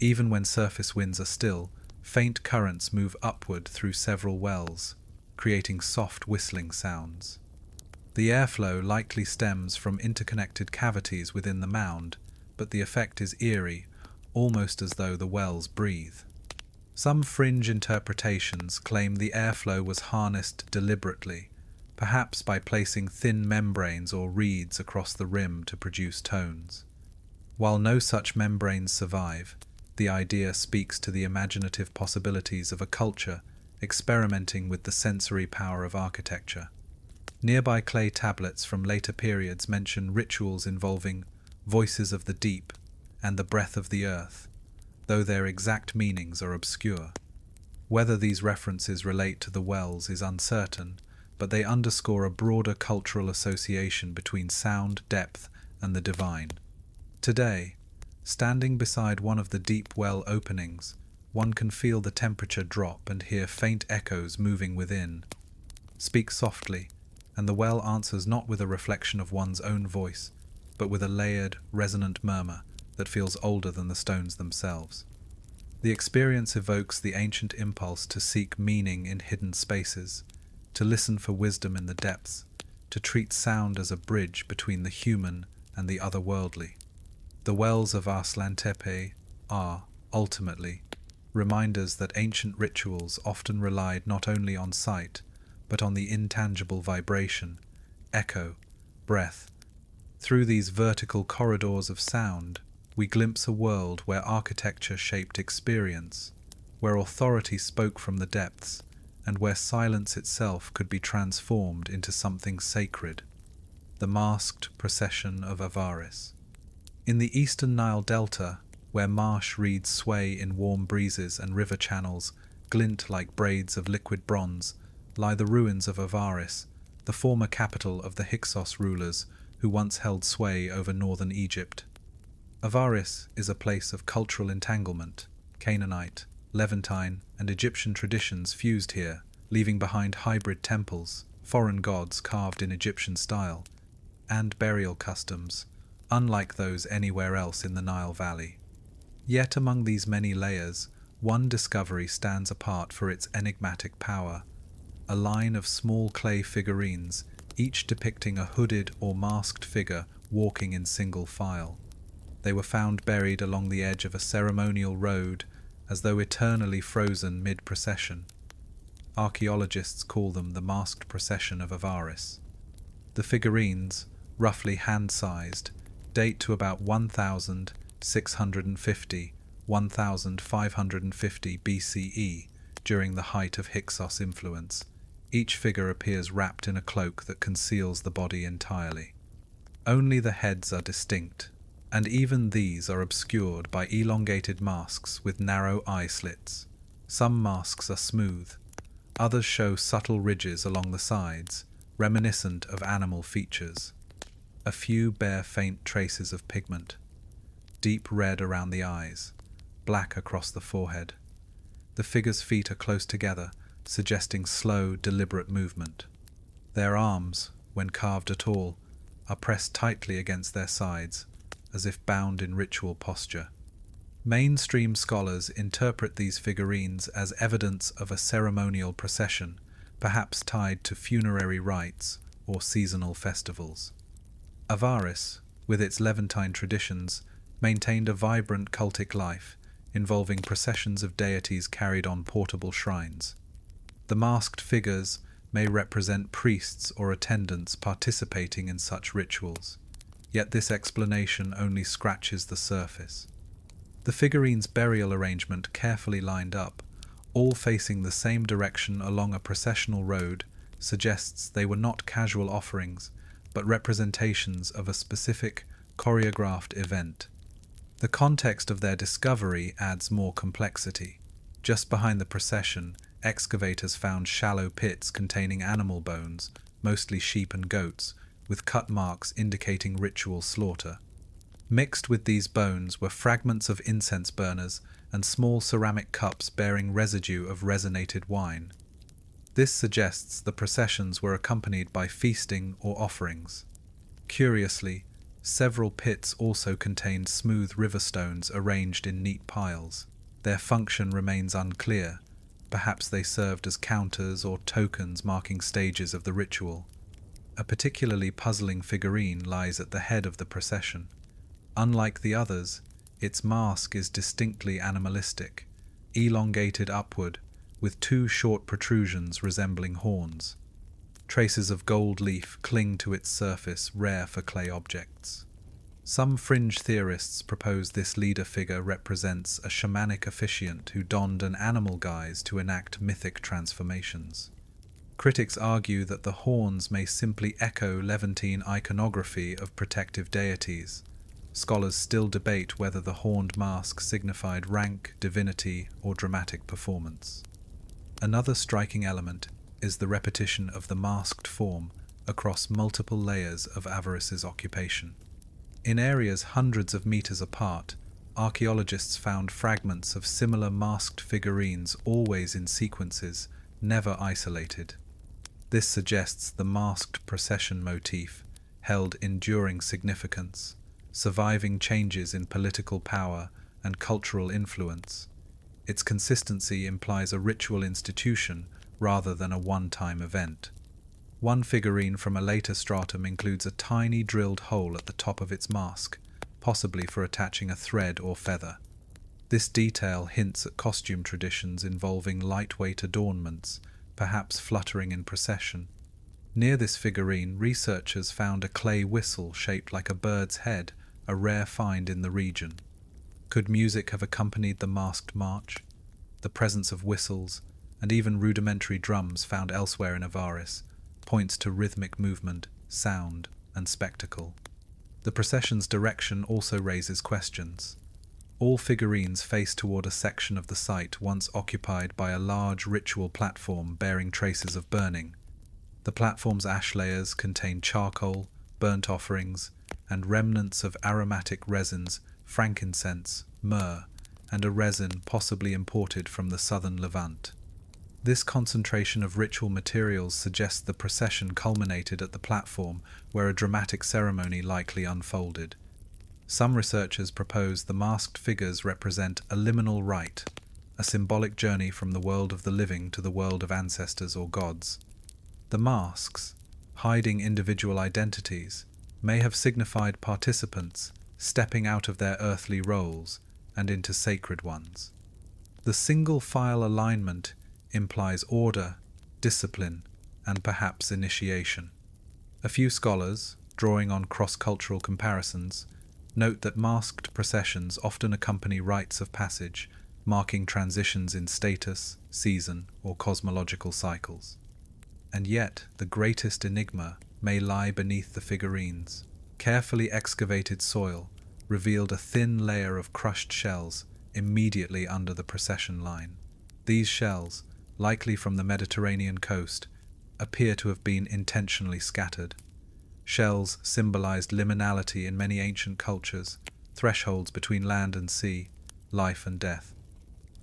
Even when surface winds are still, faint currents move upward through several wells, creating soft whistling sounds. The airflow likely stems from interconnected cavities within the mound, but the effect is eerie, almost as though the wells breathe. Some fringe interpretations claim the airflow was harnessed deliberately, perhaps by placing thin membranes or reeds across the rim to produce tones. While no such membranes survive, the idea speaks to the imaginative possibilities of a culture experimenting with the sensory power of architecture. Nearby clay tablets from later periods mention rituals involving voices of the deep and the breath of the earth, though their exact meanings are obscure. Whether these references relate to the wells is uncertain, but they underscore a broader cultural association between sound, depth, and the divine. Today, standing beside one of the deep well openings, one can feel the temperature drop and hear faint echoes moving within. Speak softly, and the well answers not with a reflection of one's own voice, but with a layered, resonant murmur that feels older than the stones themselves. The experience evokes the ancient impulse to seek meaning in hidden spaces, to listen for wisdom in the depths, to treat sound as a bridge between the human and the otherworldly. The wells of Arslantepe are, ultimately, reminders that ancient rituals often relied not only on sight, but on the intangible vibration, echo, breath. Through these vertical corridors of sound, we glimpse a world where architecture shaped experience, where authority spoke from the depths, and where silence itself could be transformed into something sacred. The masked procession of Avaris. In the eastern Nile Delta, where marsh reeds sway in warm breezes and river channels glint like braids of liquid bronze, lie the ruins of Avaris, the former capital of the Hyksos rulers who once held sway over northern Egypt. Avaris is a place of cultural entanglement. Canaanite, Levantine, and Egyptian traditions fused here, leaving behind hybrid temples, foreign gods carved in Egyptian style, and burial customs, unlike those anywhere else in the Nile Valley. Yet among these many layers, one discovery stands apart for its enigmatic power. A line of small clay figurines, each depicting a hooded or masked figure walking in single file. They were found buried along the edge of a ceremonial road, as though eternally frozen mid-procession. Archaeologists call them the masked procession of Avaris. The figurines, roughly hand-sized, date to about 1,650–1,550 BCE, during the height of Hyksos influence. Each figure appears wrapped in a cloak that conceals the body entirely. Only the heads are distinct, and even these are obscured by elongated masks with narrow eye slits. Some masks are smooth, others show subtle ridges along the sides, reminiscent of animal features. A few bear faint traces of pigment, deep red around the eyes, black across the forehead. The figure's feet are close together, suggesting slow, deliberate movement. Their arms, when carved at all, are pressed tightly against their sides, as if bound in ritual posture. Mainstream scholars interpret these figurines as evidence of a ceremonial procession, perhaps tied to funerary rites or seasonal festivals. Avaris, with its Levantine traditions, maintained a vibrant cultic life, involving processions of deities carried on portable shrines. The masked figures may represent priests or attendants participating in such rituals, yet this explanation only scratches the surface. The figurines' burial arrangement carefully lined up, all facing the same direction along a processional road, suggests they were not casual offerings, but representations of a specific, choreographed event. The context of their discovery adds more complexity. Just behind the procession, excavators found shallow pits containing animal bones, mostly sheep and goats, with cut marks indicating ritual slaughter. Mixed with these bones were fragments of incense burners and small ceramic cups bearing residue of resonated wine. This suggests the processions were accompanied by feasting or offerings. Curiously, several pits also contained smooth river stones arranged in neat piles. Their function remains unclear. Perhaps they served as counters or tokens marking stages of the ritual. A particularly puzzling figurine lies at the head of the procession. Unlike the others, its mask is distinctly animalistic, elongated upward, with two short protrusions resembling horns. Traces of gold leaf cling to its surface, rare for clay objects. Some fringe theorists propose this leader figure represents a shamanic officiant who donned an animal guise to enact mythic transformations. Critics argue that the horns may simply echo Levantine iconography of protective deities. Scholars still debate whether the horned mask signified rank, divinity, or dramatic performance. Another striking element is the repetition of the masked form across multiple layers of Avaris's occupation. In areas hundreds of meters apart, archaeologists found fragments of similar masked figurines always in sequences, never isolated. This suggests the masked procession motif held enduring significance, surviving changes in political power and cultural influence. Its consistency implies a ritual institution rather than a one-time event. One figurine from a later stratum includes a tiny drilled hole at the top of its mask, possibly for attaching a thread or feather. This detail hints at costume traditions involving lightweight adornments, perhaps fluttering in procession. Near this figurine, researchers found a clay whistle shaped like a bird's head, a rare find in the region. Could music have accompanied the masked march? The presence of whistles, and even rudimentary drums found elsewhere in Avaris, points to rhythmic movement, sound, and spectacle. The procession's direction also raises questions. All figurines face toward a section of the site once occupied by a large ritual platform bearing traces of burning. The platform's ash layers contain charcoal, burnt offerings, and remnants of aromatic resins, frankincense, myrrh, and a resin possibly imported from the southern Levant. This concentration of ritual materials suggests the procession culminated at the platform, where a dramatic ceremony likely unfolded. Some researchers propose the masked figures represent a liminal rite, a symbolic journey from the world of the living to the world of ancestors or gods. The masks, hiding individual identities, may have signified participants stepping out of their earthly roles and into sacred ones. The single file alignment implies order, discipline, and perhaps initiation. A few scholars, drawing on cross-cultural comparisons, note that masked processions often accompany rites of passage, marking transitions in status, season, or cosmological cycles. And yet, the greatest enigma may lie beneath the figurines. Carefully excavated soil revealed a thin layer of crushed shells immediately under the procession line. These shells, likely from the Mediterranean coast, appear to have been intentionally scattered. Shells symbolized liminality in many ancient cultures, thresholds between land and sea, life and death.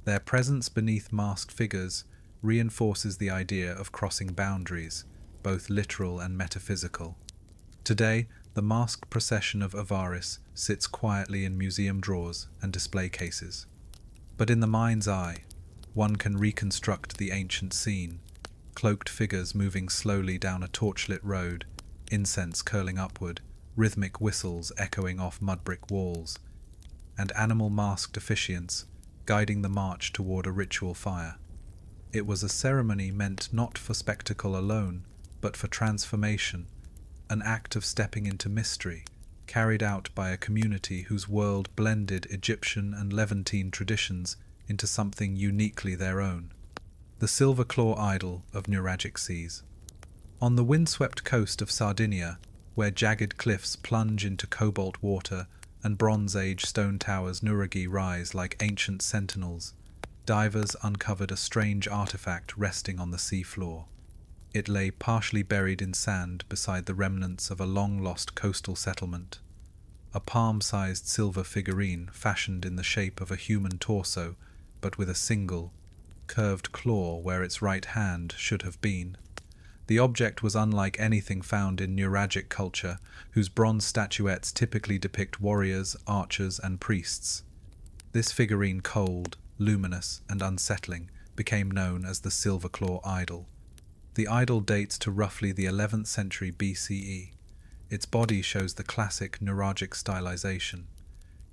Their presence beneath masked figures reinforces the idea of crossing boundaries, both literal and metaphysical. Today, The masked procession of Avaris sits quietly in museum drawers and display cases. But in the mind's eye, one can reconstruct the ancient scene, cloaked figures moving slowly down a torchlit road, incense curling upward, rhythmic whistles echoing off mud-brick walls, and animal-masked officiants guiding the march toward a ritual fire. It was a ceremony meant not for spectacle alone, but for transformation, an act of stepping into mystery, carried out by a community whose world blended Egyptian and Levantine traditions into something uniquely their own. The silverclaw idol of Nuragic seas. On the windswept coast of Sardinia, where jagged cliffs plunge into cobalt water and Bronze Age stone towers Nuragi rise like ancient sentinels, divers uncovered a strange artifact resting on the sea floor. It lay partially buried in sand beside the remnants of a long-lost coastal settlement. A palm-sized silver figurine fashioned in the shape of a human torso, but with a single, curved claw where its right hand should have been. The object was unlike anything found in Nuragic culture, whose bronze statuettes typically depict warriors, archers, and priests. This figurine, cold, luminous, and unsettling, became known as the Silverclaw idol. The idol dates to roughly the 11th century BCE. Its body shows the classic Nuragic stylization: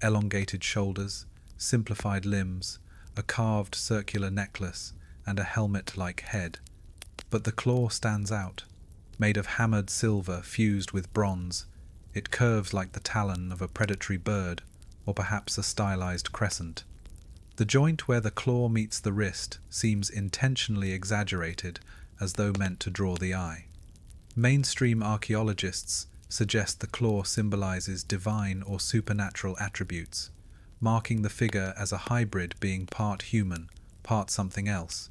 elongated shoulders, simplified limbs, a carved circular necklace, and a helmet-like head. But the claw stands out. Made of hammered silver fused with bronze, it curves like the talon of a predatory bird, or perhaps a stylized crescent. The joint where the claw meets the wrist seems intentionally exaggerated, as though meant to draw the eye. Mainstream archaeologists suggest the claw symbolizes divine or supernatural attributes, marking the figure as a hybrid, being part human, part something else.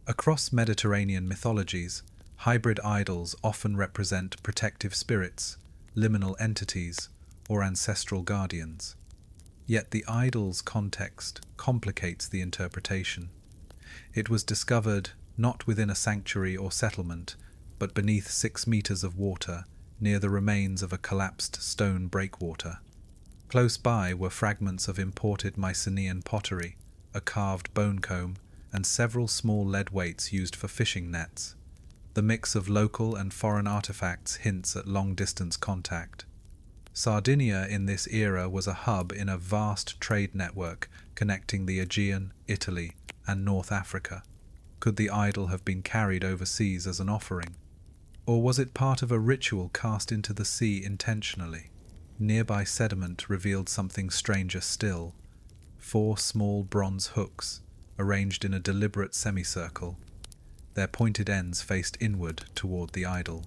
Across Mediterranean mythologies, hybrid idols often represent protective spirits, liminal entities, or ancestral guardians. Yet the idol's context complicates the interpretation. It was discovered not within a sanctuary or settlement, but beneath 6 meters of water, near the remains of a collapsed stone breakwater. Close by were fragments of imported Mycenaean pottery, a carved bone comb, and several small lead weights used for fishing nets. The mix of local and foreign artifacts hints at long-distance contact. Sardinia in this era was a hub in a vast trade network connecting the Aegean, Italy, and North Africa. Could the idol have been carried overseas as an offering? Or was it part of a ritual cast into the sea intentionally? Nearby sediment revealed something stranger still: 4 small bronze hooks, arranged in a deliberate semicircle. Their pointed ends faced inward toward the idol.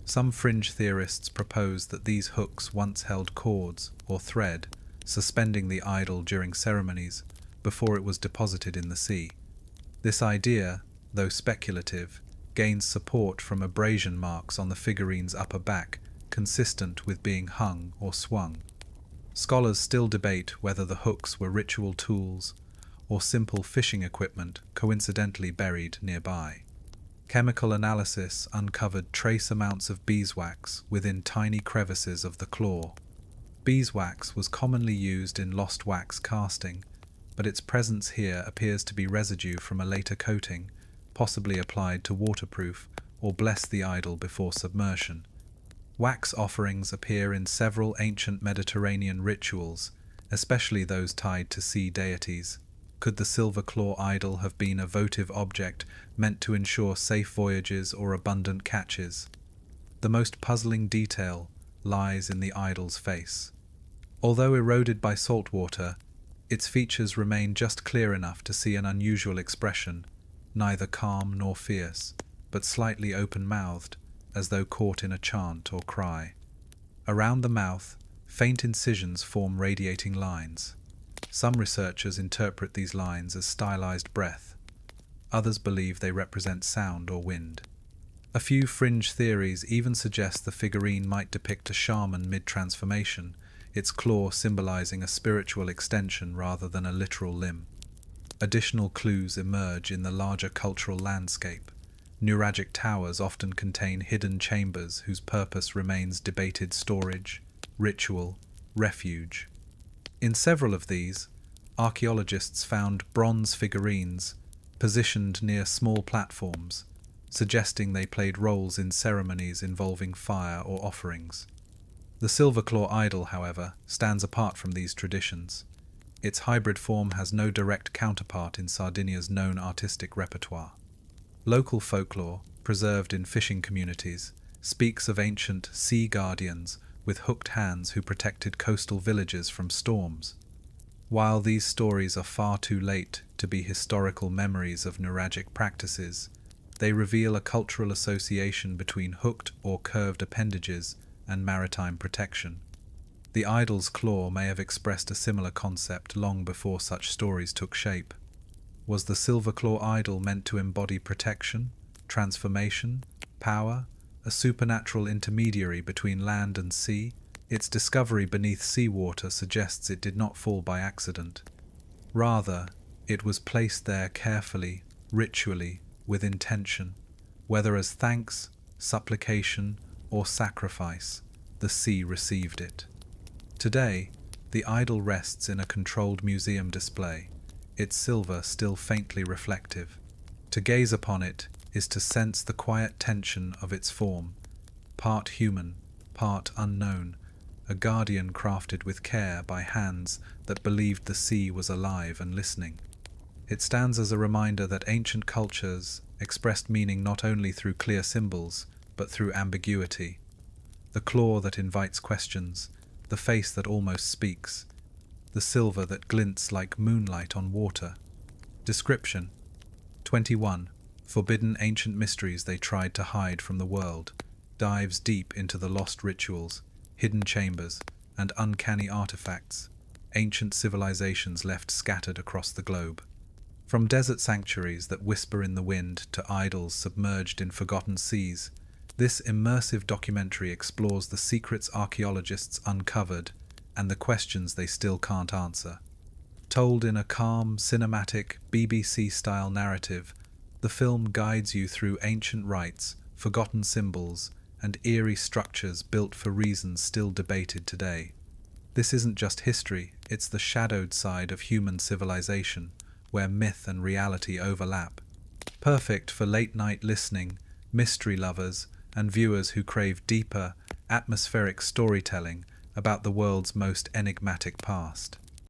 Some fringe theorists propose that these hooks once held cords or thread, suspending the idol during ceremonies before it was deposited in the sea. This idea, though speculative, gains support from abrasion marks on the figurine's upper back, consistent with being hung or swung. Scholars still debate whether the hooks were ritual tools or simple fishing equipment coincidentally buried nearby. Chemical analysis uncovered trace amounts of beeswax within tiny crevices of the claw. Beeswax was commonly used in lost wax casting, but its presence here appears to be residue from a later coating, possibly applied to waterproof or bless the idol before submersion. Wax offerings appear in several ancient Mediterranean rituals, especially those tied to sea deities. Could the Silverclaw idol have been a votive object meant to ensure safe voyages or abundant catches? The most puzzling detail lies in the idol's face. Although eroded by salt water, its features remain just clear enough to see an unusual expression, neither calm nor fierce, but slightly open-mouthed, as though caught in a chant or cry. Around the mouth, faint incisions form radiating lines. Some researchers interpret these lines as stylized breath. Others believe they represent sound or wind. A few fringe theories even suggest the figurine might depict a shaman mid-transformation, its claw symbolizing a spiritual extension rather than a literal limb. Additional clues emerge in the larger cultural landscape. Nuragic towers often contain hidden chambers whose purpose remains debated: storage, ritual, refuge. In several of these, archaeologists found bronze figurines positioned near small platforms, suggesting they played roles in ceremonies involving fire or offerings. The silverclaw idol, however, stands apart from these traditions. Its hybrid form has no direct counterpart in Sardinia's known artistic repertoire. Local folklore, preserved in fishing communities, speaks of ancient sea guardians with hooked hands who protected coastal villages from storms. While these stories are far too late to be historical memories of nuragic practices, they reveal a cultural association between hooked or curved appendages and maritime protection. The idol's claw may have expressed a similar concept long before such stories took shape. Was the silverclaw idol meant to embody protection, transformation, power, a supernatural intermediary between land and sea? Its discovery beneath seawater suggests it did not fall by accident. Rather, it was placed there carefully, ritually, with intention. Whether as thanks, supplication, or sacrifice, the sea received it. Today, the idol rests in a controlled museum display, its silver still faintly reflective. To gaze upon it is to sense the quiet tension of its form, part human, part unknown, a guardian crafted with care by hands that believed the sea was alive and listening. It stands as a reminder that ancient cultures expressed meaning not only through clear symbols, but through ambiguity. The claw that invites questions, the face that almost speaks, the silver that glints like moonlight on water. Description: 21. Forbidden ancient mysteries they tried to hide from the world, dives deep into the lost rituals, hidden chambers, and uncanny artifacts ancient civilizations left scattered across the globe. From desert sanctuaries that whisper in the wind to idols submerged in forgotten seas, this immersive documentary explores the secrets archaeologists uncovered and the questions they still can't answer. Told in a calm, cinematic, BBC-style narrative, the film guides you through ancient rites, forgotten symbols, and eerie structures built for reasons still debated today. This isn't just history, it's the shadowed side of human civilization, where myth and reality overlap. Perfect for late-night listening, mystery lovers, and viewers who crave deeper, atmospheric storytelling about the world's most enigmatic past.